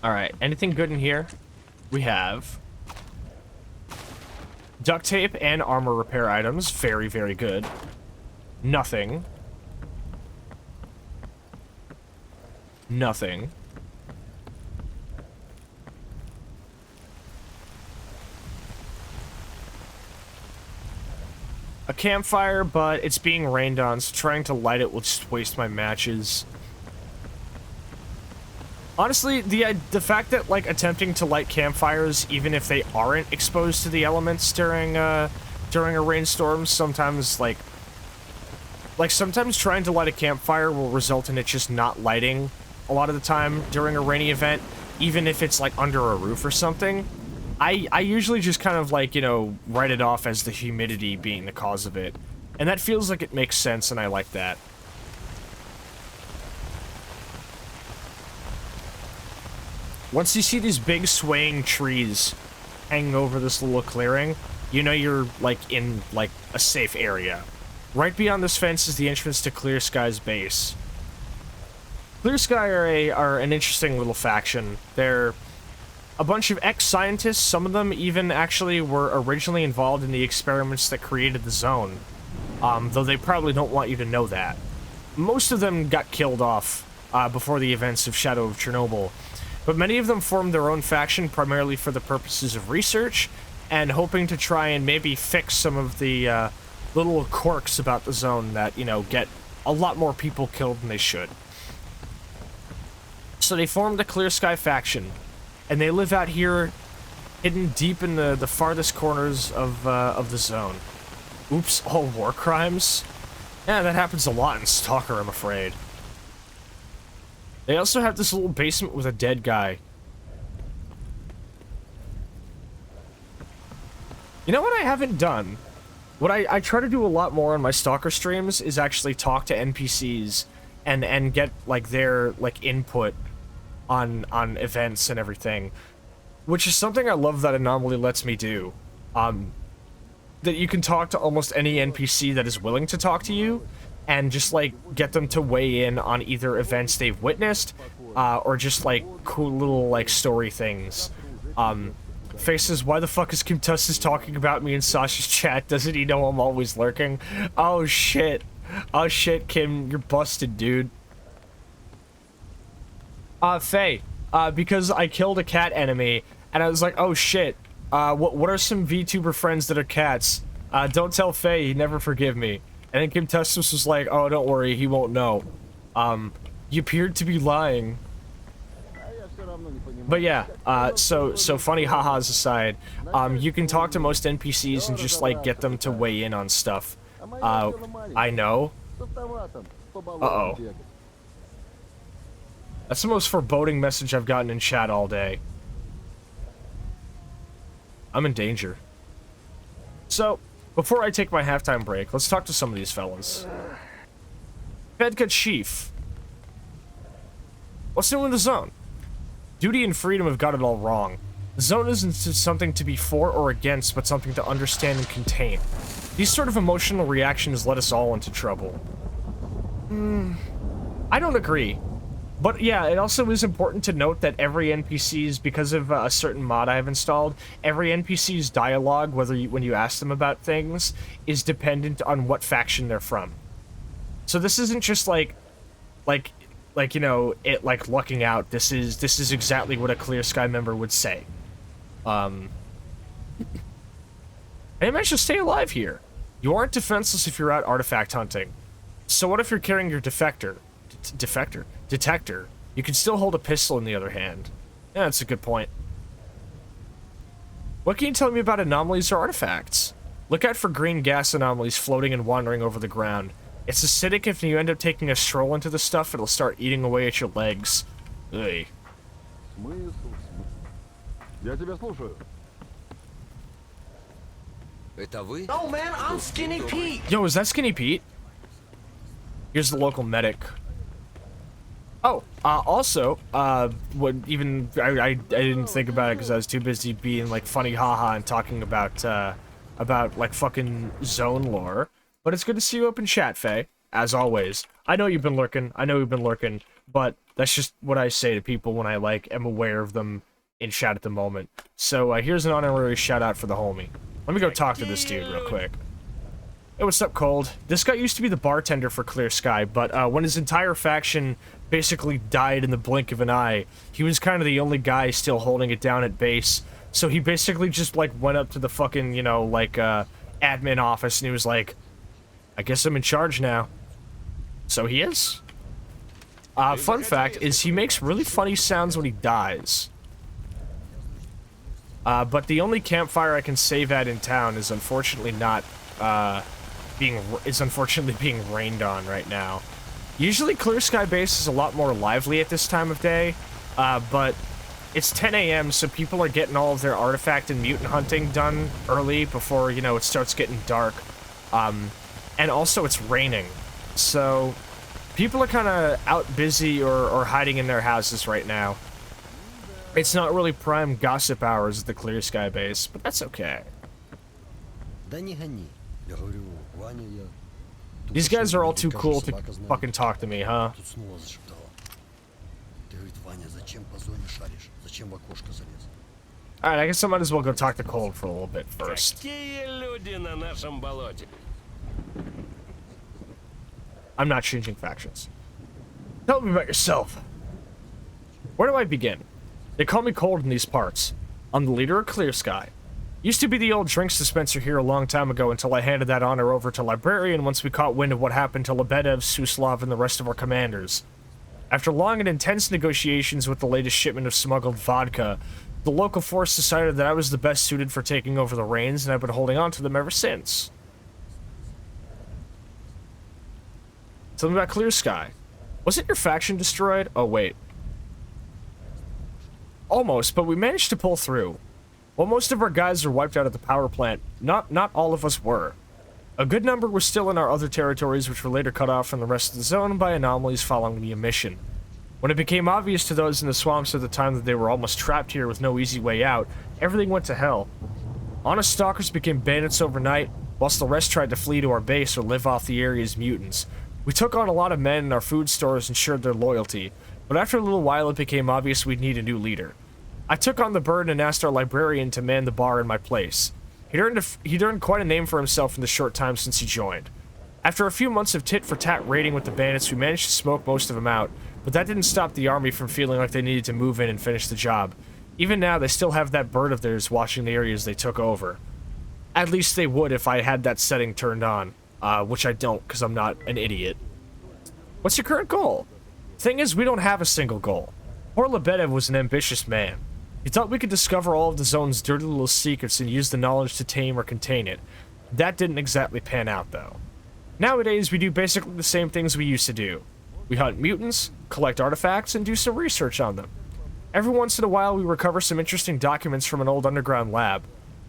Alright, anything good in here? We have duct tape and armor repair items. Very, very good. Nothing. Nothing. A campfire, but it's being rained on, so trying to light it will just waste my matches. Honestly, the fact that, like, attempting to light campfires, even if they aren't exposed to the elements during a rainstorm, sometimes, like, sometimes trying to light a campfire will result in it just not lighting a lot of the time during a rainy event, even if it's, like, under a roof or something. I usually just kind of, like, you know, write it off as the humidity being the cause of it. And that feels like it makes sense, and I like that. Once you see these big swaying trees hanging over this little clearing, you know you're, like, in, like, a safe area. Right beyond this fence is the entrance to Clear Sky's base. Clear Sky are an interesting little faction. They're a bunch of ex-scientists, some of them even actually were originally involved in the experiments that created the zone. Though they probably don't want you to know that. Most of them got killed off before the events of Shadow of Chernobyl, but many of them formed their own faction primarily for the purposes of research and hoping to try and maybe fix some of the little quirks about the zone that, you know, get a lot more people killed than they should. So they formed the Clear Sky faction, and they live out here hidden deep in the farthest corners of the zone. Oops, all war crimes? Yeah, that happens a lot in Stalker, I'm afraid. They also have this little basement with a dead guy. You know what I haven't done? What I try to do a lot more on my Stalker streams is actually talk to NPCs and get, like, their, like, input on events and everything. Which is something I love that Anomaly lets me do. That you can talk to almost any NPC that is willing to talk to you, and just, like, get them to weigh in on either events they've witnessed, or just, like, cool little, like, story things. Faces, why the fuck is Kim Tussis talking about me in Sasha's chat? Doesn't he know I'm always lurking? Oh, shit. Oh, shit, Kim, you're busted, dude. Faye, because I killed a cat enemy, and I was like, oh, shit. What are some VTuber friends that are cats? Don't tell Faye, he'd never forgive me. And then Kim Tussis was like, oh, don't worry, he won't know. You appeared to be lying. But yeah, so funny ha-has aside, you can talk to most NPCs and just, like, get them to weigh in on stuff. I know. Uh-oh. That's the most foreboding message I've gotten in chat all day. I'm in danger. So, before I take my halftime break, let's talk to some of these fellas. Fedka Chief. What's new in the zone? Duty and freedom have got it all wrong. The zone isn't something to be for or against, but something to understand and contain. These sort of emotional reactions let us all into trouble. I don't agree. But yeah, it also is important to note that every NPC's, because of a certain mod I've installed, every NPC's dialogue, when you ask them about things, is dependent on what faction they're from. So this isn't just like, you know, it like lucking out. This is exactly what a Clear Sky member would say. And I managed to stay alive here. You aren't defenseless if you're out artifact hunting. So what if you're carrying your detector? You can still hold a pistol in the other hand. Yeah, that's a good point. What can you tell me about anomalies or artifacts? Look out for green gas anomalies floating and wandering over the ground. It's acidic. If you end up taking a stroll into the stuff, it'll start eating away at your legs. Ugh. Oh man, I'm Skinny Pete! Yo, is that Skinny Pete? Here's the local medic. Oh, also, I didn't think about it because I was too busy being, like, funny haha and talking about, like, fucking zone lore. But it's good to see you up in chat, Faye, as always. I know you've been lurking, but that's just what I say to people when I, like, am aware of them in chat at the moment. So, here's an honorary shout-out for the homie. Let me go talk to this dude real quick. Hey, what's up, Cold? This guy used to be the bartender for Clear Sky, but when his entire faction basically died in the blink of an eye, he was kind of the only guy still holding it down at base. So he basically just, like, went up to the fucking, you know, like, admin office, and he was like, I guess I'm in charge now. So he is. Fun fact is he makes really funny sounds when he dies. But the only campfire I can save at in town is unfortunately not, being rained on right now. Usually Clear Sky Base is a lot more lively at this time of day, but it's 10 a.m. so people are getting all of their artifact and mutant hunting done early before, you know, it starts getting dark. And also it's raining, so people are kind of out busy or hiding in their houses right now. It's not really prime gossip hours at the Clear Sky Base, but that's okay. These guys are all too cool to fucking talk to me, huh? Alright, I guess I might as well go talk to Cold for a little bit first. Какие люди на нашем болоте? I'm not changing factions. Tell me about yourself. Where do I begin? They call me Cold in these parts. I'm the leader of Clear Sky. Used to be the old drinks dispenser here a long time ago until I handed that honor over to Librarian once we caught wind of what happened to Lebedev, Suslov, and the rest of our commanders. After long and intense negotiations with the latest shipment of smuggled vodka, the local force decided that I was the best suited for taking over the reins, and I've been holding on to them ever since. Tell me about Clear Sky. Wasn't your faction destroyed? Oh, wait. Almost, but we managed to pull through. While most of our guys were wiped out at the power plant, not all of us were. A good number were still in our other territories, which were later cut off from the rest of the zone by anomalies following the emission. When it became obvious to those in the swamps at the time that they were almost trapped here with no easy way out, everything went to hell. Honest stalkers became bandits overnight, whilst the rest tried to flee to our base or live off the area as mutants. We took on a lot of men and our food stores ensured their loyalty, but after a little while it became obvious we'd need a new leader. I took on the burden and asked our librarian to man the bar in my place. He'd earned quite a name for himself in the short time since he joined. After a few months of tit-for-tat raiding with the bandits, we managed to smoke most of them out, but that didn't stop the army from feeling like they needed to move in and finish the job. Even now, they still have that bird of theirs watching the areas they took over. At least they would if I had that setting turned on, which I don't because I'm not an idiot. What's your current goal? Thing is, we don't have a single goal. Poor Lebedev was an ambitious man. He thought we could discover all of the zone's dirty little secrets and use the knowledge to tame or contain it. That didn't exactly pan out, though. Nowadays, we do basically the same things we used to do. We hunt mutants, collect artifacts, and do some research on them. Every once in a while, we recover some interesting documents from an old underground lab.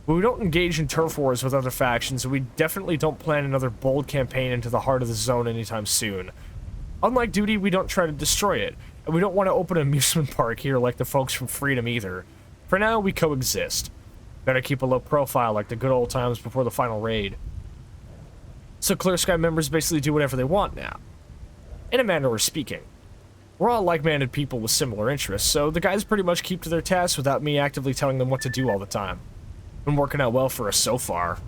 But we don't engage in turf wars with other factions, and we definitely don't plan another bold campaign into the heart of the zone anytime soon. Unlike duty, we don't try to destroy it, and we don't want to open an amusement park here like the folks from Freedom either. For now, we coexist. Better keep a low profile like the good old times before the final raid. So Clear Sky members basically do whatever they want now. In a manner of speaking. We're all like-minded people with similar interests, so the guys pretty much keep to their tasks without me actively telling them what to do all the time. Been working out well for us so far.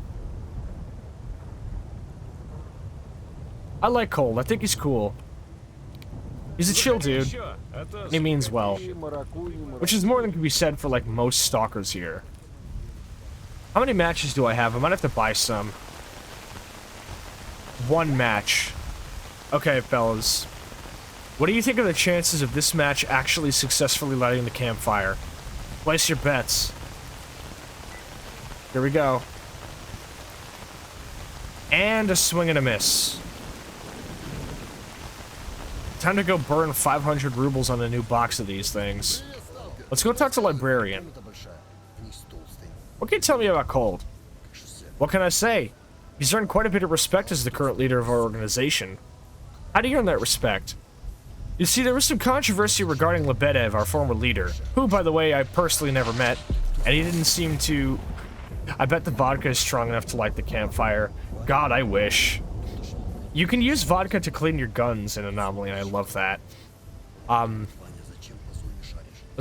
I like Cold. I think he's cool. He's a chill dude. And he means well. Which is more than can be said for, like, most stalkers here. How many matches do I have? I might have to buy some. One match. Okay, fellas. What do you think of the chances of this match actually successfully lighting the campfire? Place your bets. Here we go. And a swing and a miss. Time to go burn 500 rubles on a new box of these things. Let's go talk to Librarian. What can you tell me about Cold? What can I say? He's earned quite a bit of respect as the current leader of our organization. How do you earn that respect? You see, there was some controversy regarding Lebedev, our former leader, who, by the way, I personally never met, and he didn't seem to... I bet the vodka is strong enough to light the campfire. God, I wish. You can use vodka to clean your guns in Anomaly, and I love that. Let's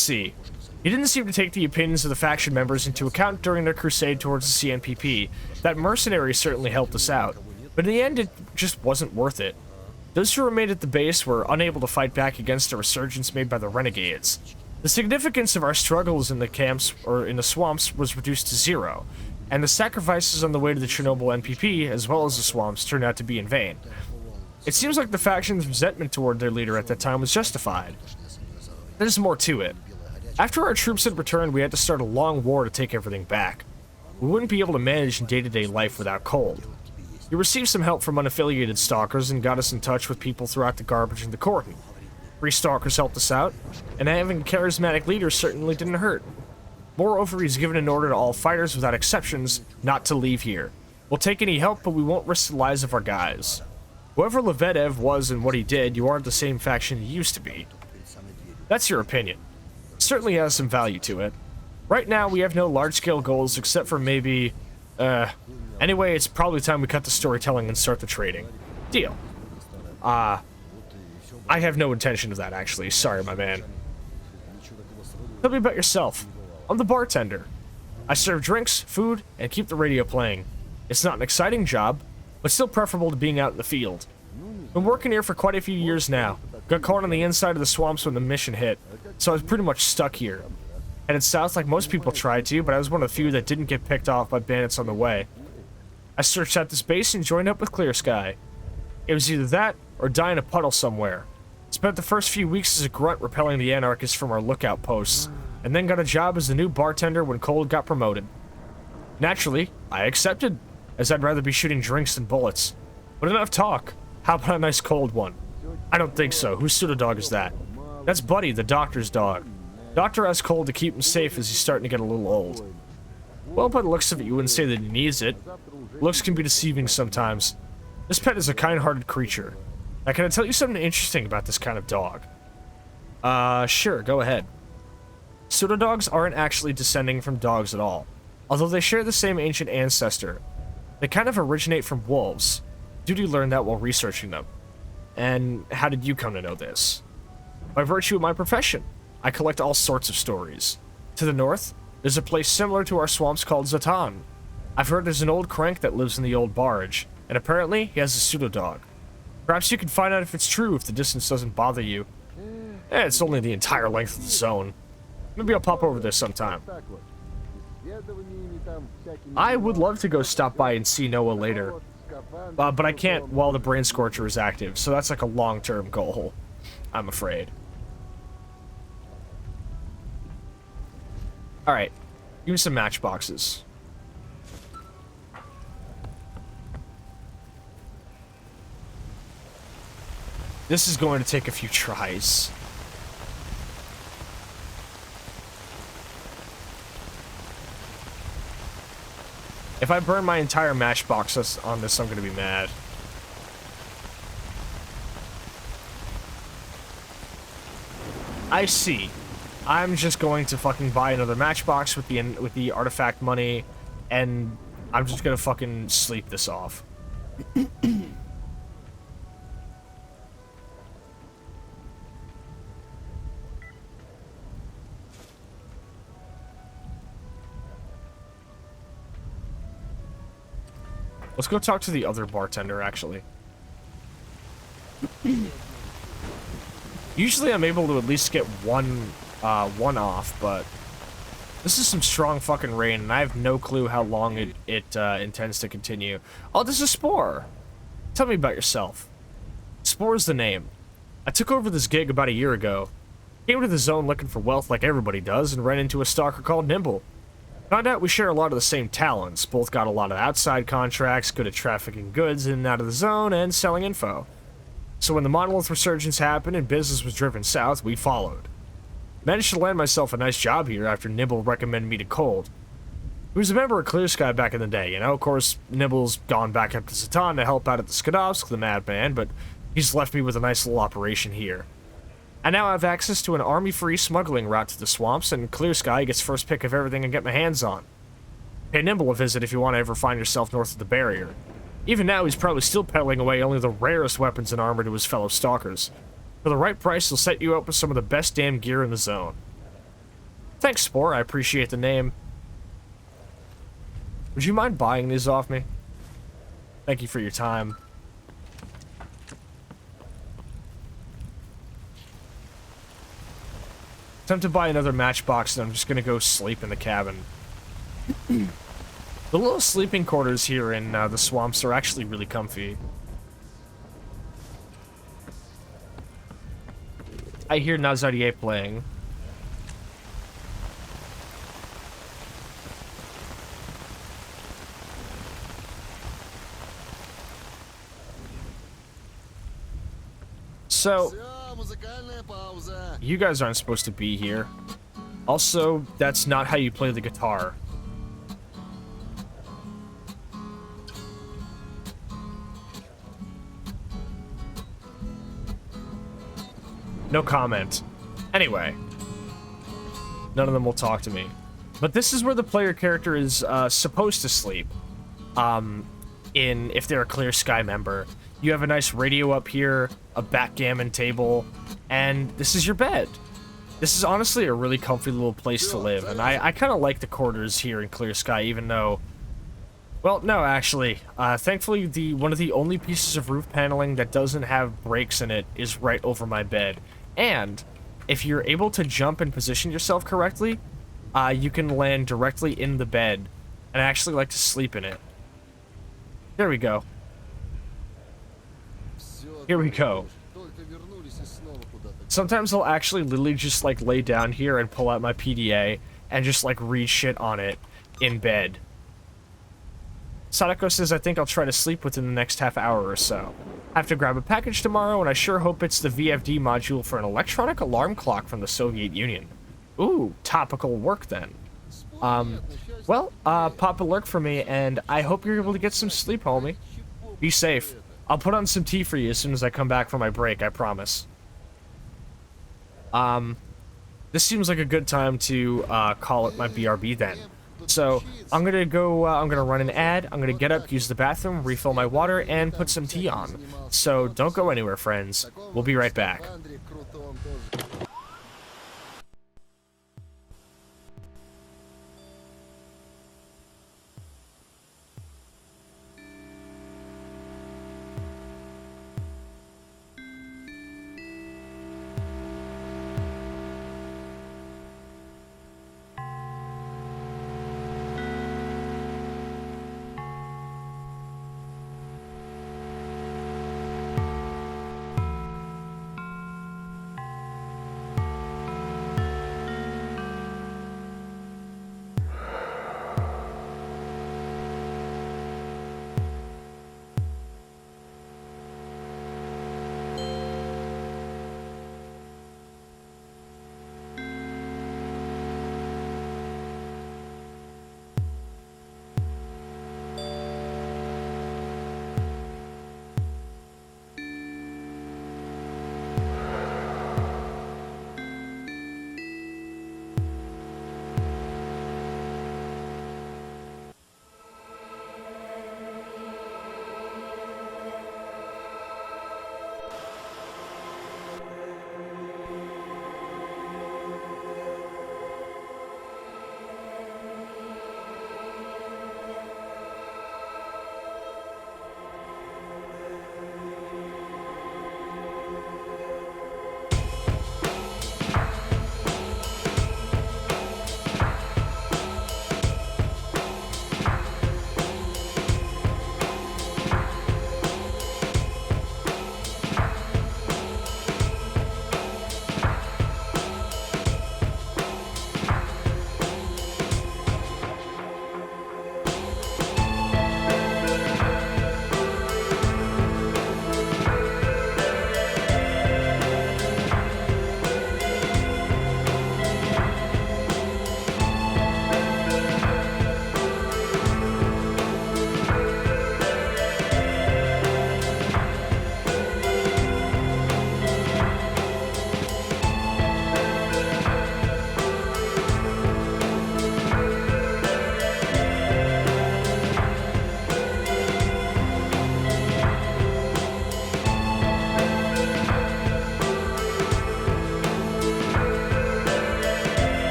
see. He didn't seem to take the opinions of the faction members into account during their crusade towards the CNPP. That mercenary certainly helped us out, but in the end, it just wasn't worth it. Those who remained at the base were unable to fight back against a resurgence made by the renegades. The significance of our struggles in the camps, or in the swamps, was reduced to zero, and the sacrifices on the way to the Chernobyl NPP, as well as the swamps, turned out to be in vain. It seems like the faction's resentment toward their leader at that time was justified. There's more to it. After our troops had returned, we had to start a long war to take everything back. We wouldn't be able to manage in day-to-day life without Cold. We received some help from unaffiliated stalkers and got us in touch with people throughout the garbage and the cordon. 3 stalkers helped us out, and having a charismatic leader certainly didn't hurt. Moreover, he's given an order to all fighters without exceptions not to leave here. We'll take any help, but we won't risk the lives of our guys. Whoever Lebedev was and what he did, you aren't the same faction you used to be. That's your opinion. It certainly has some value to it. Right now, we have no large-scale goals except for maybe... Anyway, it's probably time we cut the storytelling and start the trading. Deal. I have no intention of that, actually. Sorry, my man. Tell me about yourself. I'm the bartender. I serve drinks, food, and keep the radio playing. It's not an exciting job, but still preferable to being out in the field. Been working here for quite a few years now. Got caught on the inside of the swamps when the mission hit, so I was pretty much stuck here. Headed south like most people tried to, but I was one of the few that didn't get picked off by bandits on the way. I searched out this base and joined up with Clear Sky. It was either that, or die in a puddle somewhere. Spent the first few weeks as a grunt repelling the anarchists from our lookout posts, and then got a job as the new bartender when Cold got promoted. Naturally, I accepted, as I'd rather be shooting drinks than bullets. But enough talk. How about a nice cold one? I don't think so. Whose pseudo-dog is that? That's Buddy, the doctor's dog. Doctor asks Cold to keep him safe as he's starting to get a little old. Well, by the looks of it, you wouldn't say that he needs it. Looks can be deceiving sometimes. This pet is a kind-hearted creature. Now, can I tell you something interesting about this kind of dog? Sure, go ahead. Pseudo-dogs aren't actually descending from dogs at all, although they share the same ancient ancestor. They kind of originate from wolves. Duty learned that while researching them. And how did you come to know this? By virtue of my profession. I collect all sorts of stories. To the north, there's a place similar to our swamps called Zatan. I've heard there's an old crank that lives in the old barge, and apparently he has a pseudo-dog. Perhaps you can find out if it's true if the distance doesn't bother you. It's only the entire length of the zone. Maybe I'll pop over there sometime. I would love to go stop by and see Noah later. But I can't while the Brain Scorcher is active, so that's like a long-term goal, I'm afraid. Alright, give me some matchboxes. This is going to take a few tries. If I burn my entire matchbox on this, I'm gonna be mad. I see. I'm just going to fucking buy another matchbox with the artifact money, and I'm just gonna fucking sleep this off. Let's go talk to the other bartender, actually. Usually I'm able to at least get one off, but this is some strong fucking rain, and I have no clue how long it intends to continue. Oh, this is Spore. Tell me about yourself. Spore's the name. I took over this gig about a year ago. Came to the zone looking for wealth like everybody does, and ran into a stalker called Nimble. Found out we share a lot of the same talents, both got a lot of outside contracts, good at trafficking goods in and out of the zone, and selling info. So when the Monolith Resurgence happened and business was driven south, we followed. Managed to land myself a nice job here after Nibble recommended me to Cold. He was a member of Clear Sky back in the day, you know, of course, Nibble's gone back up to Zatan to help out at the Skadovsk, the Madman, but he's left me with a nice little operation here. I now have access to an army-free smuggling route to the swamps, and Clear Sky gets first pick of everything I get my hands on. Pay Nimble a visit if you want to ever find yourself north of the barrier. Even now, he's probably still peddling away only the rarest weapons and armor to his fellow stalkers. For the right price, he'll set you up with some of the best damn gear in the zone. Thanks, Spore, I appreciate the name. Would you mind buying these off me? Thank you for your time. Time to buy another matchbox, and I'm just gonna go sleep in the cabin. The little sleeping quarters here in the swamps are actually really comfy. I hear Nazarié playing. So, you guys aren't supposed to be here. Also, that's not how you play the guitar. No comment. Anyway. None of them will talk to me. But this is where the player character is supposed to sleep. If they're a Clear Sky member. You have a nice radio up here, a backgammon table, and this is your bed. This is honestly a really comfy little place to live, and I kind of like the quarters here in Clear Sky, even though... Well, no, actually. Thankfully, one of the only pieces of roof paneling that doesn't have breaks in it is right over my bed. And if you're able to jump and position yourself correctly, you can land directly in the bed, and I actually like to sleep in it. There we go. Here we go. Sometimes I'll actually literally just, like, lay down here and pull out my PDA and just, like, read shit on it in bed. Sadako says I think I'll try to sleep within the next half hour or so. I have to grab a package tomorrow, and I sure hope it's the VFD module for an electronic alarm clock from the Soviet Union. Ooh, topical work then. Well, pop a lurk for me, and I hope you're able to get some sleep, homie. Be safe. I'll put on some tea for you as soon as I come back from my break, I promise. This seems like a good time to, call it my BRB then. So, I'm gonna go, I'm gonna run an ad, I'm gonna get up, use the bathroom, refill my water, and put some tea on. So, don't go anywhere, friends. We'll be right back.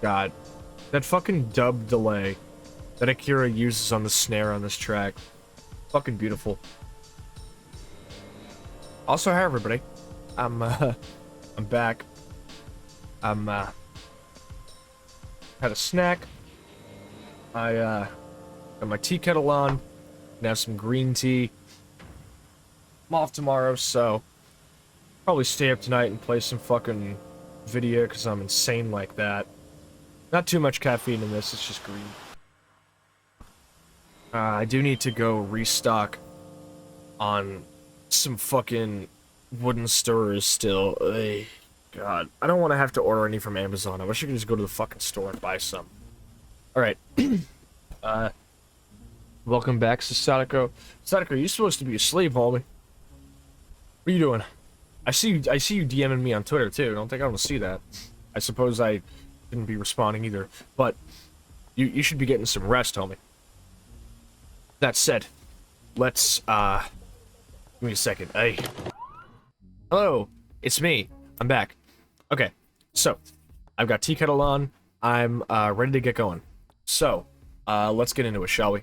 God. That fucking dub delay that Akira uses on the snare on this track. Fucking beautiful. Also, hi everybody. I'm back. Had a snack. I, got my tea kettle on. Gonna have some green tea. I'm off tomorrow, so probably stay up tonight and play some fucking video because I'm insane like that. Not too much caffeine in this, it's just green. I do need to go restock on some fucking wooden stirrers still. Ugh, God, I don't want to have to order any from Amazon. I wish I could just go to the fucking store and buy some. Alright. Welcome back, Sascha. Sascha, you're supposed to be asleep, homie. What are you doing? I see you DMing me on Twitter, too. Don't think I don't see that. I suppose I didn't be responding either. But, you should be getting some rest, homie. That said, let's, give me a second. Hey. Hello, it's me. I'm back. Okay, so, I've got tea kettle on. I'm, ready to get going. So, let's get into it, shall we?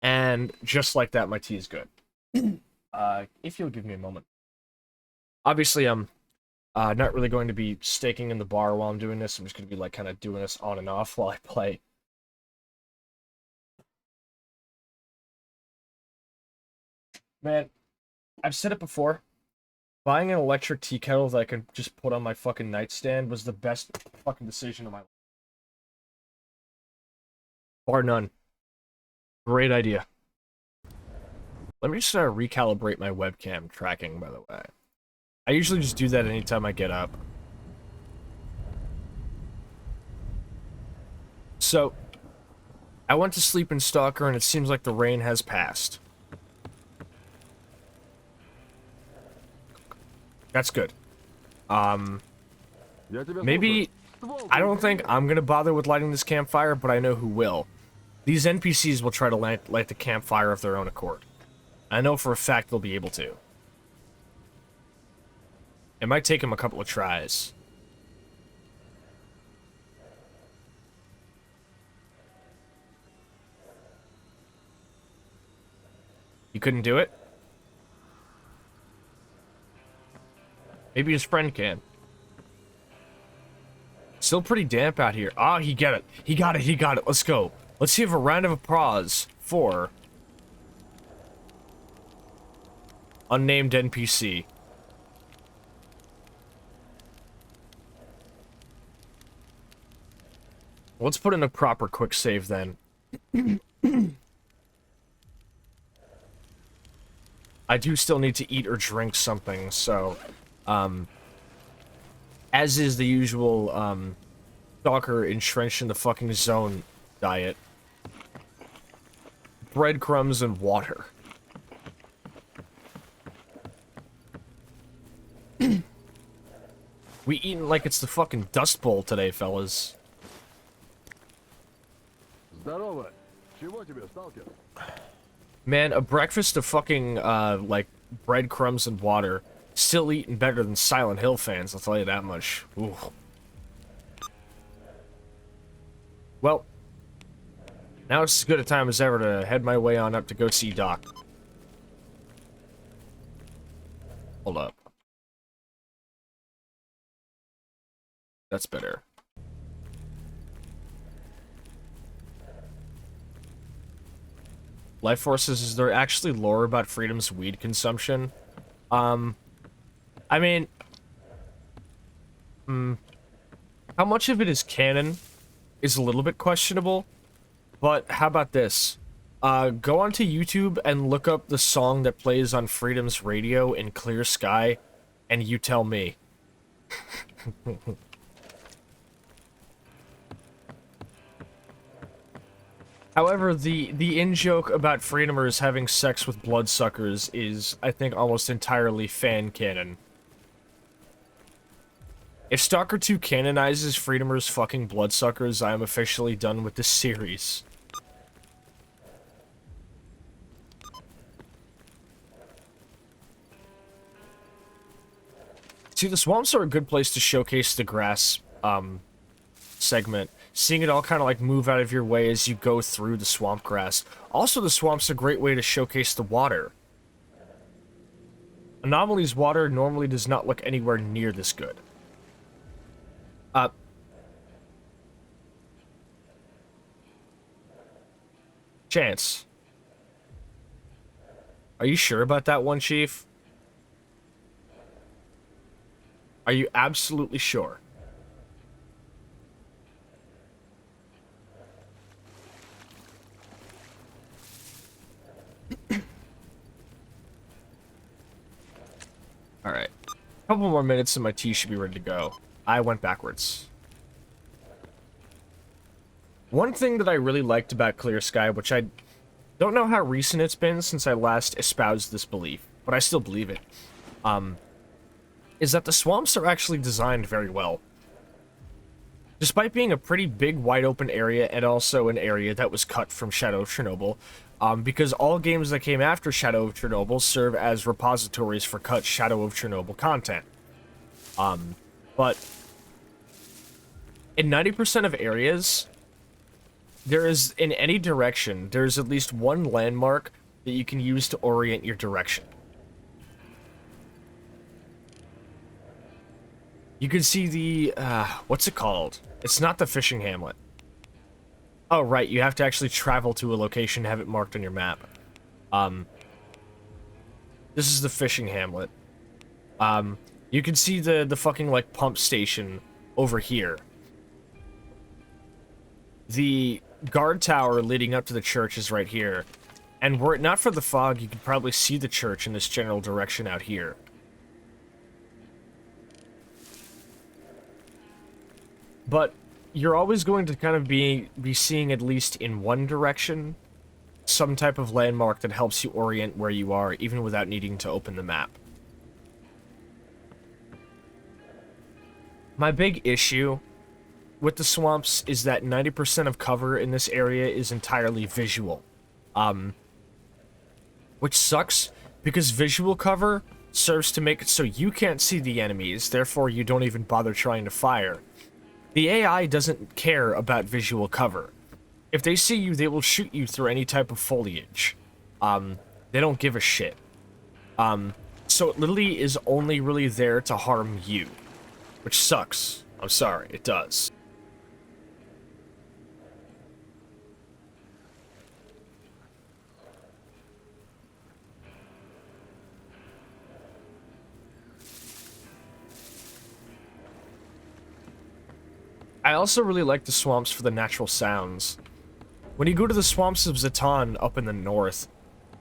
And just like that, my tea is good. If you'll give me a moment. Obviously, I'm not really going to be staking in the bar while I'm doing this. I'm just going to be, like, kind of doing this on and off while I play. Man, I've said it before. Buying an electric tea kettle that I can just put on my fucking nightstand was the best fucking decision of my life. Bar none. Great idea. Let me just recalibrate my webcam tracking, by the way. I usually just do that anytime I get up. So, I went to sleep in Stalker and it seems like the rain has passed. That's good. Maybe... I don't think I'm gonna bother with lighting this campfire, but I know who will. These NPCs will try to light the campfire of their own accord. I know for a fact they'll be able to. It might take them a couple of tries. You couldn't do it? Maybe his friend can. Still pretty damp out here. Ah, he got it. He got it. He got it. Let's go. Let's see if a round of applause for unnamed NPC. Let's put in a proper quick save then. I do still need to eat or drink something, so, as is the usual, Stalker entrenched in the fucking zone diet. Breadcrumbs and water. We eating like it's the fucking Dust Bowl today, fellas. Здорово. Чего тебе, сталкер? Man, a breakfast of fucking, like, breadcrumbs and water. Still eating better than Silent Hill fans, I'll tell you that much. Ooh. Well, now it's as good a time as ever to head my way on up to go see Doc. Hold up. That's better. Life Forces, is there actually lore about Freedom's weed consumption? I mean... how much of it is canon is a little bit questionable, but how about this? Go onto YouTube and look up the song that plays on Freedom's radio in Clear Sky, and you tell me. However, the in-joke about Freedomers having sex with bloodsuckers is, I think, almost entirely fan canon. If Stalker 2 canonizes Freedomers fucking bloodsuckers, I am officially done with this series. See, the swamps are a good place to showcase the grass, segment. Seeing it all kind of like move out of your way as you go through the swamp grass. Also, the swamp's a great way to showcase the water. Anomaly's water normally does not look anywhere near this good. Chance. Are you sure about that one, Chief? Are you absolutely sure? Alright. A couple more minutes and my tea should be ready to go. I went backwards. One thing that I really liked about Clear Sky, which I don't know how recent it's been since I last espoused this belief, but I still believe it, is that the swamps are actually designed very well. Despite being a pretty big, wide-open area, and also an area that was cut from Shadow of Chernobyl, because all games that came after Shadow of Chernobyl serve as repositories for cut Shadow of Chernobyl content. But in 90% of areas, there is, in any direction, there's at least one landmark that you can use to orient your direction. You can see the, what's it called? It's not the fishing hamlet. Oh, right, you have to actually travel to a location and have it marked on your map. This is the fishing hamlet. You can see the fucking, like, pump station over here. The guard tower leading up to the church is right here. And were it not for the fog, you could probably see the church in this general direction out here. But you're always going to kind of be seeing, at least in one direction, some type of landmark that helps you orient where you are, even without needing to open the map. My big issue with the swamps is that 90% of cover in this area is entirely visual. Which sucks, because visual cover serves to make it so you can't see the enemies, therefore you don't even bother trying to fire. The AI doesn't care about visual cover. If they see you, they will shoot you through any type of foliage. They don't give a shit. So it literally is only really there to harm you. Which sucks. I'm sorry, it does. I also really like the swamps for the natural sounds. When you go to the swamps of Zatan up in the north,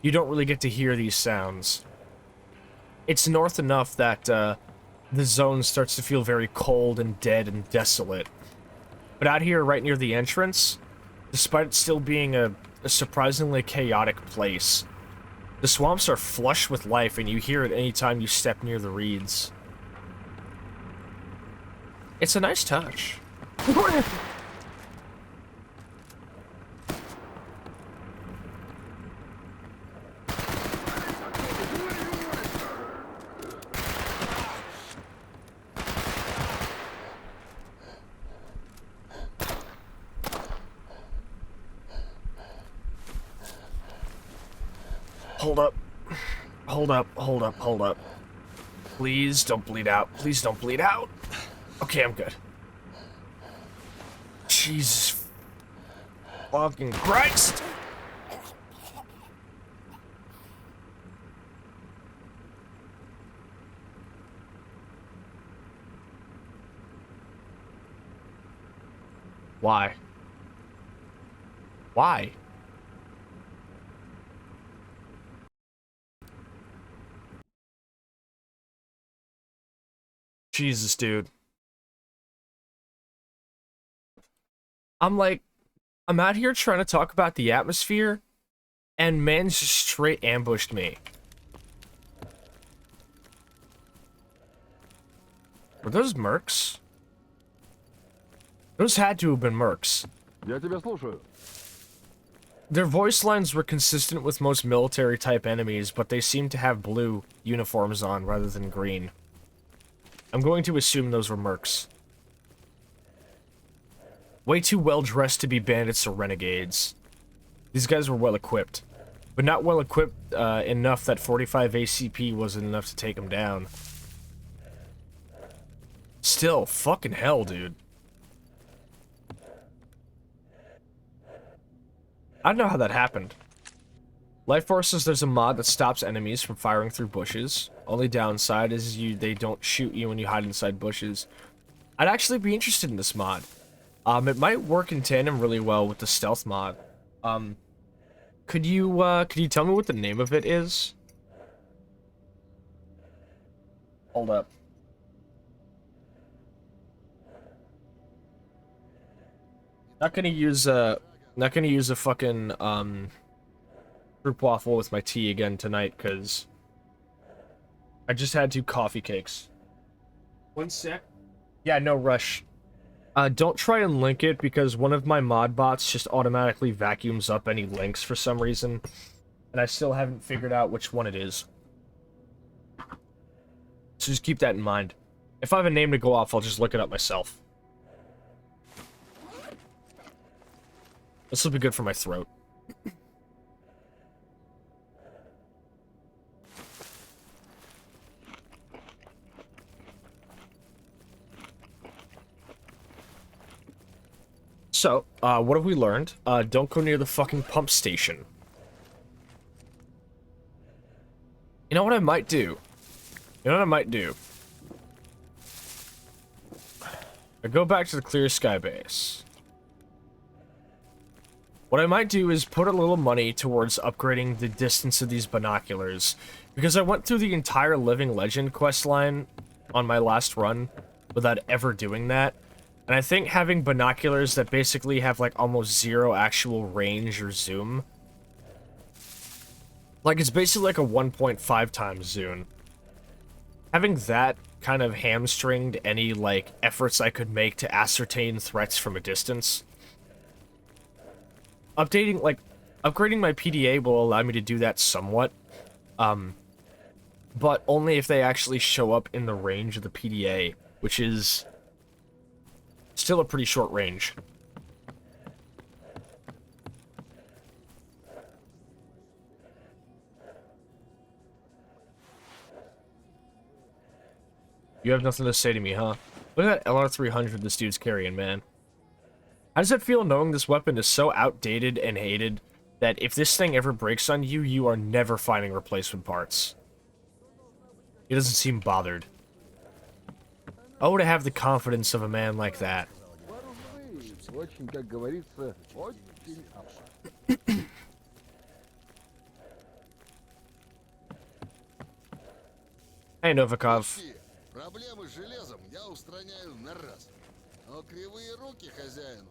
you don't really get to hear these sounds. It's north enough that the zone starts to feel very cold and dead and desolate. But out here, right near the entrance, despite it still being a surprisingly chaotic place, the swamps are flush with life and you hear it anytime you step near the reeds. It's a nice touch. Hold up. Hold up, hold up, hold up. Please don't bleed out. Please don't bleed out. Okay, I'm good. Jesus fucking Christ! Why? Why? Jesus, dude. I'm out here trying to talk about the atmosphere, and man just straight ambushed me. Were those mercs? Those had to have been mercs. Я тебя слушаю. Their voice lines were consistent with most military-type enemies, but they seemed to have blue uniforms on rather than green. I'm going to assume those were mercs. Way too well dressed to be bandits or renegades. These guys were well equipped, but not well equipped enough that 45 ACP wasn't enough to take them down. Still, fucking hell, dude. I don't know how that happened. Life Forces, there's a mod that stops enemies from firing through bushes. Only downside is they don't shoot you when you hide inside bushes. I'd actually be interested in this mod. It might work in tandem really well with the stealth mod. Could you tell me what the name of it is? Hold up. Not gonna use a fucking fruit waffle with my tea again tonight, because I just had 2 coffee cakes. One sec. Yeah, no rush. Don't try and link it, because one of my mod bots just automatically vacuums up any links for some reason, and I still haven't figured out which one it is. So just keep that in mind. If I have a name to go off, I'll just look it up myself. This will be good for my throat. So, what have we learned? Don't go near the fucking pump station. You know what I might do? You know what I might do? I go back to the Clear Sky base. What I might do is put a little money towards upgrading the distance of these binoculars, because I went through the entire Living Legend questline on my last run without ever doing that. And I think having binoculars that basically have like almost 0 actual range or zoom, like it's basically like a 1.5 times zoom, having that kind of hamstringed any like efforts I could make to ascertain threats from a distance. Updating upgrading my PDA will allow me to do that somewhat, but only if they actually show up in the range of the PDA, which is still a pretty short range. You have nothing to say to me, huh? Look at that LR300 this dude's carrying, man. How does it feel knowing this weapon is so outdated and hated that if this thing ever breaks on you, you are never finding replacement parts? He doesn't seem bothered. Oh, to have the confidence of a man like that. Очень, как говорится, очень опасно. Hey, Novikov. Проблемы с железом я устраняю на раз. Но кривые руки хозяину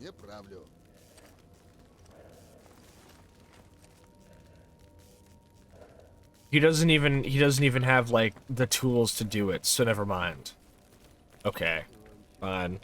не правлю. He doesn't even have like the tools to do it, so never mind. Okay. Fine.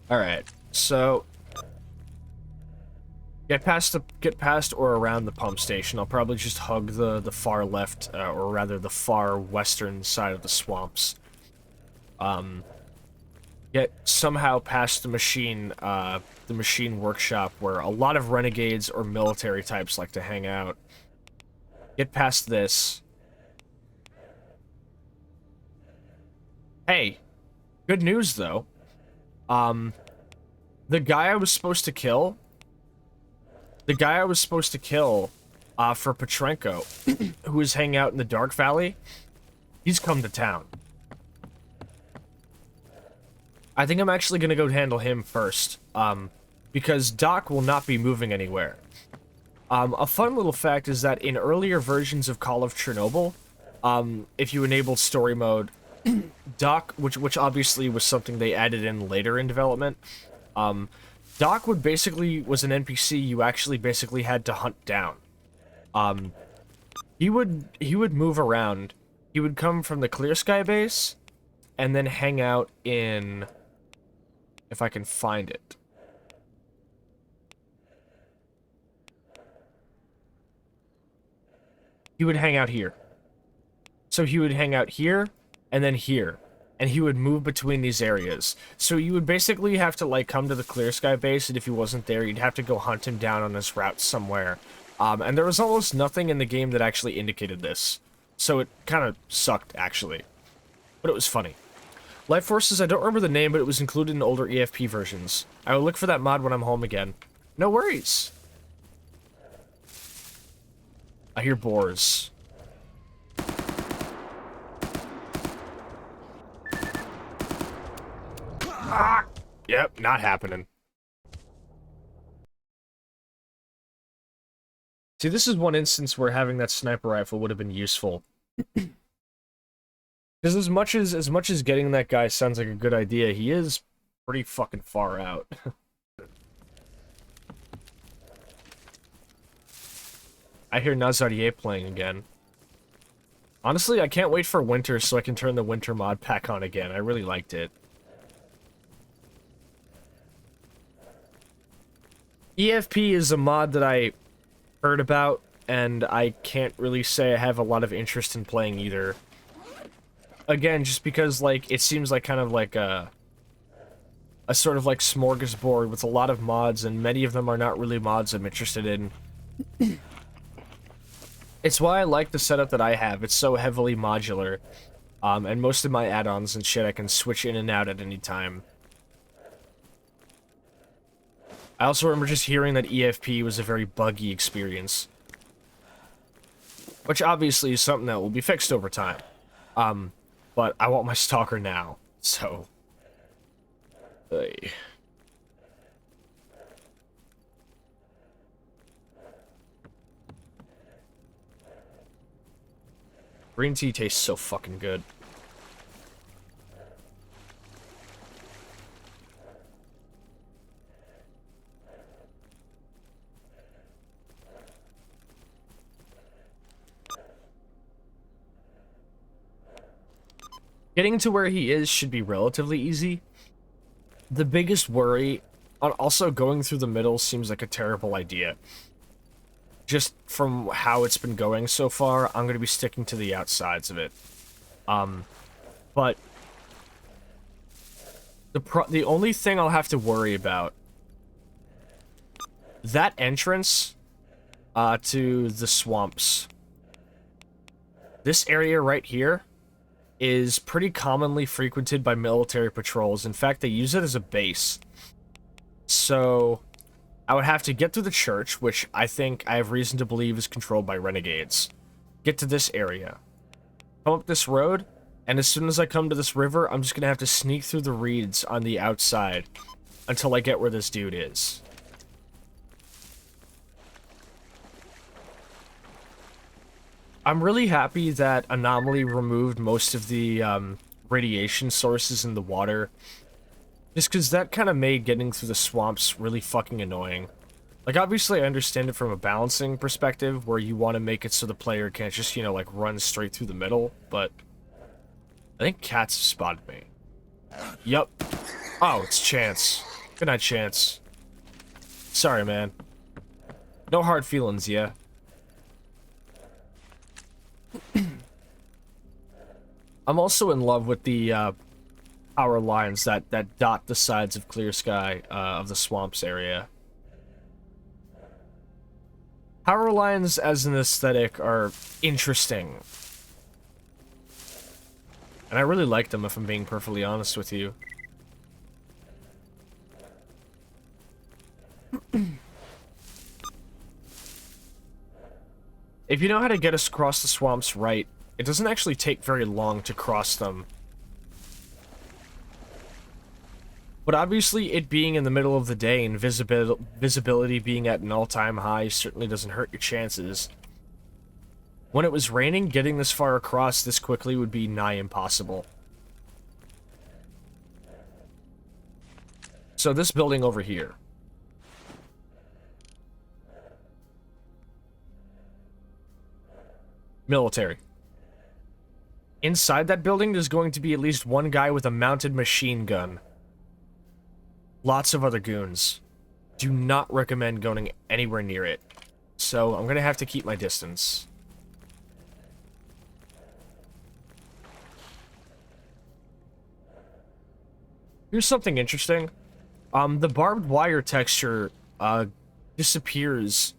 Alright, so get past or around the pump station. I'll probably just hug the far left, or rather the far western side of the swamps. Get somehow past the machine workshop where a lot of renegades or military types like to hang out. Get past this. Hey, good news though. The guy I was supposed to kill for Petrenko, who is hanging out in the Dark Valley, he's come to town. I think I'm actually gonna go handle him first, because Doc will not be moving anywhere. A fun little fact is that in earlier versions of Call of Chernobyl, if you enabled story mode, Doc, which obviously was something they added in later in development. Doc was an NPC you actually basically had to hunt down. He would move around. He would come from the Clear Sky base, and then hang out in, if I can find it. He would hang out here. So he would hang out here, and then here. And he would move between these areas. So you would basically have to, like, come to the Clear Sky base, and if he wasn't there, you'd have to go hunt him down on his route somewhere. And there was almost nothing in the game that actually indicated this. So it kind of sucked, actually. But it was funny. Life Forces, I don't remember the name, but it was included in older EFP versions. I will look for that mod when I'm home again. No worries. I hear boars. Ah! Yep, not happening. See, this is one instance where having that sniper rifle would have been useful. Because as much as getting that guy sounds like a good idea, he is pretty fucking far out. I hear Nazarier playing again. Honestly, I can't wait for winter so I can turn the winter mod pack on again. I really liked it. EFP is a mod that I heard about, and I can't really say I have a lot of interest in playing either. Again, just because, like, it seems like kind of like a sort of like smorgasbord with a lot of mods, and many of them are not really mods I'm interested in. It's why I like the setup that I have. It's so heavily modular, and most of my add-ons and shit I can switch in and out at any time. I also remember just hearing that EFP was a very buggy experience. Which obviously is something that will be fixed over time. But I want my Stalker now, so... Green tea tastes so fucking good. Getting to where he is should be relatively easy. The biggest worry, also going through the middle seems like a terrible idea. Just from how it's been going so far, I'm going to be sticking to the outsides of it. But the only thing I'll have to worry about, that entrance to the swamps. This area right here is pretty commonly frequented by military patrols. In fact, they use it as a base. So I would have to get through the church, which I think I have reason to believe is controlled by renegades. Get to this area. Come up this road, and as soon as I come to this river, I'm just gonna have to sneak through the reeds on the outside until I get where this dude is. I'm really happy that Anomaly removed most of the radiation sources in the water. Just because that kind of made getting through the swamps really fucking annoying. Like, obviously I understand it from a balancing perspective, where you want to make it so the player can't just, you know, like, run straight through the middle, but... I think cats have spotted me. Yup. Oh, it's Chance. Good night, Chance. Sorry, man. No hard feelings, yeah? I'm also in love with the power lines that dot the sides of Clear Sky of the swamps area. Power lines as an aesthetic are interesting. And I really like them, if I'm being perfectly honest with you. If you know how to get us across the swamps right, it doesn't actually take very long to cross them. But obviously, it being in the middle of the day and visibility being at an all-time high certainly doesn't hurt your chances. When it was raining, getting this far across this quickly would be nigh impossible. So this building over here. Military. Inside that building, there's going to be at least one guy with a mounted machine gun. Lots of other goons. Do not recommend going anywhere near it. So I'm gonna have to keep my distance. Here's something interesting. The barbed wire texture disappears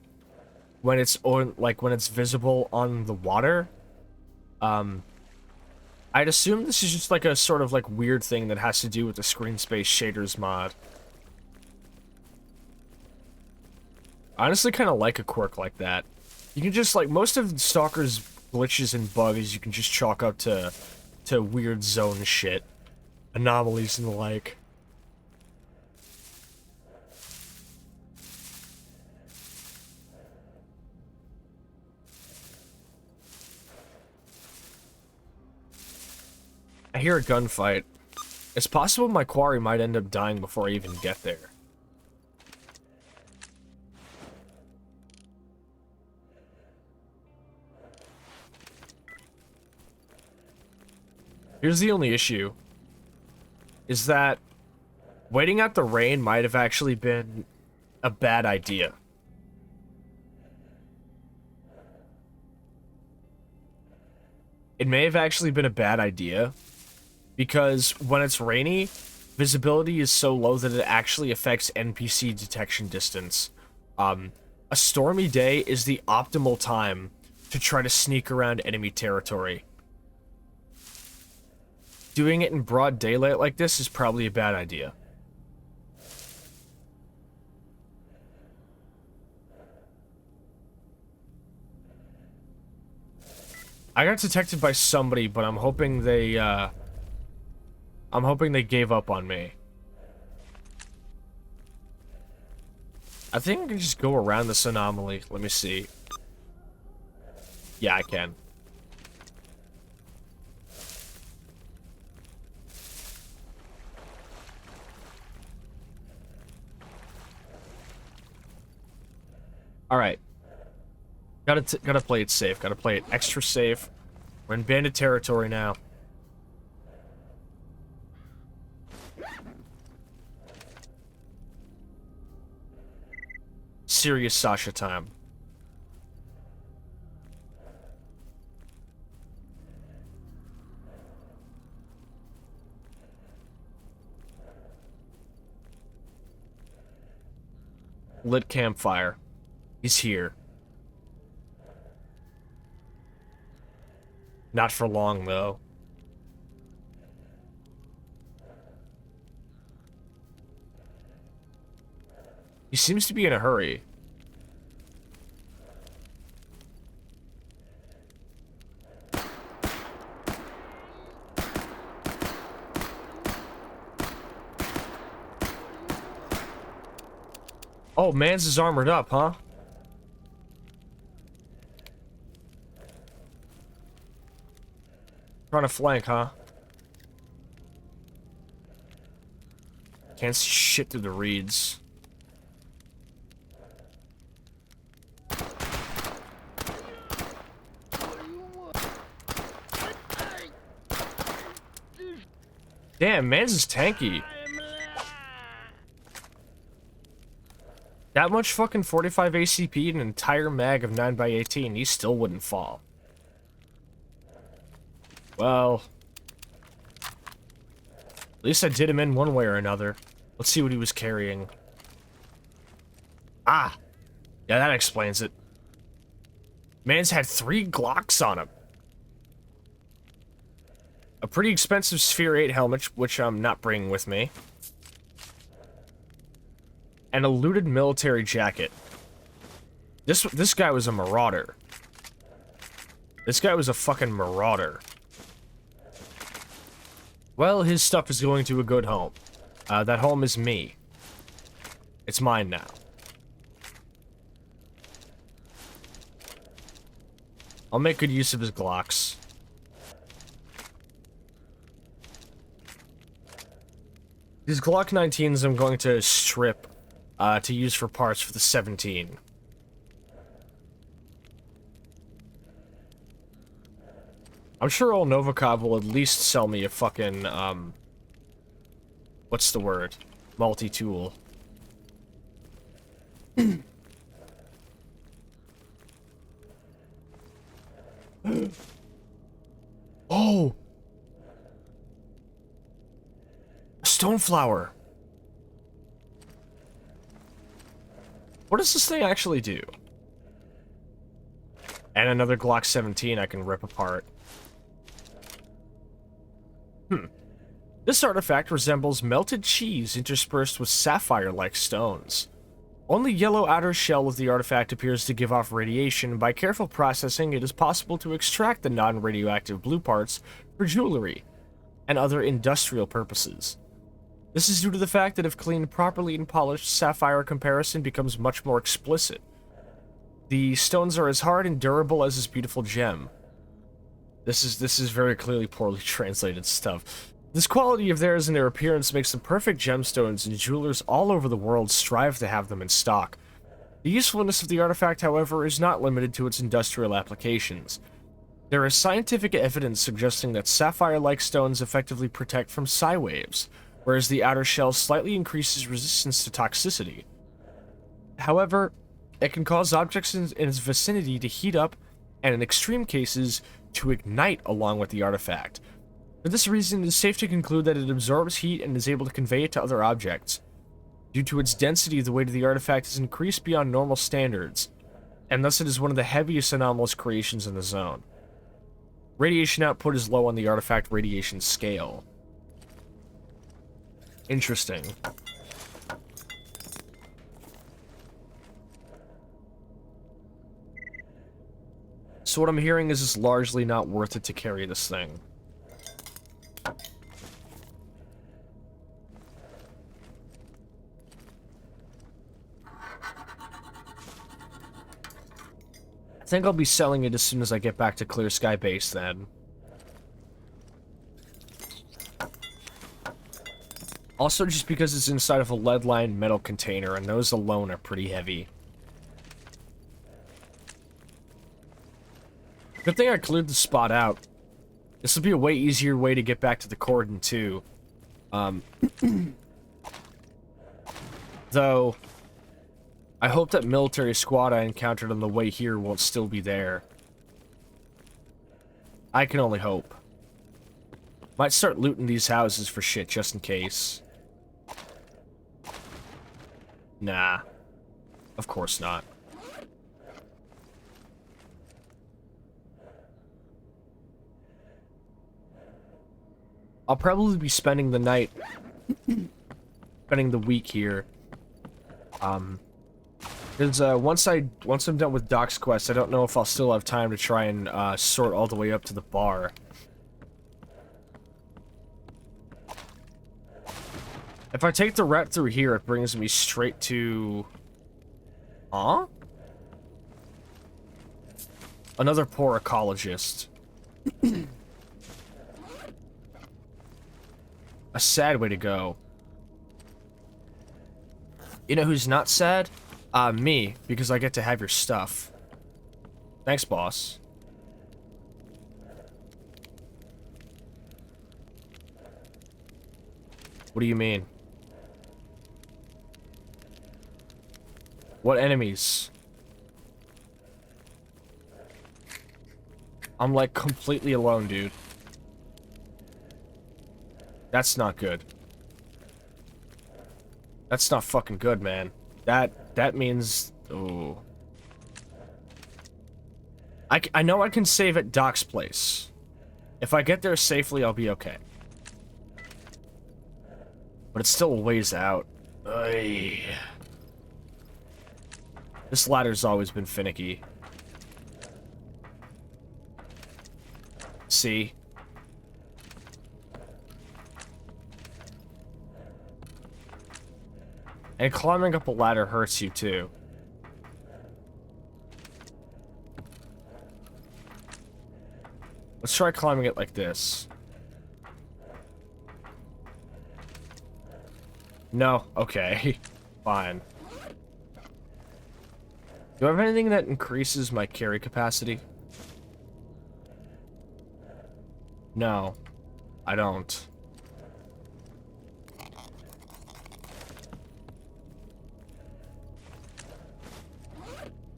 when it's when it's visible on the water. I'd assume this is just like a sort of like weird thing that has to do with the screen space shaders mod. I honestly kind of like a quirk like that. You can just like most of Stalker's glitches and bugs you can just chalk up to weird zone shit, anomalies and the like. I hear a gunfight. It's possible my quarry might end up dying before I even get there. Here's the only issue. Is that waiting out the rain might have actually been a bad idea. It may have actually been a bad idea. Because when it's rainy, visibility is so low that it actually affects NPC detection distance. A stormy day is the optimal time to try to sneak around enemy territory. Doing it in broad daylight like this is probably a bad idea. I got detected by somebody, but I'm hoping they gave up on me. I think I can just go around this anomaly. Let me see. Yeah, I can. Alright. Gotta play it safe. Gotta play it extra safe. We're in bandit territory now. Serious Sascha time. Lit campfire. He's here. Not for long, though. He seems to be in a hurry. Oh, Mans is armored up, huh? Trying to flank, huh? Can't see shit through the reeds. Damn, Mans is tanky. That much fucking 45 ACP and an entire mag of 9x18, he still wouldn't fall. Well, at least I did him in one way or another. Let's see what he was carrying. Ah! Yeah, that explains it. Man's had 3 Glocks on him. A pretty expensive Sphere 8 helmet, which I'm not bringing with me. And a looted military jacket. This guy was a marauder. This guy was a fucking marauder. Well, his stuff is going to a good home. That home is me. It's mine now. I'll make good use of his Glocks. These Glock 19s I'm going to strip to use for parts for the 17. I'm sure old Novikov will at least sell me a fucking, what's the word? Multi-tool. Oh! A stoneflower! What does this thing actually do? And another Glock 17 I can rip apart. This artifact resembles melted cheese interspersed with sapphire-like stones. Only yellow outer shell of the artifact appears to give off radiation, and by careful processing it is possible to extract the non-radioactive blue parts for jewelry and other industrial purposes. This is due to the fact that if cleaned properly and polished, sapphire comparison becomes much more explicit. The stones are as hard and durable as this beautiful gem. This is very clearly poorly translated stuff. This quality of theirs and their appearance makes them perfect gemstones, and jewelers all over the world strive to have them in stock. The usefulness of the artifact, however, is not limited to its industrial applications. There is scientific evidence suggesting that sapphire-like stones effectively protect from psi waves, whereas the outer shell slightly increases resistance to toxicity. However, it can cause objects in its vicinity to heat up, and in extreme cases, to ignite along with the artifact. For this reason, it is safe to conclude that it absorbs heat and is able to convey it to other objects. Due to its density, the weight of the artifact is increased beyond normal standards, and thus it is one of the heaviest anomalous creations in the zone. Radiation output is low on the artifact radiation scale. Interesting. So what I'm hearing is it's largely not worth it to carry this thing. I think I'll be selling it as soon as I get back to Clear Sky Base then. Also, just because it's inside of a lead-lined metal container, and those alone are pretty heavy. Good thing I cleared the spot out. This will be a way easier way to get back to the cordon, too. Though, I hope that military squad I encountered on the way here won't still be there. I can only hope. Might start looting these houses for shit, just in case. Nah. Of course not. I'll probably be spending the night... spending the week here. Because once I'm done with Doc's quest, I don't know if I'll still have time to try and sort all the way up to the bar. If I take the route through here, it brings me straight to... Huh? Another poor ecologist. A sad way to go. You know who's not sad? Me, because I get to have your stuff. Thanks, boss. What do you mean? What enemies? I'm like completely alone, dude. That's not good. That's not fucking good, man. That means... Oh. I know I can save at Doc's place. If I get there safely, I'll be okay. But it's still a ways out. Ay. This ladder's always been finicky. See? And climbing up a ladder hurts you too. Let's try climbing it like this. No? Okay. Fine. Do I have anything that increases my carry capacity? No. I don't.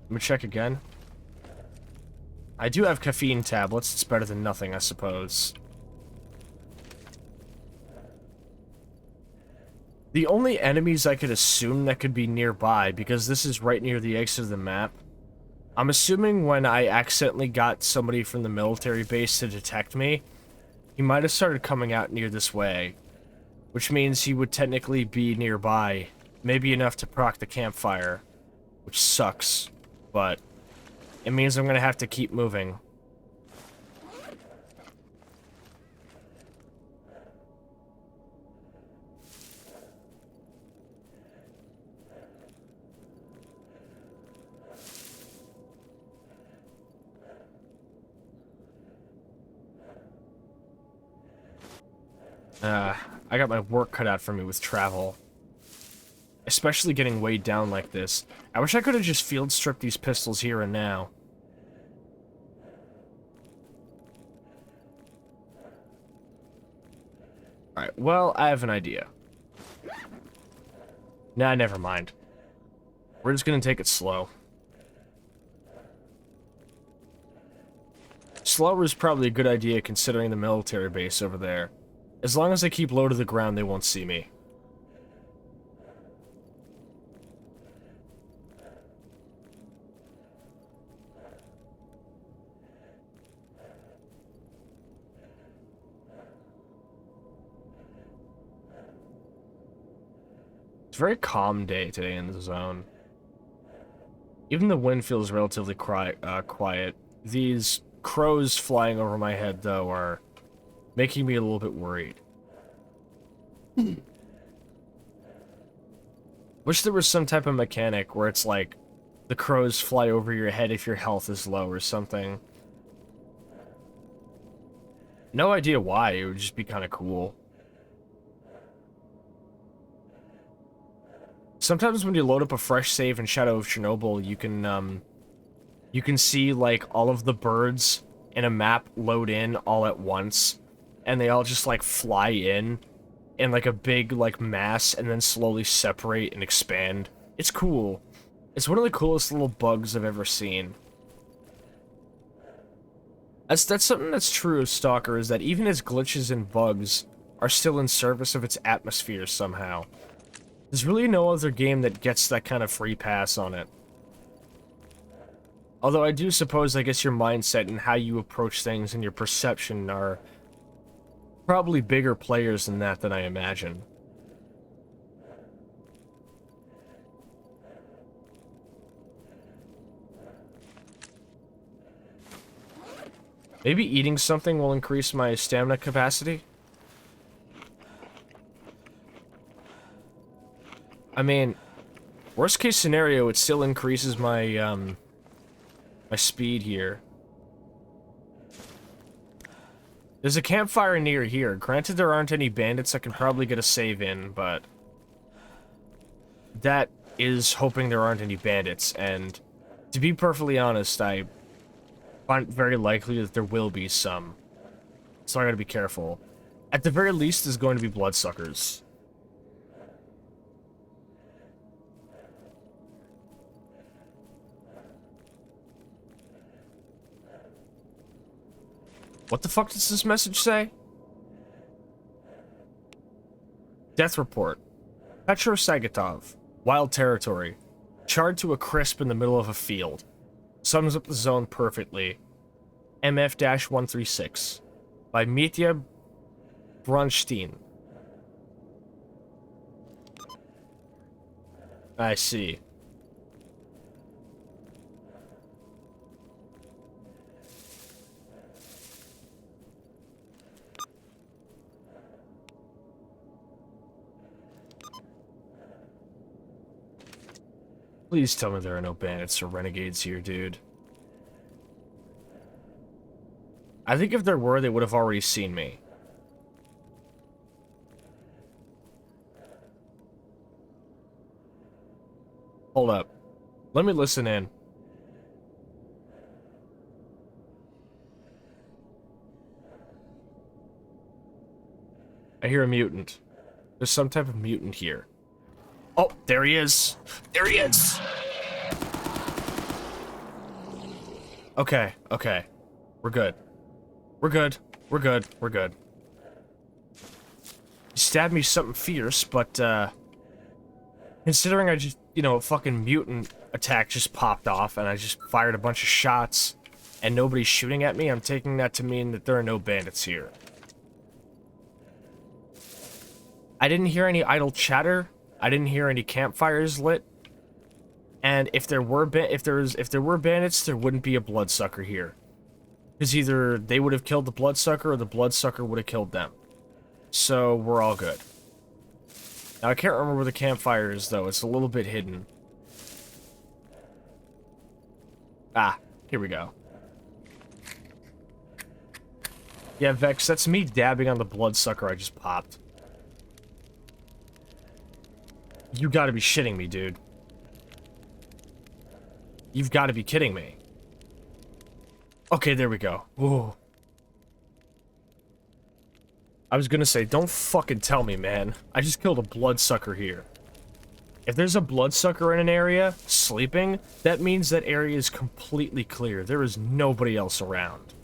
Let me check again. I do have caffeine tablets. It's better than nothing, I suppose. The only enemies I could assume that could be nearby, because this is right near the exit of the map, I'm assuming when I accidentally got somebody from the military base to detect me, he might have started coming out near this way, which means he would technically be nearby, maybe enough to proc the campfire, which sucks, but it means I'm gonna have to keep moving. I got my work cut out for me with travel. Especially getting weighed down like this. I wish I could have just field stripped these pistols here and now. Alright, well, I have an idea. Nah, never mind. We're just gonna take it slow. Slower is probably a good idea considering the military base over there. As long as I keep low to the ground, they won't see me. It's a very calm day today in the zone. Even the wind feels relatively quiet. These crows flying over my head, though, are making me a little bit worried. Wish there was some type of mechanic where it's like the crows fly over your head if your health is low or something. No idea why, it would just be kind of cool. Sometimes when you load up a fresh save in Shadow of Chernobyl, you can see, like, all of the birds in a map load in all at once, and they all just, like, fly in like, a big, like, mass, and then slowly separate and expand. It's cool. It's one of the coolest little bugs I've ever seen. That's something that's true of Stalker, is that even its glitches and bugs are still in service of its atmosphere somehow. There's really no other game that gets that kind of free pass on it. Although I do suppose, I guess your mindset and how you approach things and your perception are probably bigger players than that than I imagine. Maybe eating something will increase my stamina capacity? I mean, worst case scenario, it still increases my, my speed here. There's a campfire near here. Granted, there aren't any bandits I can probably get a save in, but that is hoping there aren't any bandits, and to be perfectly honest, I find it very likely that there will be some. So I gotta be careful. At the very least, there's going to be bloodsuckers. What the fuck does this message say? Death report. Petro Sagatov. Wild territory. Charred to a crisp in the middle of a field. Sums up the zone perfectly. MF-136. By Mitya Bronstein. I see. Please tell me there are no bandits or renegades here, dude. I think if there were, they would have already seen me. Hold up. Let me listen in. I hear a mutant. There's some type of mutant here. Oh, there he is. There he is. Okay, okay. We're good. We're good. We're good. We're good. He stabbed me something fierce, but, considering I just, you know, a fucking mutant attack just popped off and I just fired a bunch of shots and nobody's shooting at me, I'm taking that to mean that there are no bandits here. I didn't hear any idle chatter. I didn't hear any campfires lit. And if there were bandits, there wouldn't be a bloodsucker here. Because either they would have killed the bloodsucker or the bloodsucker would have killed them. So we're all good. Now I can't remember where the campfire is though. It's a little bit hidden. Ah, here we go. Yeah, Vex, that's me dabbing on the bloodsucker I just popped. You gotta be shitting me, dude. You've gotta be kidding me. Okay, there we go. Ooh. I was gonna say, don't fucking tell me, man. I just killed a bloodsucker here. If there's a bloodsucker in an area, sleeping, that means that area is completely clear. There is nobody else around.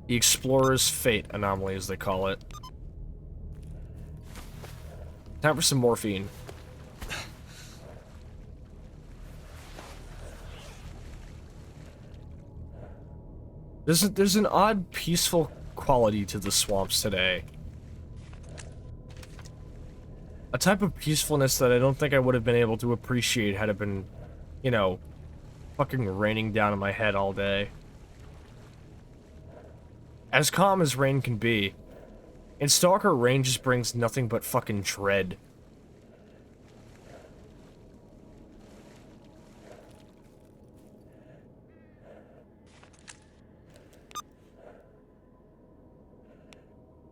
The Explorer's Fate anomaly, as they call it. Time for some morphine. There's an odd, peaceful quality to the swamps today. A type of peacefulness that I don't think I would have been able to appreciate had it been, you know, fucking raining down on my head all day. As calm as rain can be. In Stalker, rain just brings nothing but fucking dread.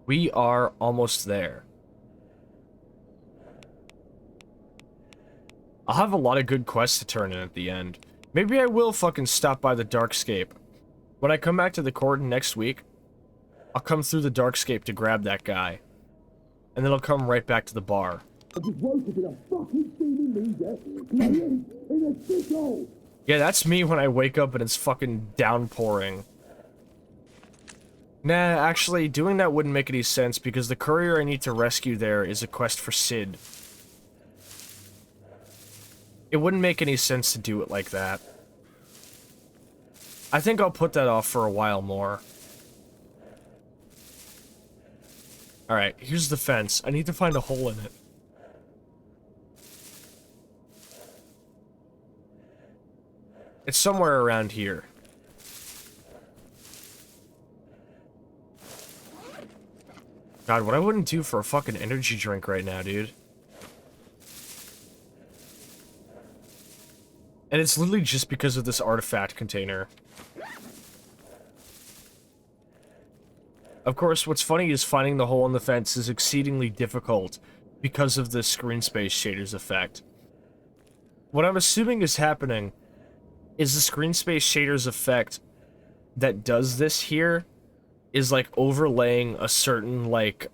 We are almost there. I'll have a lot of good quests to turn in at the end. Maybe I will fucking stop by the Darkscape. When I come back to the Cordon next week, I'll come through the Darkscape to grab that guy. And then I'll come right back to the bar. Yeah, that's me when I wake up and it's fucking downpouring. Nah, actually, doing that wouldn't make any sense because the courier I need to rescue there is a quest for Sid. It wouldn't make any sense to do it like that. I think I'll put that off for a while more. Alright, here's the fence. I need to find a hole in it. It's somewhere around here. God, what I wouldn't do for a fucking energy drink right now, dude. And it's literally just because of this artifact container. Of course, what's funny is finding the hole in the fence is exceedingly difficult because of the screen space shaders effect. What I'm assuming is happening is the screen space shaders effect that does this here is like overlaying a certain like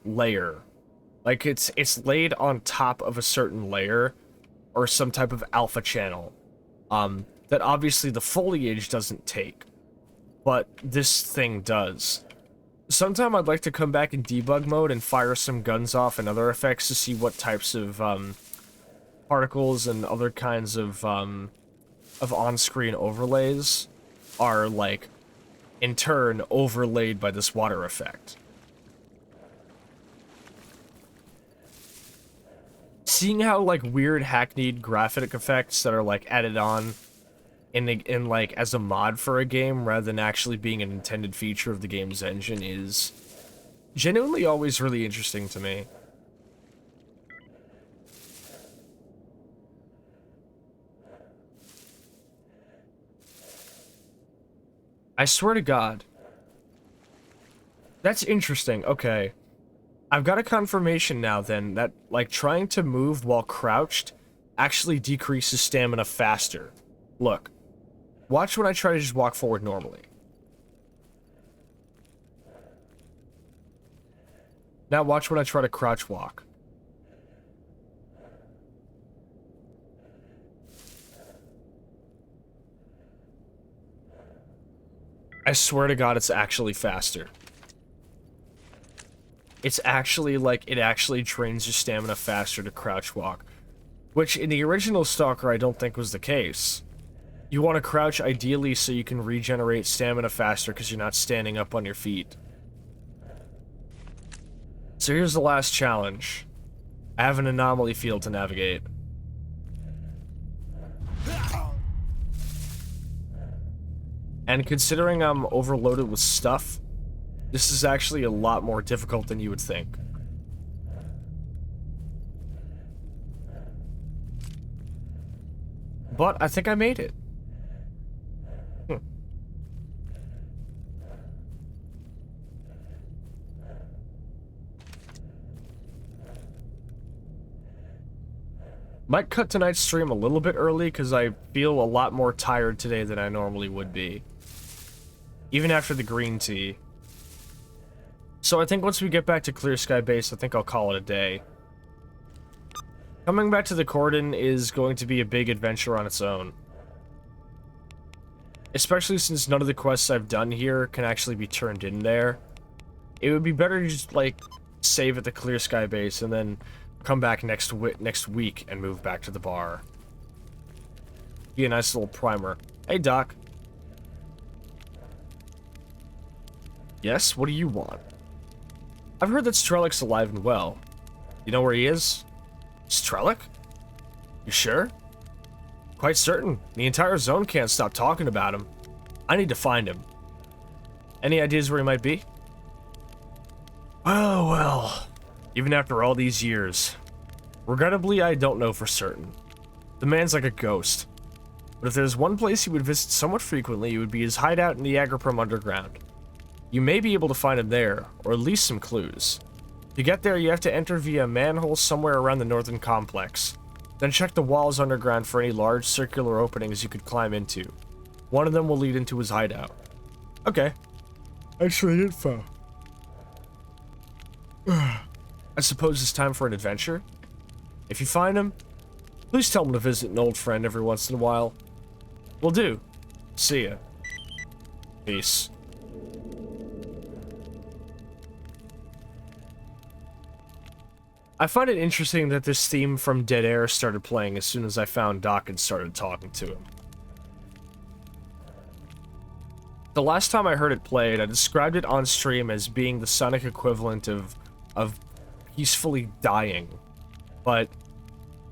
layer. Like it's laid on top of a certain layer or some type of alpha channel that obviously the foliage doesn't take, but this thing does. Sometime I'd like to come back in debug mode and fire some guns off and other effects to see what types of particles and other kinds of on-screen overlays are like in turn overlaid by this water effect. Seeing how like weird hackneyed graphic effects that are like added on in like as a mod for a game rather than actually being an intended feature of the game's engine is genuinely always really interesting to me. I swear to God. That's interesting. Okay. I've got a confirmation now then that, like, trying to move while crouched actually decreases stamina faster. Look. Watch when I try to just walk forward normally. Now watch when I try to crouch walk. I swear to God, it's actually faster. It's actually, like, it actually drains your stamina faster to crouch walk. Which, in the original Stalker, I don't think was the case. You want to crouch ideally so you can regenerate stamina faster because you're not standing up on your feet. So here's the last challenge. I have an anomaly field to navigate. And considering I'm overloaded with stuff, this is actually a lot more difficult than you would think. But I think I made it. Might cut tonight's stream a little bit early because I feel a lot more tired today than I normally would be. Even after the green tea. So I think once we get back to Clear Sky Base, I think I'll call it a day. Coming back to the Cordon is going to be a big adventure on its own. Especially since none of the quests I've done here can actually be turned in there. It would be better to just, like, save at the Clear Sky Base and then come back next week and move back to the bar. Be a nice little primer. Hey, Doc. Yes, what do you want? I've heard that Strelok's alive and well. You know where he is? Strelok? You sure? Quite certain. The entire zone can't stop talking about him. I need to find him. Any ideas where he might be? Well. Even after all these years. Regrettably, I don't know for certain. The man's like a ghost. But if there's one place he would visit somewhat frequently, it would be his hideout in the Agriprum Underground. You may be able to find him there, or at least some clues. To get there, you have to enter via a manhole somewhere around the northern complex. Then check the walls underground for any large circular openings you could climb into. One of them will lead into his hideout. Okay. Excellent info. I suppose it's time for an adventure? If you find him, please tell him to visit an old friend every once in a while. Will do. See ya. Peace. I find it interesting that this theme from Dead Air started playing as soon as I found Doc and started talking to him. The last time I heard it played, I described it on stream as being the sonic equivalent of peacefully dying. But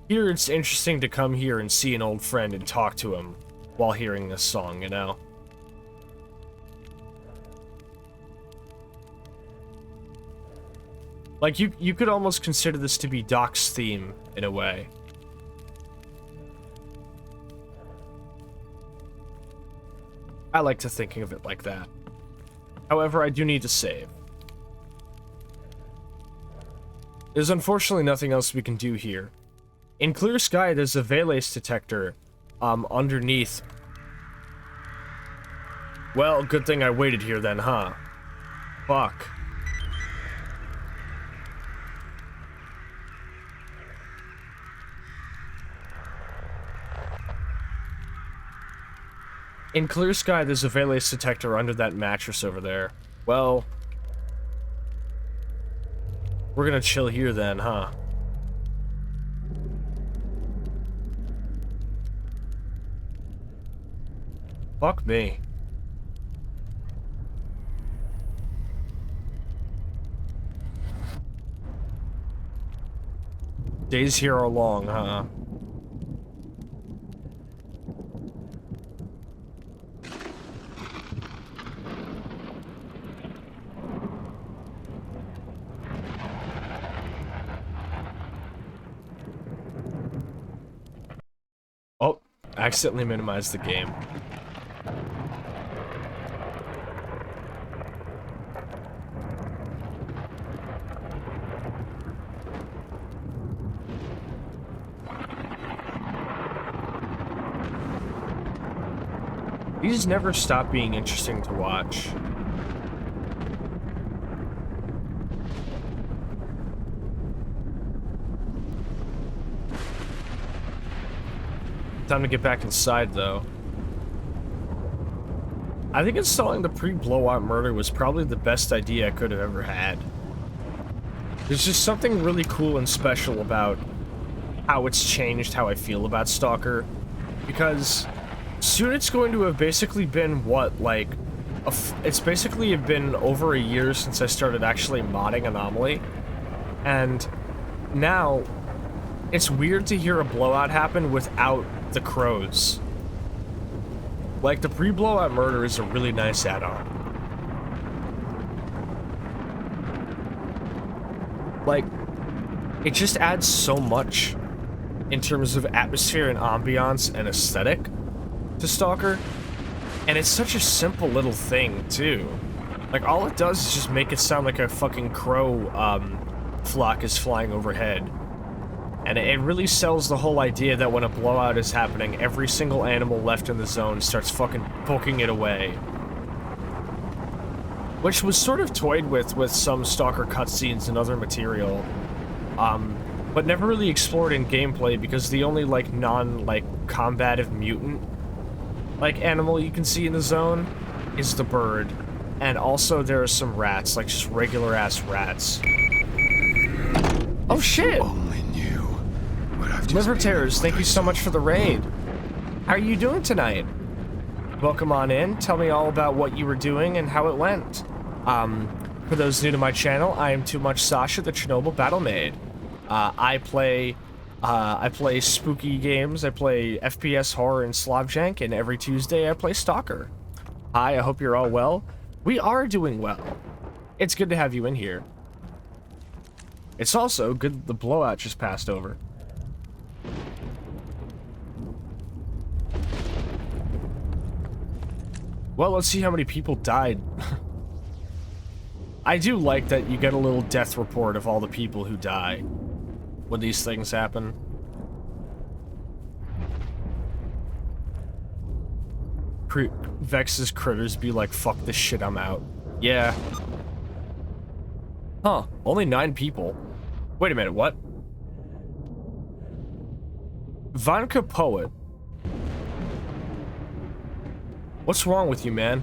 here it's interesting to come here and see an old friend and talk to him while hearing this song, you know? Like, you could almost consider this to be Doc's theme, in a way. I like to thinking of it like that. However, I do need to save. There's unfortunately nothing else we can do here. In Clear Sky, there's a Valence detector, underneath. Well, good thing I waited here then, huh? Fuck. In Clear Sky, there's a Valence detector under that mattress over there. Well, we're gonna chill here then, huh? Fuck me. Days here are long, huh? Oh, accidentally minimized the game. These never stop being interesting to watch. Time to get back inside, though. I think installing the pre-blowout murder was probably the best idea I could have ever had. There's just something really cool and special about how it's changed how I feel about Stalker. Because soon it's going to have basically been, what, like... it's basically been over a year since I started actually modding Anomaly. And now, it's weird to hear a blowout happen without the crows. Like, the pre-blowout murder is a really nice add-on. Like, it just adds so much in terms of atmosphere and ambiance and aesthetic to Stalker. And it's such a simple little thing, too. Like, all it does is just make it sound like a fucking crow, flock is flying overhead. And it really sells the whole idea that when a blowout is happening, every single animal left in the zone starts fucking poking it away. Which was sort of toyed with some Stalker cutscenes and other material. But never really explored in gameplay because the only, like, combative mutant, like, animal you can see in the zone is the bird. And also there are some rats, like, just regular-ass rats. Oh, shit! Liver Terrors, thank you so much for the raid. How are you doing tonight? Welcome on in. Tell me all about what you were doing and how it went. For those new to my channel, I am Too Much Sascha, the Chernobyl Battle Maid. I play spooky games. I play FPS horror and Slavjank, and every Tuesday I play Stalker. Hi, I hope you're all well. We are doing well. It's good to have you in here. It's also good that the blowout just passed over. Well, let's see how many people died. I do like that you get a little death report of all the people who die when these things happen. Vex's critters be like, fuck this shit, I'm out. Yeah. Huh, only 9 people. Wait a minute, what? Vodka Poet. What's wrong with you, man?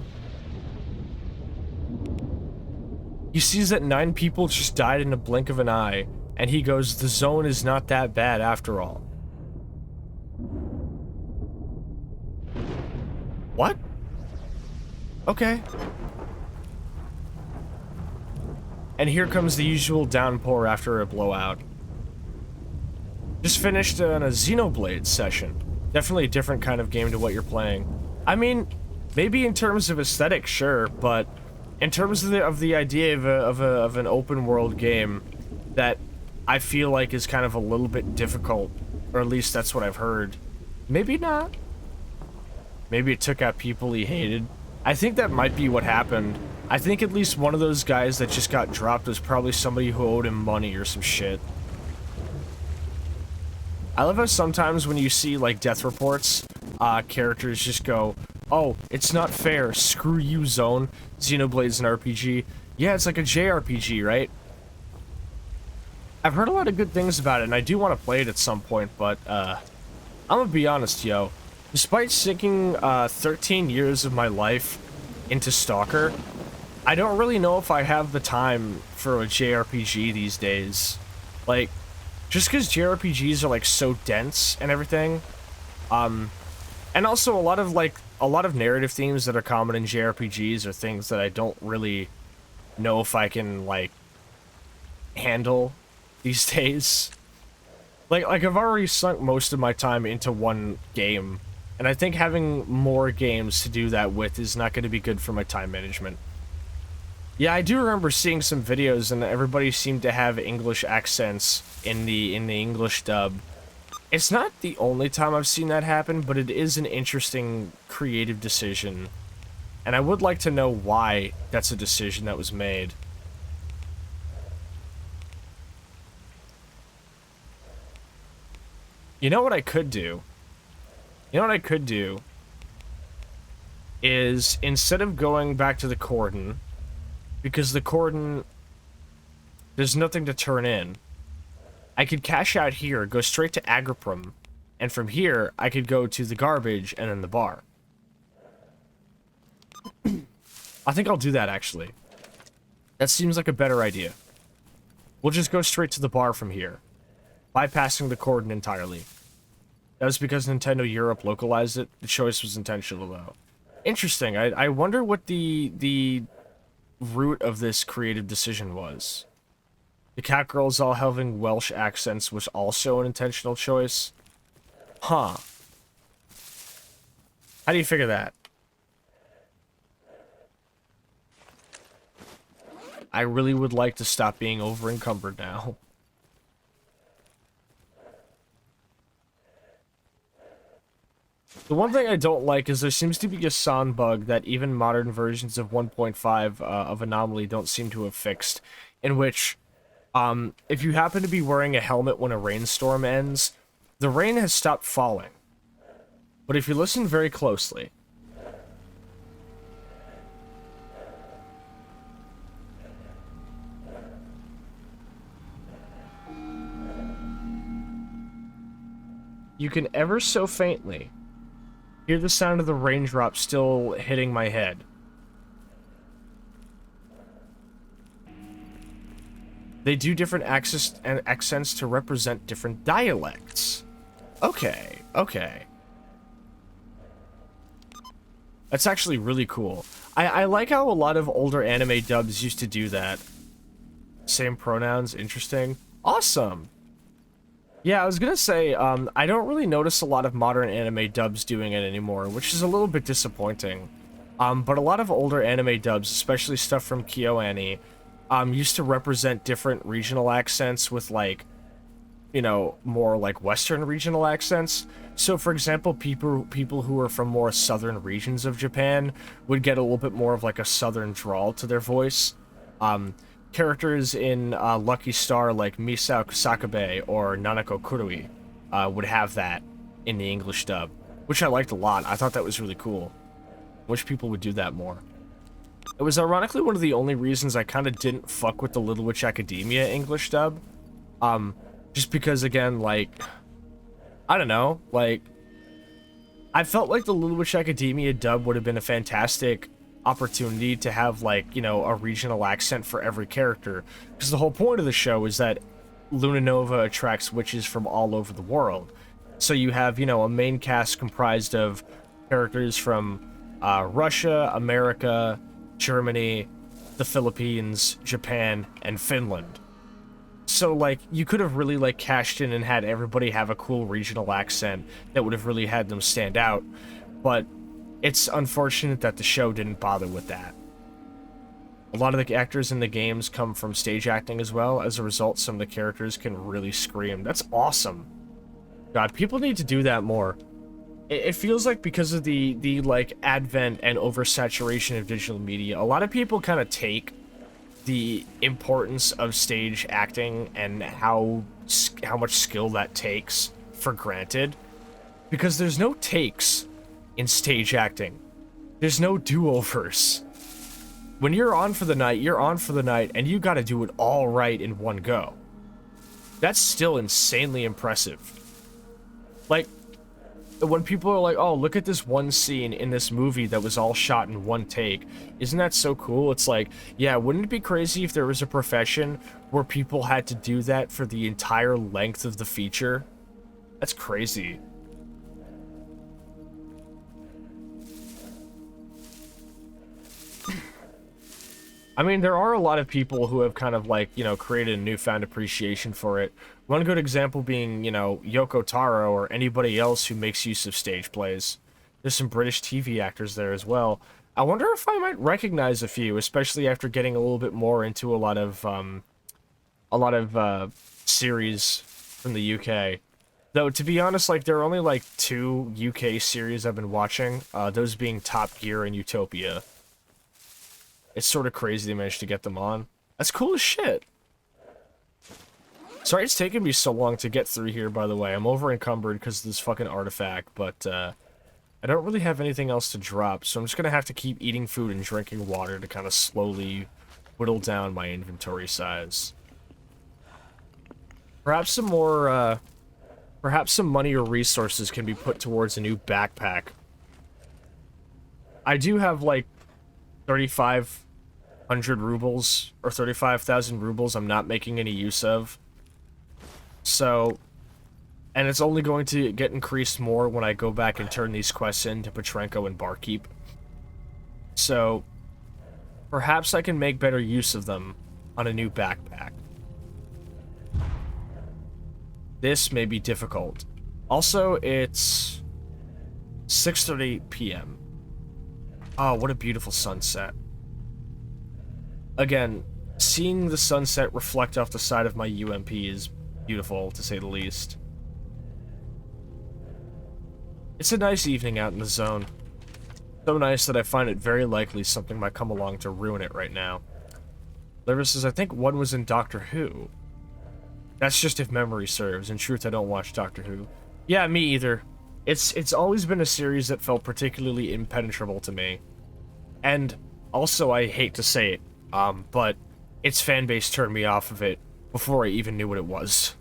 He sees that 9 people just died in a blink of an eye, and he goes, the zone is not that bad after all. What? Okay. And here comes the usual downpour after a blowout. Just finished on a Xenoblade session. Definitely a different kind of game to what you're playing. I mean, maybe in terms of aesthetic, sure, but in terms of the idea of an open world game that I feel like is kind of a little bit difficult, or at least that's what I've heard. Maybe not. Maybe it took out people he hated. I think that might be what happened. I think at least one of those guys that just got dropped was probably somebody who owed him money or some shit. I love how sometimes when you see, like, death reports, characters just go, oh, it's not fair, screw you, Zone. Xenoblade's an RPG. Yeah, it's like a JRPG, right? I've heard a lot of good things about it, and I do want to play it at some point, but, I'm gonna be honest, yo. Despite sinking, 13 years of my life into Stalker, I don't really know if I have the time for a JRPG these days. Like, just because JRPGs are, like, so dense and everything, and also a lot of narrative themes that are common in JRPGs are things that I don't really know if I can, like, handle these days. Like I've already sunk most of my time into one game, and I think having more games to do that with is not going to be good for my time management. Yeah, I do remember seeing some videos, and everybody seemed to have English accents in the English dub. It's not the only time I've seen that happen, but it is an interesting creative decision. And I would like to know why that's a decision that was made. You know what I could do? You know what I could do? is instead of going back to the cordon, because the cordon, there's nothing to turn in, I could cash out here, go straight to Agriprum, and from here, I could go to the garbage and then the bar. I think I'll do that, actually. That seems like a better idea. We'll just go straight to the bar from here, bypassing the cordon entirely. That was because Nintendo Europe localized it. The choice was intentional, though. Interesting. I wonder what the root of this creative decision was. The cat girls all having Welsh accents was also an intentional choice. Huh. How do you figure that? I really would like to stop being over-encumbered now. The one thing I don't like is there seems to be a sound bug that even modern versions of 1.5 of Anomaly don't seem to have fixed, in which, if you happen to be wearing a helmet when a rainstorm ends, the rain has stopped falling. But if you listen very closely, you can ever so faintly hear the sound of the raindrops still hitting my head. They do different accents to represent different dialects. Okay, okay. That's actually really cool. I like how a lot of older anime dubs used to do that. Same pronouns, interesting. Awesome! Yeah, I was gonna say, I don't really notice a lot of modern anime dubs doing it anymore, which is a little bit disappointing. But a lot of older anime dubs, especially stuff from KyoAni, used to represent different regional accents with, like, you know, more like Western regional accents. So, for example, people who are from more southern regions of Japan would get a little bit more of like a southern drawl to their voice. Characters in Lucky Star like Misao Kusakabe or Nanako Kurui would have that in the English dub, which I liked a lot. I thought that was really cool. Wish people would do that more. It was ironically one of the only reasons I kind of didn't fuck with the Little Witch Academia English dub. Just because, again, like, I don't know, like, I felt like the Little Witch Academia dub would have been a fantastic opportunity to have, like, you know, a regional accent for every character, because the whole point of the show is that Luna Nova attracts witches from all over the world. So you have, you know, a main cast comprised of characters from Russia, America, Germany, the Philippines, Japan, and Finland. So, like, you could have really, like, cashed in and had everybody have a cool regional accent that would have really had them stand out, but it's unfortunate that the show didn't bother with that. A lot of the actors in the games come from stage acting as well. As a result, some of the characters can really scream. That's awesome. God, people need to do that more. It feels like because of the like, advent and oversaturation of digital media, a lot of people kind of take the importance of stage acting and how much skill that takes for granted, because there's no takes in stage acting. There's no do-overs. When you're on for the night, you're on for the night, and you gotta do it all right in one go. That's still insanely impressive. Like, when people are like, oh, look at this one scene in this movie that was all shot in one take, isn't that so cool? It's like, yeah, wouldn't it be crazy if there was a profession where people had to do that for the entire length of the feature? That's crazy. I mean, there are a lot of people who have kind of, like, you know, created a newfound appreciation for it. One good example being, you know, Yoko Taro or anybody else who makes use of stage plays. There's some British TV actors there as well. I wonder if I might recognize a few, especially after getting a little bit more into a lot of series from the UK. Though, to be honest, like, there are only, like, 2 UK series I've been watching, those being Top Gear and Utopia. It's sort of crazy they managed to get them on. That's cool as shit. Sorry it's taken me so long to get through here, by the way. I'm over encumbered because of this fucking artifact, but, I don't really have anything else to drop, so I'm just gonna have to keep eating food and drinking water to kind of slowly whittle down my inventory size. Perhaps some more, perhaps some money or resources can be put towards a new backpack. I do have, like, 3,500 rubles, or 35,000 rubles I'm not making any use of. So, and it's only going to get increased more when I go back and turn these quests into Petrenko and Barkeep. So, perhaps I can make better use of them on a new backpack. This may be difficult. Also, it's 6:30 p.m. Oh, what a beautiful sunset. Again, seeing the sunset reflect off the side of my UMP is beautiful, to say the least. It's a nice evening out in the zone. So nice that I find it very likely something might come along to ruin it right now. Liver says, I think one was in Doctor Who. That's just if memory serves. In truth, I don't watch Doctor Who. Yeah, me either. It's always been a series that felt particularly impenetrable to me. And also, I hate to say it, but its fanbase turned me off of it before I even knew what it was.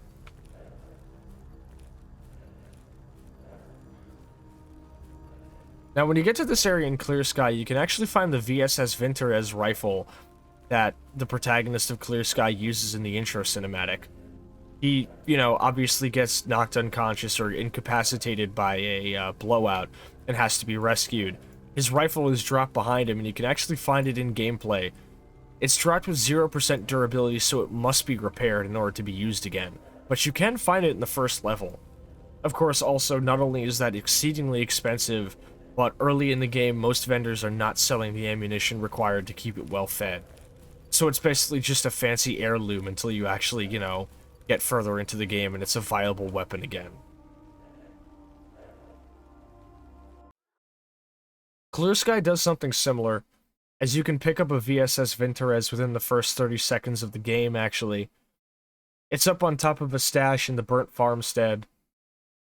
Now, when you get to this area in Clear Sky, you can actually find the VSS Vinterez rifle that the protagonist of Clear Sky uses in the intro cinematic. He, you know, obviously gets knocked unconscious or incapacitated by a blowout and has to be rescued. His rifle is dropped behind him, and you can actually find it in gameplay. It's dropped with 0% durability, so it must be repaired in order to be used again. But you can find it in the first level. Of course, also, not only is that exceedingly expensive, but early in the game, most vendors are not selling the ammunition required to keep it well fed. So it's basically just a fancy heirloom until you actually, you know, get further into the game and it's a viable weapon again. Clear Sky does something similar, as you can pick up a VSS Vinterez within the first 30 seconds of the game, actually. It's up on top of a stash in the burnt farmstead,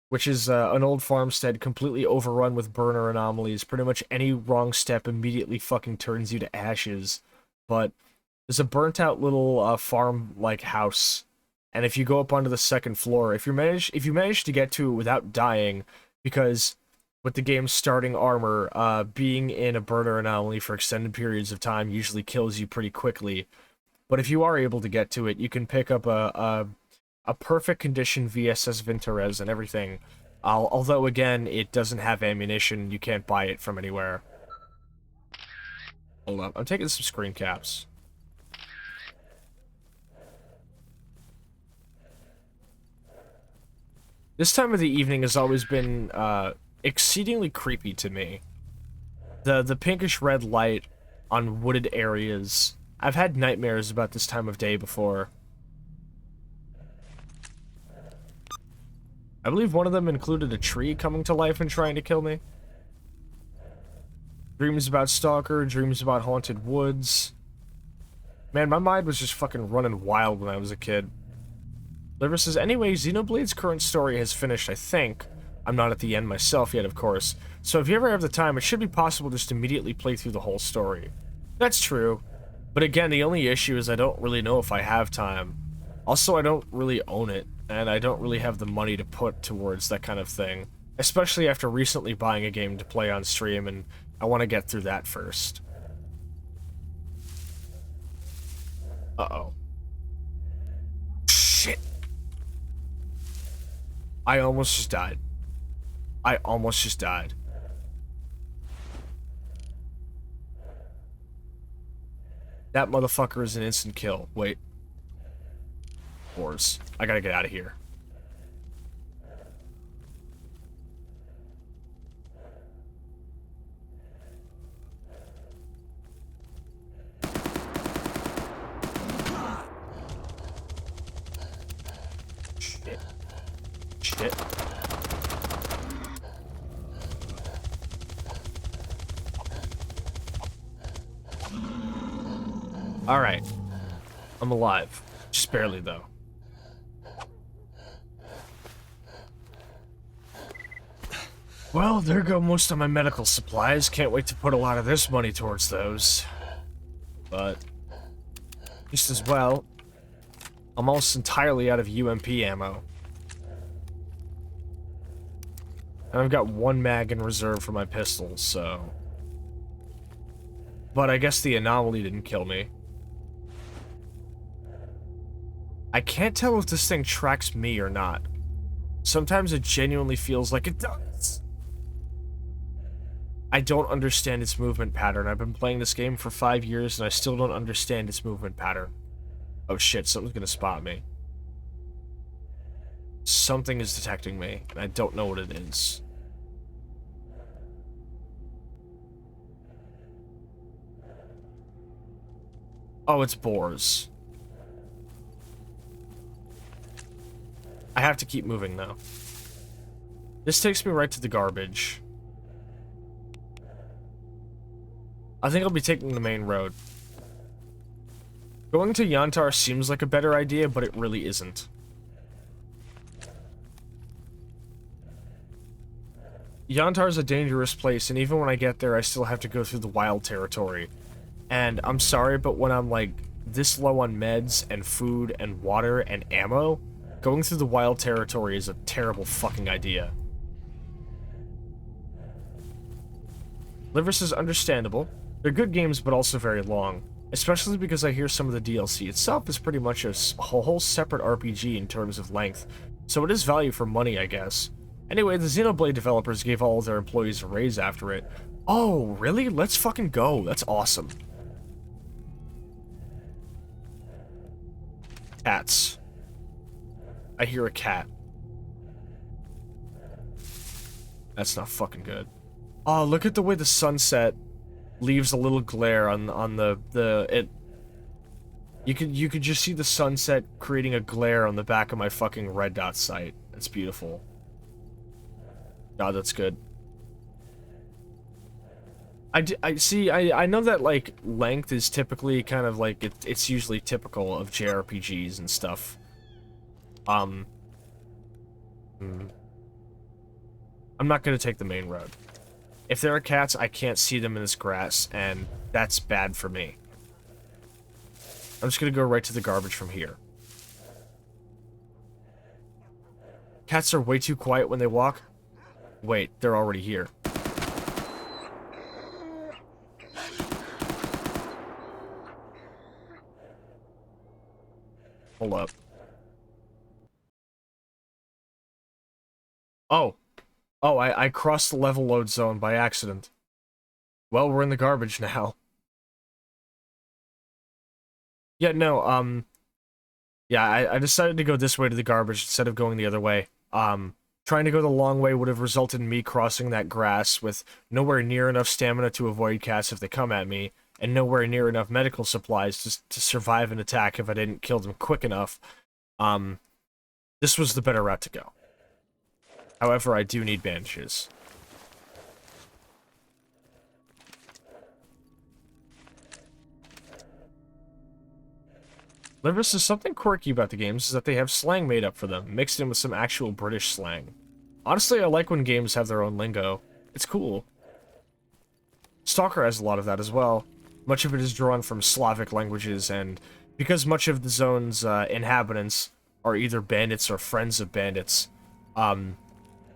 which is an old farmstead completely overrun with burner anomalies. Pretty much any wrong step immediately fucking turns you to ashes. But there's a burnt out little farm-like house, and if you go up onto the second floor, if you manage to get to it without dying, because with the game's starting armor, being in a burner anomaly for extended periods of time usually kills you pretty quickly. But if you are able to get to it, you can pick up a perfect condition VSS Vinterez and everything. Although, again, it doesn't have ammunition, you can't buy it from anywhere. Hold up, I'm taking some screen caps. This time of the evening has always been exceedingly creepy to me. The pinkish red light on wooded areas. I've had nightmares about this time of day before. I believe one of them included a tree coming to life and trying to kill me. Dreams about Stalker, dreams about haunted woods. Man, my mind was just fucking running wild when I was a kid. Liver says, anyway, Xenoblade's current story has finished, I think. I'm not at the end myself yet, of course. So if you ever have the time, it should be possible just to immediately play through the whole story. That's true. But again, the only issue is I don't really know if I have time. Also, I don't really own it, and I don't really have the money to put towards that kind of thing. Especially after recently buying a game to play on stream, and I want to get through that first. Uh-oh. Shit. I almost just died. I almost just died. That motherfucker is an instant kill. Wait. Wars. I gotta get out of here. Shit. Shit. Alright. I'm alive. Just barely, though. Well, there go most of my medical supplies. Can't wait to put a lot of this money towards those. But just as well, I'm almost entirely out of UMP ammo. And I've got 1 mag in reserve for my pistols, so... But I guess the anomaly didn't kill me. I can't tell if this thing tracks me or not. Sometimes it genuinely feels like it does. I don't understand its movement pattern. I've been playing this game for 5 years and I still don't understand its movement pattern. Oh shit, something's gonna spot me. Something is detecting me, and I don't know what it is. Oh, it's boars. I have to keep moving, though. This takes me right to the garbage. I think I'll be taking the main road. Going to Yantar seems like a better idea, but it really isn't. Yantar's a dangerous place, and even when I get there, I still have to go through the wild territory. And I'm sorry, but when I'm, like, this low on meds, and food, and water, and ammo, going through the wild territory is a terrible fucking idea. Liver's is understandable. They're good games, but also very long. Especially because I hear some of the DLC itself is pretty much a whole separate RPG in terms of length. So it is value for money, I guess. Anyway, the Xenoblade developers gave all of their employees a raise after it. Oh, really? Let's fucking go. That's awesome. Cats. I hear a cat. That's not fucking good. Oh, look at the way the sunset leaves a little glare on it. You could just see the sunset creating a glare on the back of my fucking red dot sight. That's beautiful. God, that's good. I know that, like, length is typically kind of like, it's usually typical of JRPGs and stuff. I'm not gonna take the main road. If there are cats, I can't see them in this grass, and that's bad for me. I'm just gonna go right to the garbage from here. Cats are way too quiet when they walk. Wait, they're already here. Hold up. Oh. Oh, I crossed the level load zone by accident. Well, we're in the garbage now. Yeah, no, yeah, I decided to go this way to the garbage instead of going the other way. Trying to go the long way would have resulted in me crossing that grass with nowhere near enough stamina to avoid cats if they come at me, and nowhere near enough medical supplies to survive an attack if I didn't kill them quick enough. This was the better route to go. However, I do need bandages. Liver says something quirky about the games is that they have slang made up for them, mixed in with some actual British slang. Honestly, I like when games have their own lingo. It's cool. Stalker has a lot of that as well. Much of it is drawn from Slavic languages, and because much of the zone's inhabitants are either bandits or friends of bandits,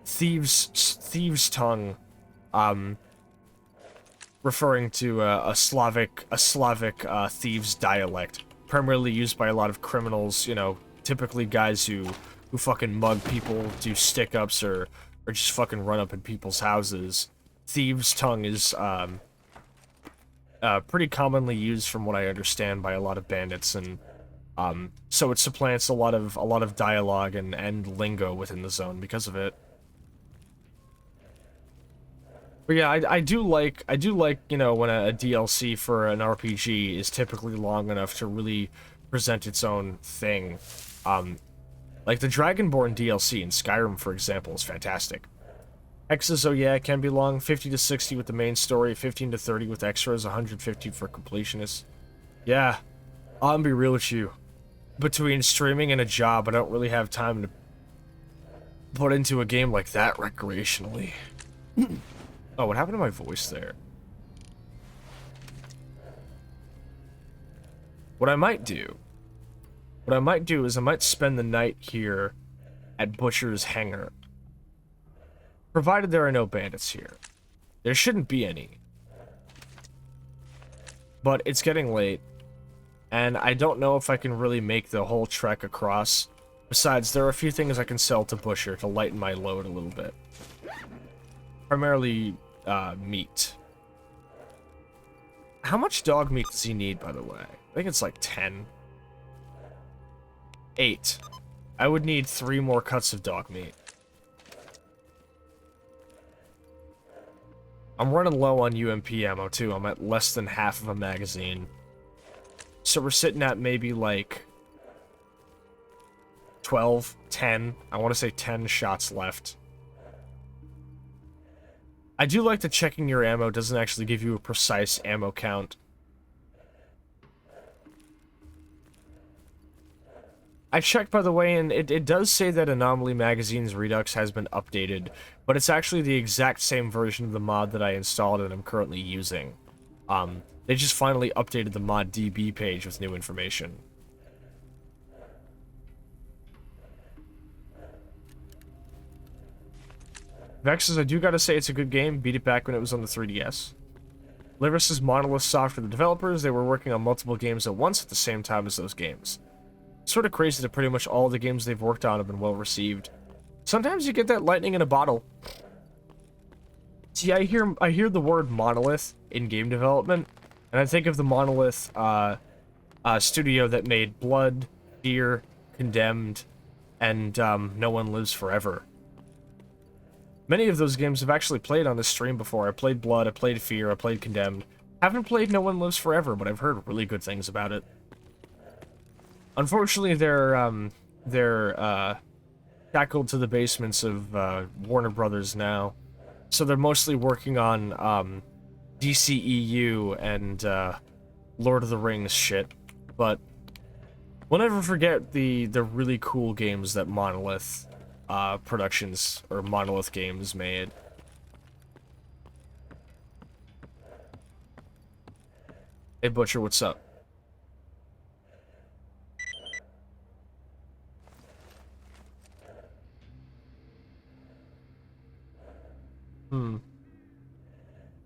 Thieves' Tongue, referring to a Slavic thieves' dialect, primarily used by a lot of criminals, you know, typically guys who fucking mug people, do stick-ups, or just fucking run up in people's houses. Thieves' Tongue is, pretty commonly used from what I understand by a lot of bandits, and, so it supplants a lot of dialogue and lingo within the zone because of it. But yeah, I do like, you know, when a DLC for an RPG is typically long enough to really present its own thing. Like the Dragonborn DLC in Skyrim, for example, is fantastic. Hexes, oh yeah, it can be long, 50 to 60 with the main story, 15 to 30 with extras, 150 for completionists. Yeah, I'll be real with you. Between streaming and a job, I don't really have time to put into a game like that recreationally. Oh, what happened to my voice there? What I might do is I might spend the night here at Butcher's Hangar. Provided there are no bandits here. There shouldn't be any. But it's getting late, and I don't know if I can really make the whole trek across. Besides, there are a few things I can sell to Butcher to lighten my load a little bit. Primarily, meat. How much dog meat does he need, by the way? I think it's like 10. 8. I would need 3 more cuts of dog meat. I'm running low on UMP ammo, too. I'm at less than half of a magazine. So we're sitting at maybe, like, 12, 10. I want to say 10 shots left. I do like that checking your ammo doesn't actually give you a precise ammo count. I checked, by the way, and it does say that Anomaly Magazine's Redux has been updated, but it's actually the exact same version of the mod that I installed and I'm currently using. They just finally updated the mod DB page with new information. Vex says, I do gotta say it's a good game, beat it back when it was on the 3DS. Liver says, Monolith Software, the developers, they were working on multiple games at once at the same time as those games. Sort of crazy that pretty much all the games they've worked on have been well received. Sometimes you get that lightning in a bottle. See, I hear the word monolith in game development, and I think of the Monolith studio that made Blood, Fear, Condemned, and No One Lives Forever. Many of those games I've actually played on this stream before. I played Blood, I played Fear, I played Condemned. Haven't played No One Lives Forever, but I've heard really good things about it. Unfortunately, they're shackled to the basements of Warner Brothers now, so they're mostly working on DCEU and Lord of the Rings shit. But we'll never forget the really cool games that Monolith Productions or Monolith Games made. Hey Butcher, what's up?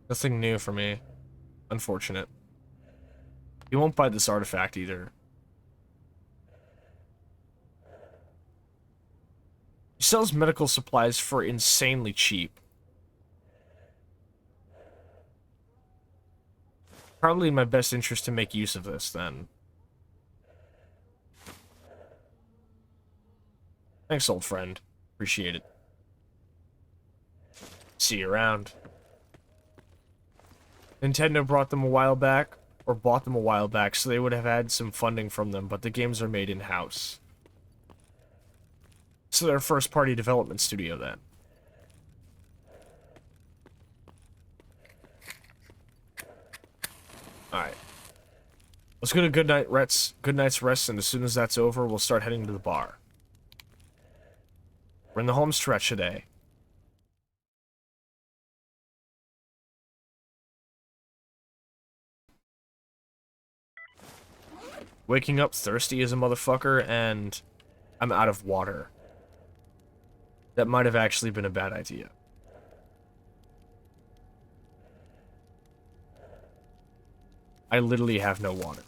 Nothing new for me. Unfortunate. You won't buy this artifact either. He sells medical supplies for insanely cheap. Probably in my best interest to make use of this, then. Thanks, old friend. Appreciate it. See you around. Nintendo brought them a while back, or bought them a while back, so they would have had some funding from them, but the games are made in-house. So they're a first-party development studio, then. Alright. Let's go to good night's rest, and as soon as that's over, we'll start heading to the bar. We're in the home stretch today. Waking up thirsty as a motherfucker, and I'm out of water. That might have actually been a bad idea. I literally have no water.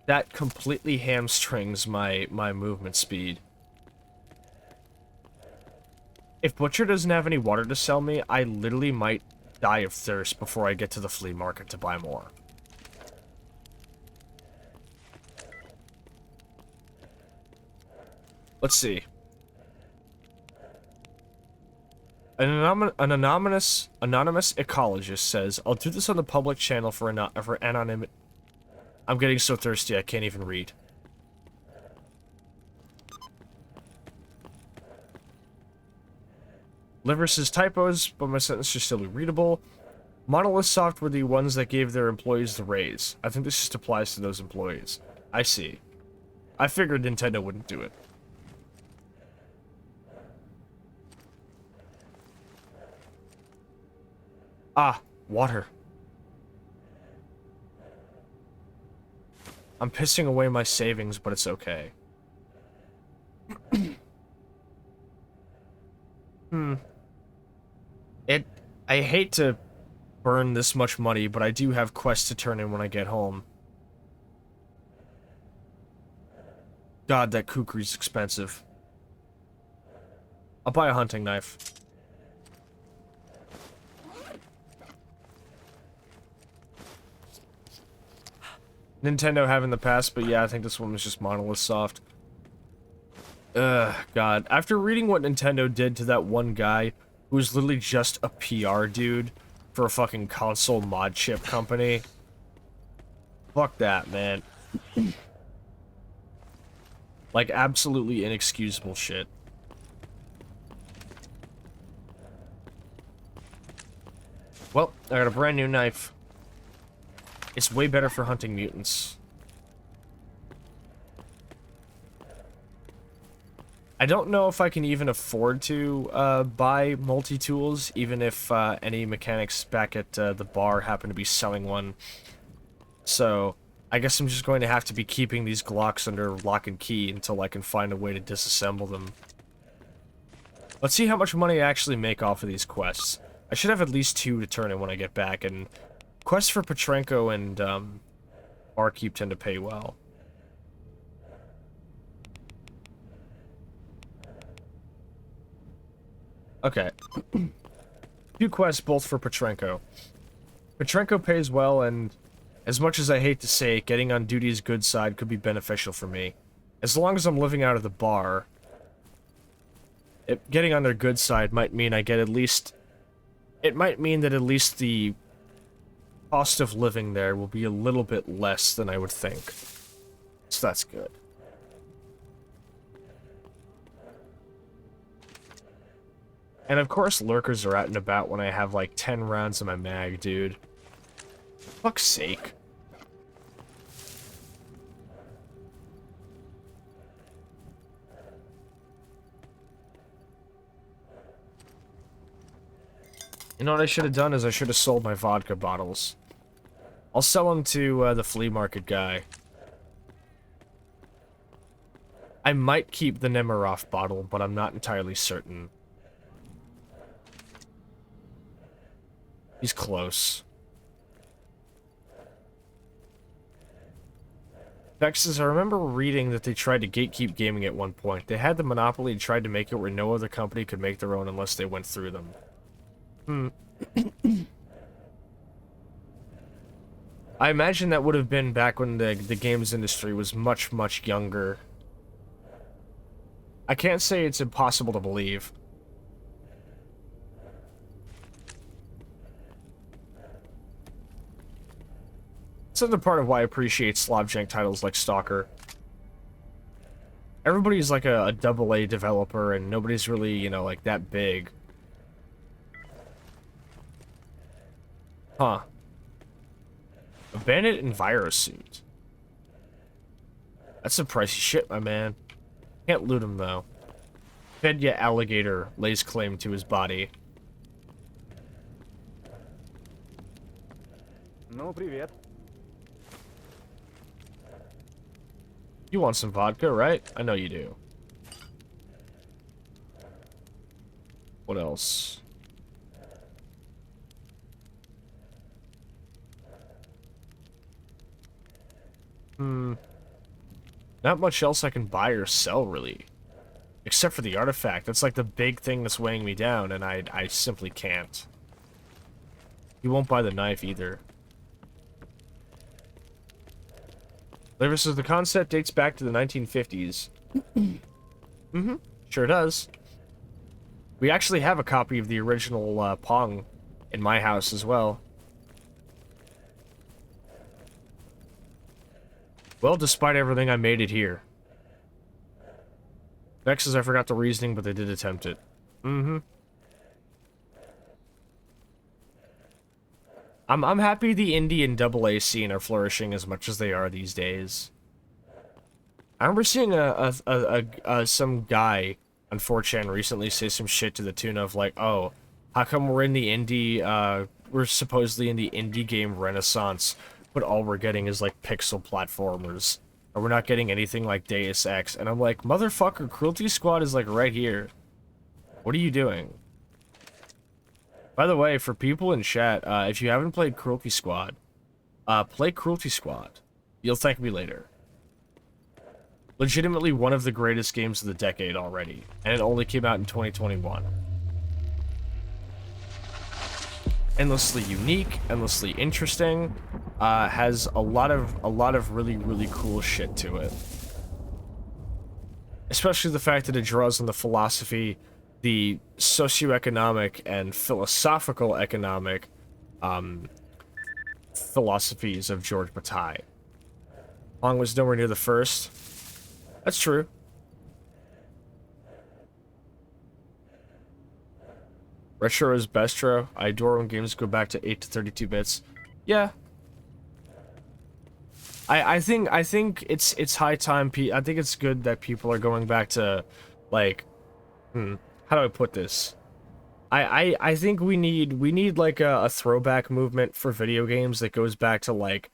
That completely hamstrings my movement speed. If Butcher doesn't have any water to sell me, I literally might die of thirst before I get to the flea market to buy more. Let's see. An anonymous ecologist says, I'll do this on the public channel for anonymity. I'm getting so thirsty I can't even read. Liver says typos, but my sentence should still be readable. Monolith Soft were the ones that gave their employees the raise. I think this just applies to those employees. I see. I figured Nintendo wouldn't do it. Ah, water. I'm pissing away my savings, but it's okay. I hate to burn this much money, but I do have quests to turn in when I get home. God, that kukri's expensive. I'll buy a hunting knife. Nintendo have in the past, but yeah, I think this one was just monolith soft. Ugh, God. After reading what Nintendo did to that one guy, who was literally just a PR dude for a fucking console mod chip company. Fuck that, man. Like, absolutely inexcusable shit. Well, I got a brand new knife. It's way better for hunting mutants. I don't know if I can even afford to buy multi-tools, even if any mechanics back at the bar happen to be selling one. So, I guess I'm just going to have to be keeping these Glocks under lock and key until I can find a way to disassemble them. Let's see how much money I actually make off of these quests. I should have at least 2 to turn in when I get back, and quests for Petrenko and Barkeep tend to pay well. Okay. 2 quests, both for Petrenko. Petrenko pays well, and as much as I hate to say it, getting on duty's good side could be beneficial for me. As long as I'm living out of the bar, getting on their good side might mean I get at least... It might mean that at least the cost of living there will be a little bit less than I would think. So that's good. And of course lurkers are out and about when I have like 10 rounds in my mag, dude. Fuck's sake. You know what I should have done is I should have sold my vodka bottles. I'll sell them to the flea market guy. I might keep the Nemirov bottle, but I'm not entirely certain. He's close. Vexes, I remember reading that they tried to gatekeep gaming at one point. They had the monopoly and tried to make it where no other company could make their own unless they went through them. I imagine that would have been back when the games industry was much, much younger. I can't say it's impossible to believe. It's another part of why I appreciate Slavjank titles like Stalker. Everybody's like a AA developer, and nobody's really, you know, like that big. Huh. A bandit and virus suit. That's some pricey shit, my man. Can't loot him, though. Fedya alligator lays claim to his body. Ну, привет. You want some vodka, right? I know you do. What else? Not much else I can buy or sell, really. Except for the artifact. That's like the big thing that's weighing me down, and I simply can't. You won't buy the knife, either. Liver says the concept dates back to the 1950s. Sure does. We actually have a copy of the original Pong in my house as well. Well, despite everything, I made it here. Vexes, I forgot the reasoning, but they did attempt it. I'm happy the indie and AA scene are flourishing as much as they are these days. I remember seeing some guy on 4chan recently say some shit to the tune of like, oh, how come we're in the indie we're supposedly in the indie game renaissance, but all we're getting is like pixel platformers. Or we're not getting anything like Deus Ex. And I'm like, motherfucker, Cruelty Squad is like right here. What are you doing? By the way, for people in chat, if you haven't played Cruelty Squad, play Cruelty Squad. You'll thank me later. Legitimately one of the greatest games of the decade already, and it only came out in 2021. Endlessly unique, endlessly interesting, has a lot of really cool shit to it. Especially the fact that it draws on the philosophy, the socioeconomic and philosophical economic philosophies of George Bataille. Pong was nowhere near the first. That's true. Retro is bestro. I adore when games go back to 8 to 32 bits. Yeah. I think it's high time. I think it's good that people are going back to, like, how do I put this? I think we need like a throwback movement for video games that goes back to like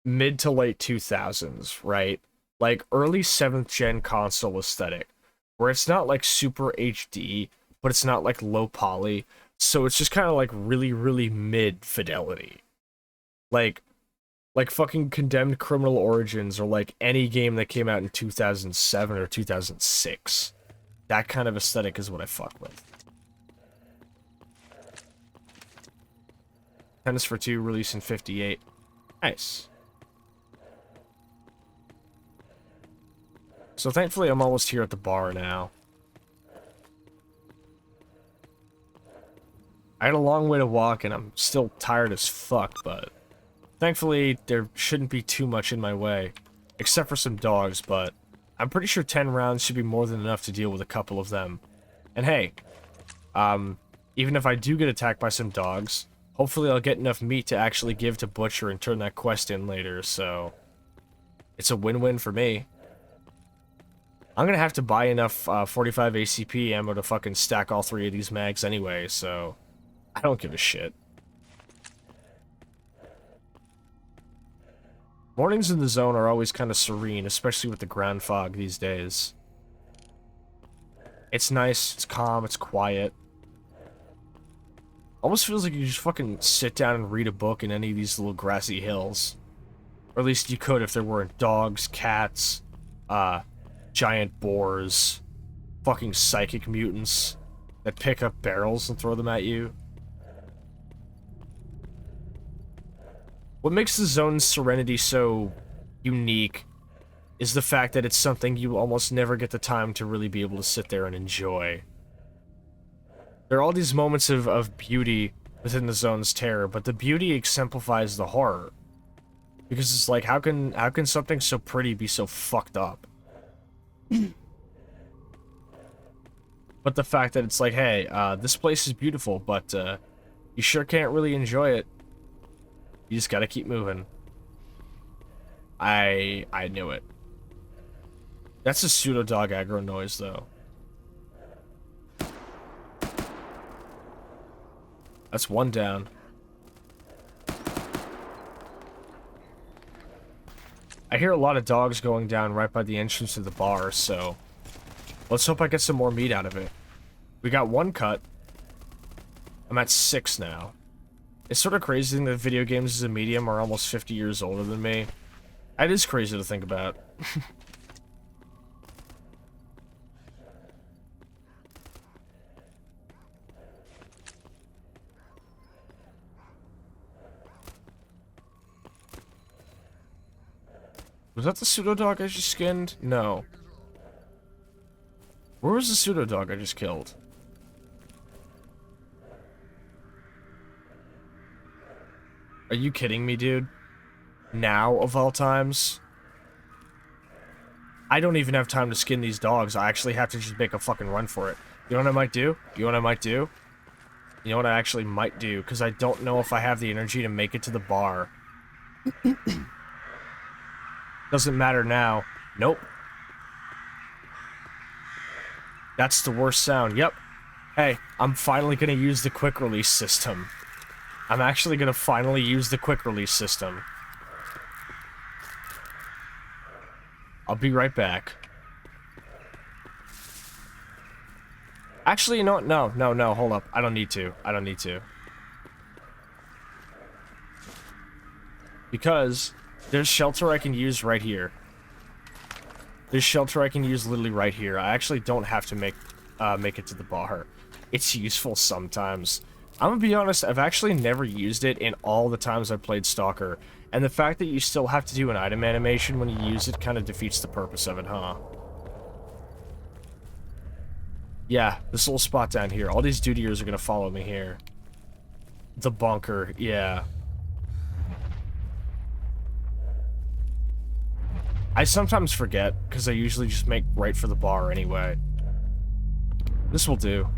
mid to late 2000s, right? Like early 7th gen console aesthetic, where it's not like super HD, but it's not like low poly, so it's just kind of like really mid fidelity. Like fucking Condemned Criminal Origins, or like any game that came out in 2007 or 2006. That kind of aesthetic is what I fuck with. Tennis for Two, released in 58. Nice. So thankfully I'm almost here at the bar now. I had a long way to walk and I'm still tired as fuck, but thankfully there shouldn't be too much in my way. Except for some dogs, but I'm pretty sure 10 rounds should be more than enough to deal with a couple of them. And hey, even if I do get attacked by some dogs, hopefully I'll get enough meat to actually give to Butcher and turn that quest in later, so it's a win-win for me. I'm gonna have to buy enough 45 ACP ammo to fucking stack all 3 of these mags anyway, so I don't give a shit. Mornings in the zone are always kind of serene, especially with the ground fog these days. It's nice, it's calm, it's quiet. Almost feels like you just fucking sit down and read a book in any of these little grassy hills. Or at least you could if there weren't dogs, cats, giant boars, fucking psychic mutants that pick up barrels and throw them at you. What makes the zone's serenity so unique is the fact that it's something you almost never get the time to really be able to sit there and enjoy. There are all these moments of beauty within the zone's terror, but the beauty exemplifies the horror. Because it's like, how can something so pretty be so fucked up? But the fact that it's like, hey, this place is beautiful, but you sure can't really enjoy it. You just gotta keep moving. I knew it. That's a pseudo-dog aggro noise, though. That's one down. I hear a lot of dogs going down right by the entrance to the bar, so let's hope I get some more meat out of it. We got 1 cut. I'm at 6 now. It's sort of crazy that video games as a medium are almost 50 years older than me. It is crazy to think about. Was that the pseudo-dog I just skinned? No. Where was the pseudo-dog I just killed? Are you kidding me, dude? Now, of all times? I don't even have time to skin these dogs. I actually have to just make a fucking run for it. You know what I might do? You know what I might do? You know what I actually might do? Because I don't know if I have the energy to make it to the bar. Doesn't matter now. Nope. That's the worst sound. Yep. Hey, I'm finally gonna use the quick release system. I'm actually gonna finally use the quick release system. I'll be right back. Actually, you know what? No, hold up. I don't need to. Because there's shelter I can use right here. There's shelter I can use literally right here. I actually don't have to make it to the bar. It's useful sometimes. I'm gonna be honest, I've actually never used it in all the times I've played Stalker. And the fact that you still have to do an item animation when you use it kind of defeats the purpose of it, huh? Yeah, this little spot down here. All these dude ears are gonna follow me here. The bunker, yeah. I sometimes forget, because I usually just make right for the bar anyway. This will do.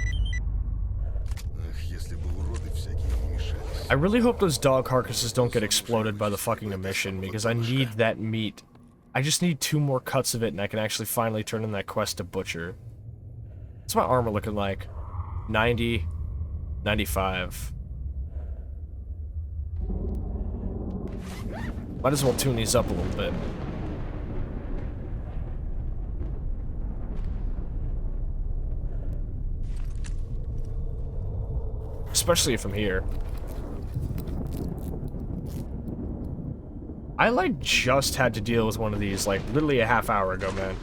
I really hope those dog carcasses don't get exploded by the fucking emission, because I need that meat. I just need 2 more cuts of it, and I can actually finally turn in that quest to Butcher. What's my armor looking like? 90, 95. Might as well tune these up a little bit. Especially if I'm here. I, like, just had to deal with one of these, like, literally a half hour ago, man.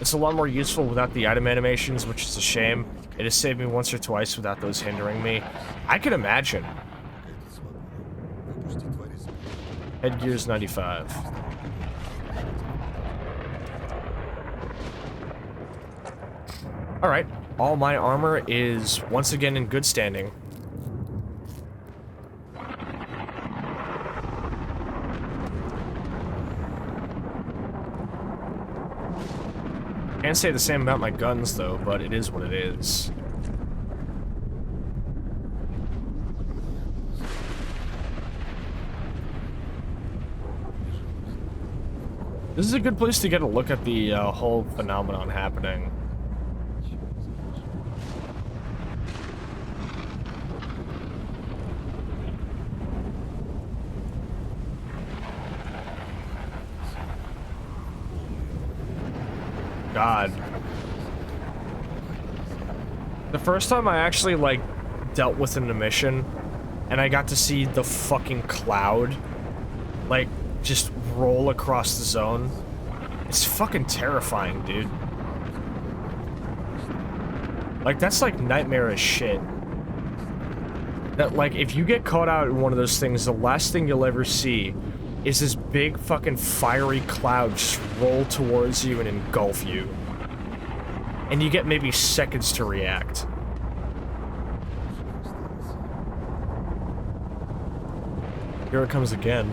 It's a lot more useful without the item animations, which is a shame. It has saved me once or twice without those hindering me. I can imagine. Headgear's 95. Alright, all my armor is once again in good standing. Can't say the same about my guns, though, but it is what it is. This is a good place to get a look at the whole phenomenon happening. God. The first time I actually, like, dealt with an emission, and I got to see the fucking cloud, like, just roll across the zone, it's fucking terrifying, dude. Like, that's, like, nightmarish shit. That, like, if you get caught out in one of those things, the last thing you'll ever see is this big fucking fiery cloud just roll towards you and engulf you. And you get maybe seconds to react. Here it comes again.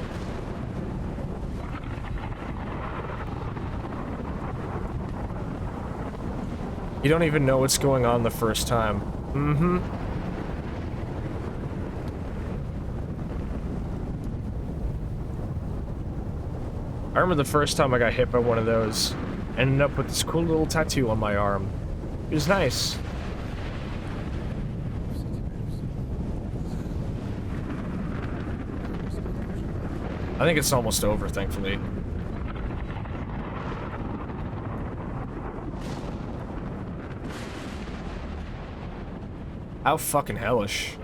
You don't even know what's going on the first time. Mm-hmm. I remember the first time I got hit by one of those. Ended up with this cool little tattoo on my arm. It was nice. I think it's almost over, thankfully. How fucking hellish.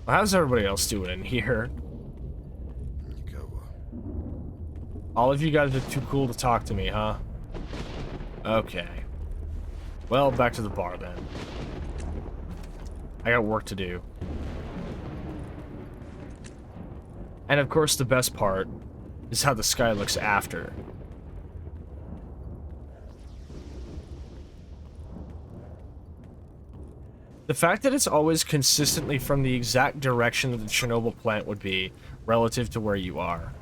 Well, how's everybody else doing in here? All of you guys are too cool to talk to me, huh? Okay. Well, back to the bar then. I got work to do. And of course, the best part is how the sky looks after. The fact that it's always consistently from the exact direction that the Chernobyl plant would be, relative to where you are.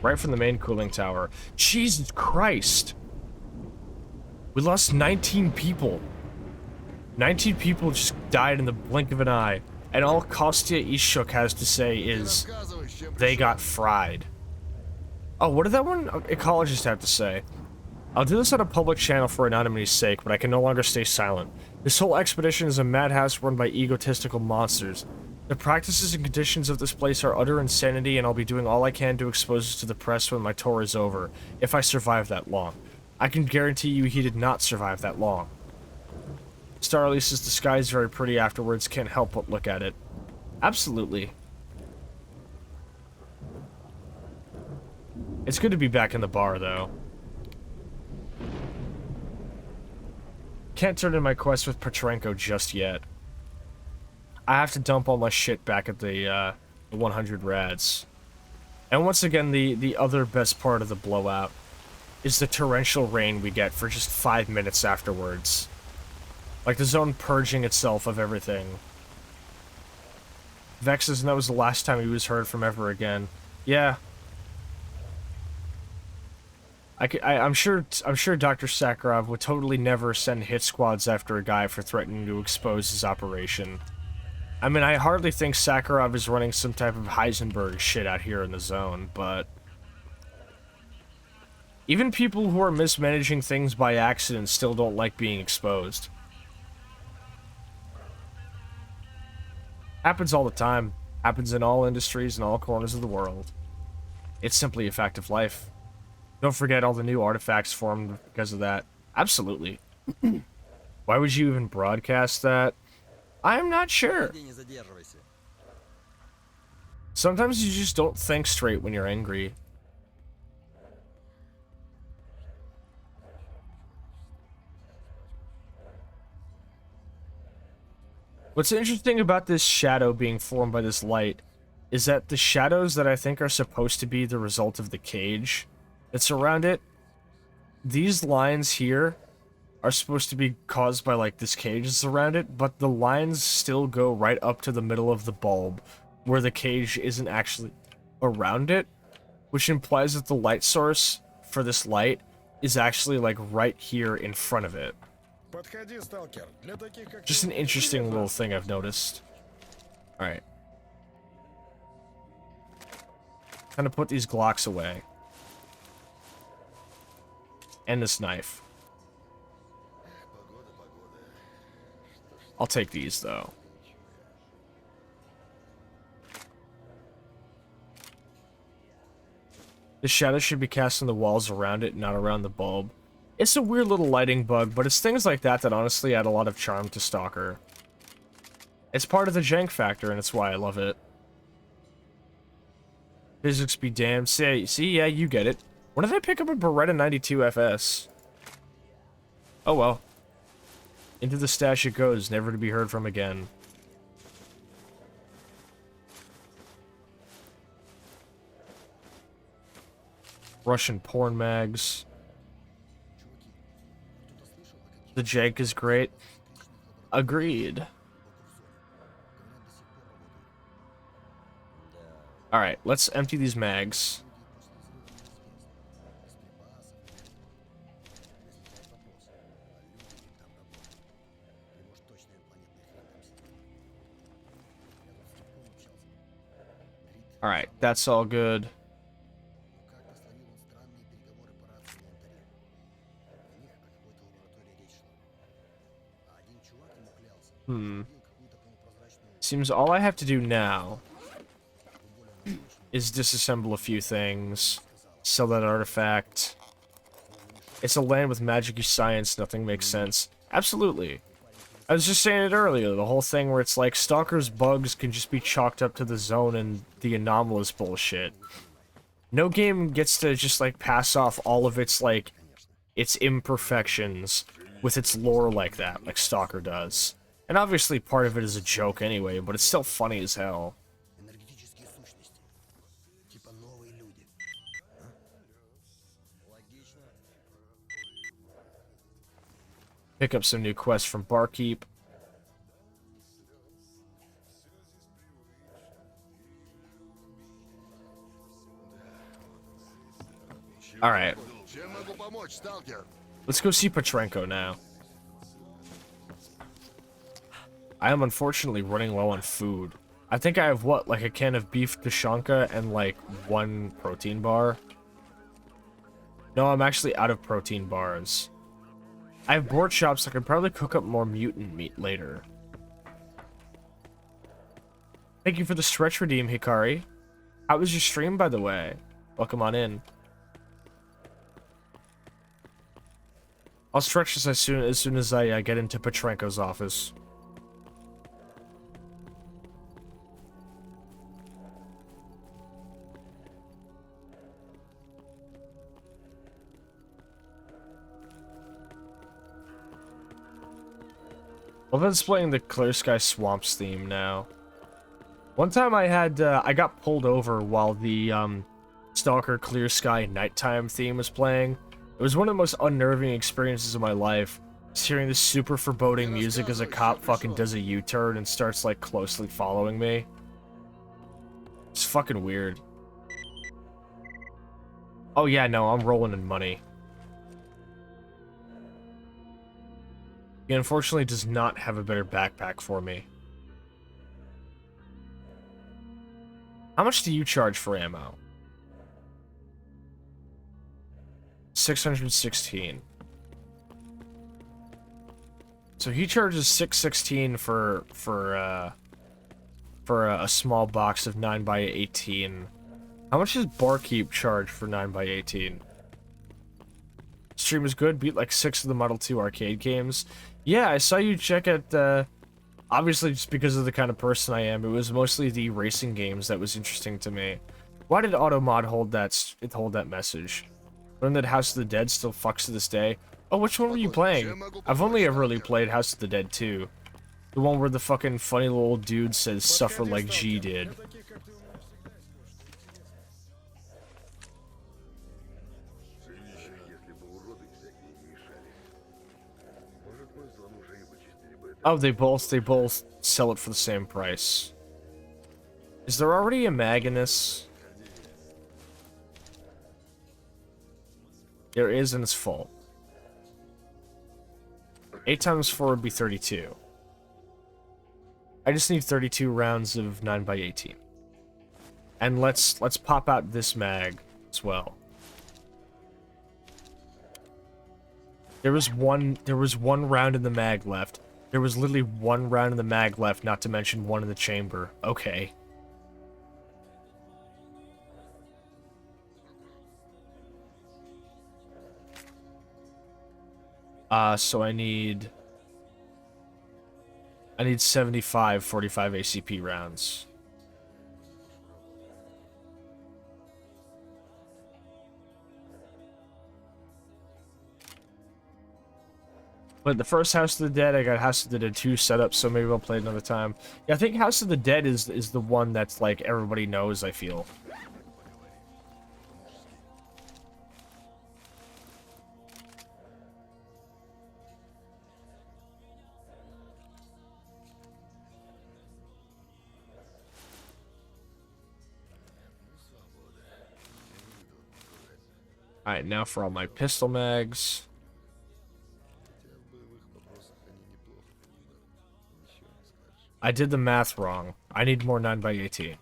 Right from the main cooling tower. Jesus Christ! We lost 19 people. 19 people just died in the blink of an eye. And all Kostya Ishuk has to say is, they got fried. Oh, what did that one ecologist have to say? I'll do this on a public channel for anonymity's sake, but I can no longer stay silent. This whole expedition is a madhouse run by egotistical monsters. The practices and conditions of this place are utter insanity, and I'll be doing all I can to expose it to the press when my tour is over, if I survive that long. I can guarantee you he did not survive that long. Starly says the sky is very pretty afterwards, can't help but look at it. Absolutely. It's good to be back in the bar, though. Can't turn in my quest with Petrenko just yet. I have to dump all my shit back at the 100 rads. And once again, the other best part of the blowout is the torrential rain we get for just 5 minutes afterwards. Like the zone purging itself of everything. Vex says that was the last time he was heard from ever again. Yeah. I'm sure Dr. Sakharov would totally never send hit squads after a guy for threatening to expose his operation. I mean, I hardly think Sakharov is running some type of Heisenberg shit out here in the zone, but... even people who are mismanaging things by accident still don't like being exposed. Happens all the time. Happens in all industries and all corners of the world. It's simply a fact of life. Don't forget all the new artifacts formed because of that. Absolutely. Why would you even broadcast that? I'm not sure. Sometimes you just don't think straight when you're angry. What's interesting about this shadow being formed by this light is that the shadows that I think are supposed to be the result of the cage that's around it, these lines here are supposed to be caused by like this cage that's around it, but the lines still go right up to the middle of the bulb where the cage isn't actually around it, which implies that the light source for this light is actually like right here in front of it. Just an interesting little thing I've noticed. Alright. Time to put these Glocks away. And this knife. I'll take these, though. The shadow should be cast on the walls around it, not around the bulb. It's a weird little lighting bug, but it's things like that that honestly add a lot of charm to Stalker. It's part of the jank factor, and it's why I love it. Physics be damned. See, yeah, you get it. When did I pick up a Beretta 92 FS? Oh well. Into the stash it goes, never to be heard from again. Russian porn mags. The jank is great. Agreed. Alright, let's empty these mags. Alright, that's all good. Seems all I have to do now is disassemble a few things, sell that artifact. It's a land with magic-y science, nothing makes sense. Absolutely. I was just saying it earlier, the whole thing where it's like Stalker's bugs can just be chalked up to the zone and the anomalous bullshit. No game gets to just like pass off all of its like its imperfections with its lore like that, like Stalker does. And obviously part of it is a joke anyway, but it's still funny as hell. Pick up some new quests from Barkeep. Alright. Let's go see Petrenko now. I am unfortunately running low on food. I think I have, what, like a can of beef Tushanka and like one protein bar? No, I'm actually out of protein bars. I have board shops. I could probably cook up more mutant meat later. Thank you for the stretch redeem, Hikari. How was your stream, by the way? Welcome on in. I'll stretch this as soon as I get into Petrenko's office. Well, that's playing the Clear Sky Swamps theme now. One time I had, I got pulled over while the, Stalker Clear Sky Nighttime theme was playing. It was one of the most unnerving experiences of my life. Just hearing this super foreboding music as a cop fucking does a U-turn and starts, like, closely following me. It's fucking weird. Oh yeah, no, I'm rolling in money. He unfortunately does not have a better backpack for me. How much do you charge for ammo? 616. So he charges 616 for a small box of 9x18. How much does Barkeep charge for 9x18? Stream is good. Beat like 6 of the Model 2 arcade games. Yeah, I saw you check out, obviously just because of the kind of person I am, it was mostly the racing games that was interesting to me. Why did Automod hold that message? Learned that House of the Dead still fucks to this day. Oh, which one were you playing? I've only ever really played House of the Dead 2. The one where the fucking funny little old dude says, "Suffer like G did." Oh, they both sell it for the same price. Is there already a mag in this? There is, and it's full. 8 times 4 would be 32. I just need 32 rounds of 9x18. And let's pop out this mag as well. There was one round in the mag left. There was literally 1 round in the mag left, not to mention 1 in the chamber. Okay. So I need 75 45 ACP rounds. But the first House of the Dead, I got House of the Dead 2 set up, so maybe I'll play it another time. Yeah, I think House of the Dead is the one that's like everybody knows, I feel. Alright, now for all my pistol mags. I did the math wrong. I need more 9x18.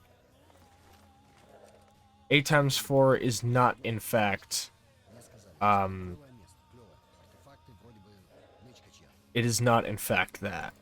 8 times 4 is not, in fact, it is not, in fact, that.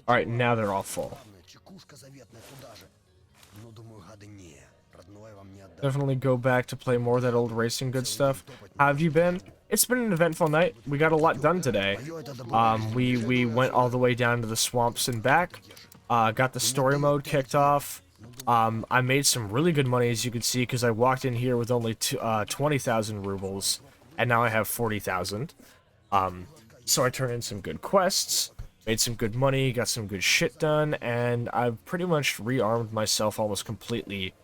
Alright, now they're all full. Definitely go back to play more of that old racing good stuff. How have you been? It's been an eventful night. We got a lot done today. We went all the way down to the swamps and back. Got the story mode kicked off. I made some really good money, as you can see, because I walked in here with only 20,000 rubles, and now I have 40,000. So I turned in some good quests, made some good money, got some good shit done, and I've pretty much rearmed myself almost completely.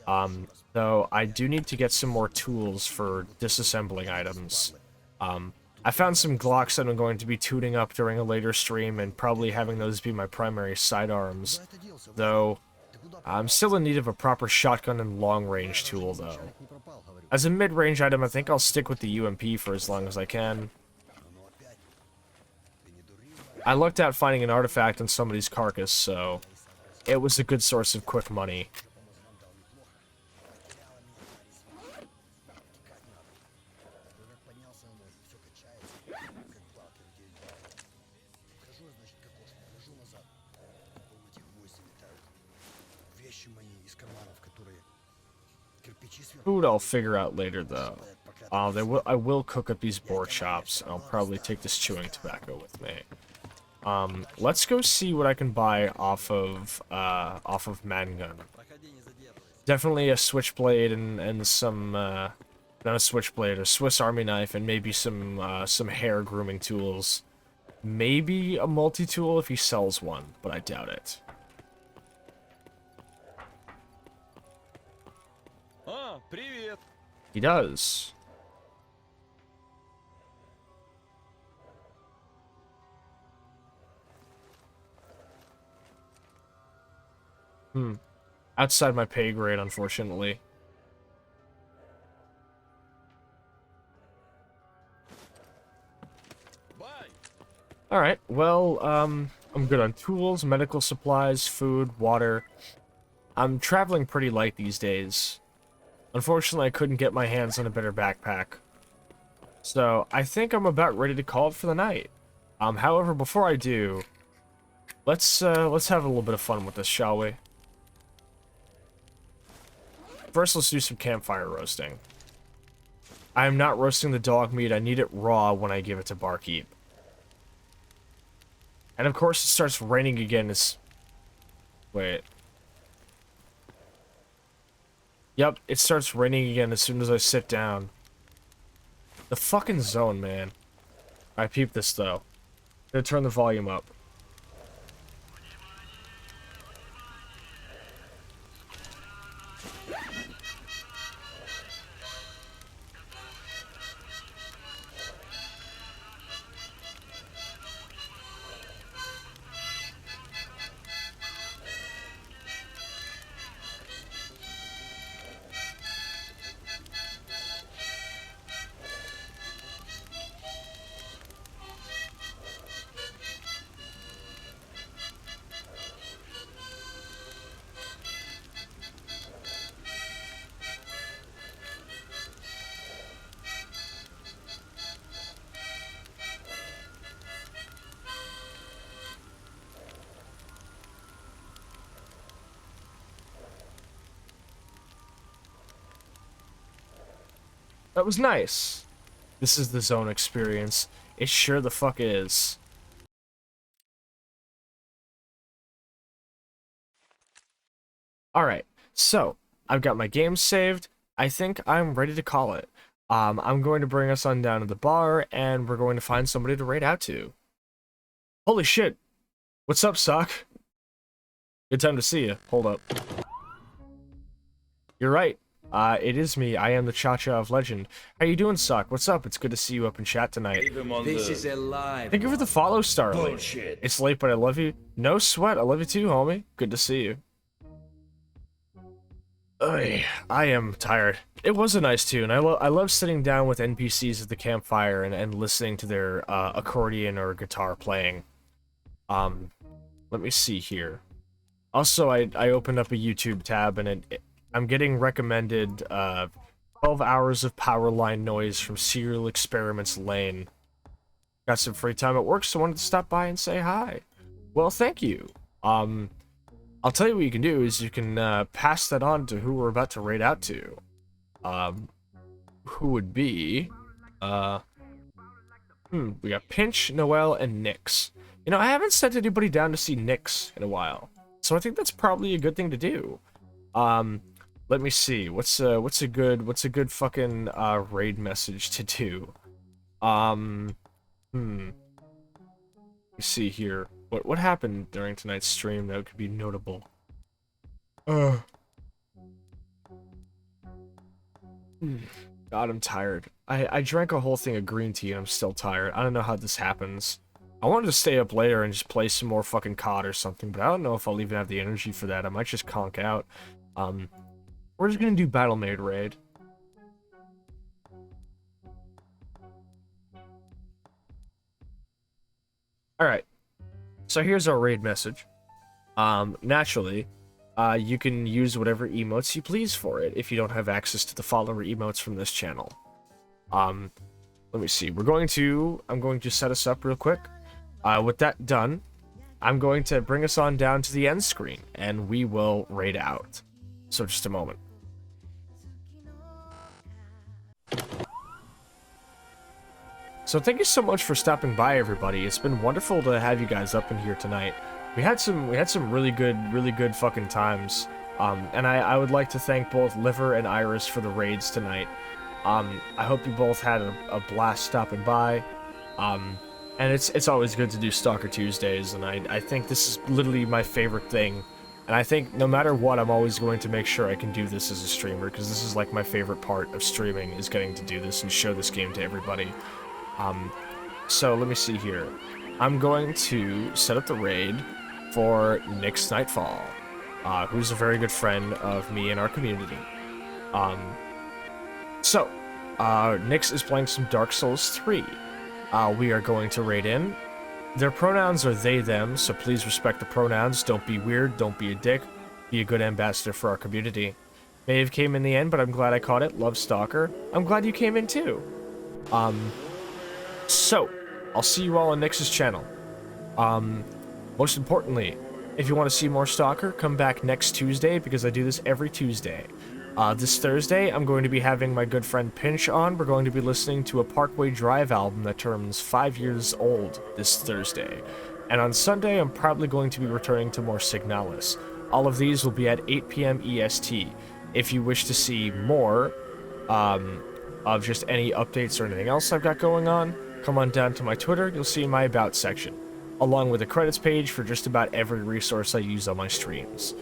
Though I do need to get some more tools for disassembling items. I found some Glocks that I'm going to be tuning up during a later stream, and probably having those be my primary sidearms. Though, I'm still in need of a proper shotgun and long-range tool, though. As a mid-range item, I think I'll stick with the UMP for as long as I can. I lucked out finding an artifact on somebody's carcass, so it was a good source of quick money. Food I'll figure out later, though. I will cook up these boar chops, and I'll probably take this chewing tobacco with me. Let's go see what I can buy off of Mangun. Definitely a switchblade and some, not a switchblade, a Swiss Army knife, and maybe some hair grooming tools. Maybe a multi-tool if he sells one, but I doubt it. He does. Outside my pay grade, unfortunately. Alright, well, I'm good on tools, medical supplies, food, water. I'm traveling pretty light these days. Unfortunately, I couldn't get my hands on a better backpack. So, I think I'm about ready to call it for the night. However, before I do, let's have a little bit of fun with this, shall we? First, let's do some campfire roasting. I am not roasting the dog meat. I need it raw when I give it to Barkeep. And of course, it starts raining again as... Wait. Yep, it starts raining again as soon as I sit down. The fucking zone, man. I peep this, though. I'm gonna turn the volume up. That was nice. This is the zone experience. It sure the fuck is. Alright, so, I've got my game saved. I think I'm ready to call it. I'm going to bring us on down to the bar, and we're going to find somebody to raid out to. Holy shit! What's up, Sock? Good time to see you. Hold up. You're right. It is me. I am the Cha-Cha of Legend. How you doing, Sock? What's up? It's good to see you up in chat tonight. This is a lie. Thank you for the follow, Starly. Bullshit. It's late, but I love you. No sweat. I love you too, homie. Good to see you. Ugh, I am tired. It was a nice tune. I love sitting down with NPCs at the campfire and listening to their accordion or guitar playing. Let me see here. Also, I opened up a YouTube tab and I'm getting recommended 12 hours of power line noise from Serial Experiments Lane. Got some free time at work, so wanted to stop by and say hi. Well, thank you. I'll tell you what you can do is you can pass that on to who we're about to raid out to. Who would be... we got Pinch, Noel, and Nyx. You know, I haven't sent anybody down to see Nyx in a while, so I think that's probably a good thing to do. Let me see. What's a good fucking raid message to do? Let me see here. What happened during tonight's stream that could be notable? God, I'm tired. I drank a whole thing of green tea and I'm still tired. I don't know how this happens. I wanted to stay up later and just play some more fucking COD or something, but I don't know if I'll even have the energy for that. I might just conk out. We're just gonna do Battle Made Raid. Alright. So here's our raid message. Naturally, you can use whatever emotes you please for it if you don't have access to the follower emotes from this channel. Let me see. I'm going to set us up real quick. With that done, I'm going to bring us on down to the end screen, and we will raid out. So just a moment. So thank you so much for stopping by, everybody. It's been wonderful to have you guys up in here tonight. We had some really good fucking times. And I would like to thank both Liver and Iris for the raids tonight. I hope you both had a blast stopping by. And it's always good to do Stalker Tuesdays, and I think this is literally my favorite thing. And I think no matter what, I'm always going to make sure I can do this as a streamer, because this is like my favorite part of streaming, is getting to do this and show this game to everybody. So let me see here. I'm going to set up the raid for Nick's Nightfall, who's a very good friend of me and our community. Nyx is playing some Dark Souls 3. We are going to raid in. Their pronouns are they, them, so please respect the pronouns. Don't be weird, don't be a dick. Be a good ambassador for our community. Maeve came in the end, but I'm glad I caught it. Love Stalker. I'm glad you came in too. So, I'll see you all on Nyx's channel. Most importantly, if you want to see more Stalker, come back next Tuesday, because I do this every Tuesday. This Thursday, I'm going to be having my good friend Pinch on. We're going to be listening to a Parkway Drive album that turns 5 years old this Thursday. And on Sunday, I'm probably going to be returning to more Signalis. All of these will be at 8 p.m. EST. If you wish to see more of just any updates or anything else I've got going on, come on down to my Twitter. You'll see my About section, along with a credits page for just about every resource I use on my streams.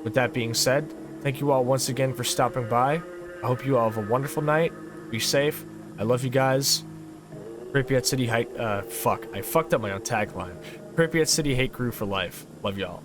With that being said, thank you all once again for stopping by. I hope you all have a wonderful night. Be safe. I love you guys. Pripyat City Hate... fuck. I fucked up my own tagline. Pripyat City Hate Crew for life. Love y'all.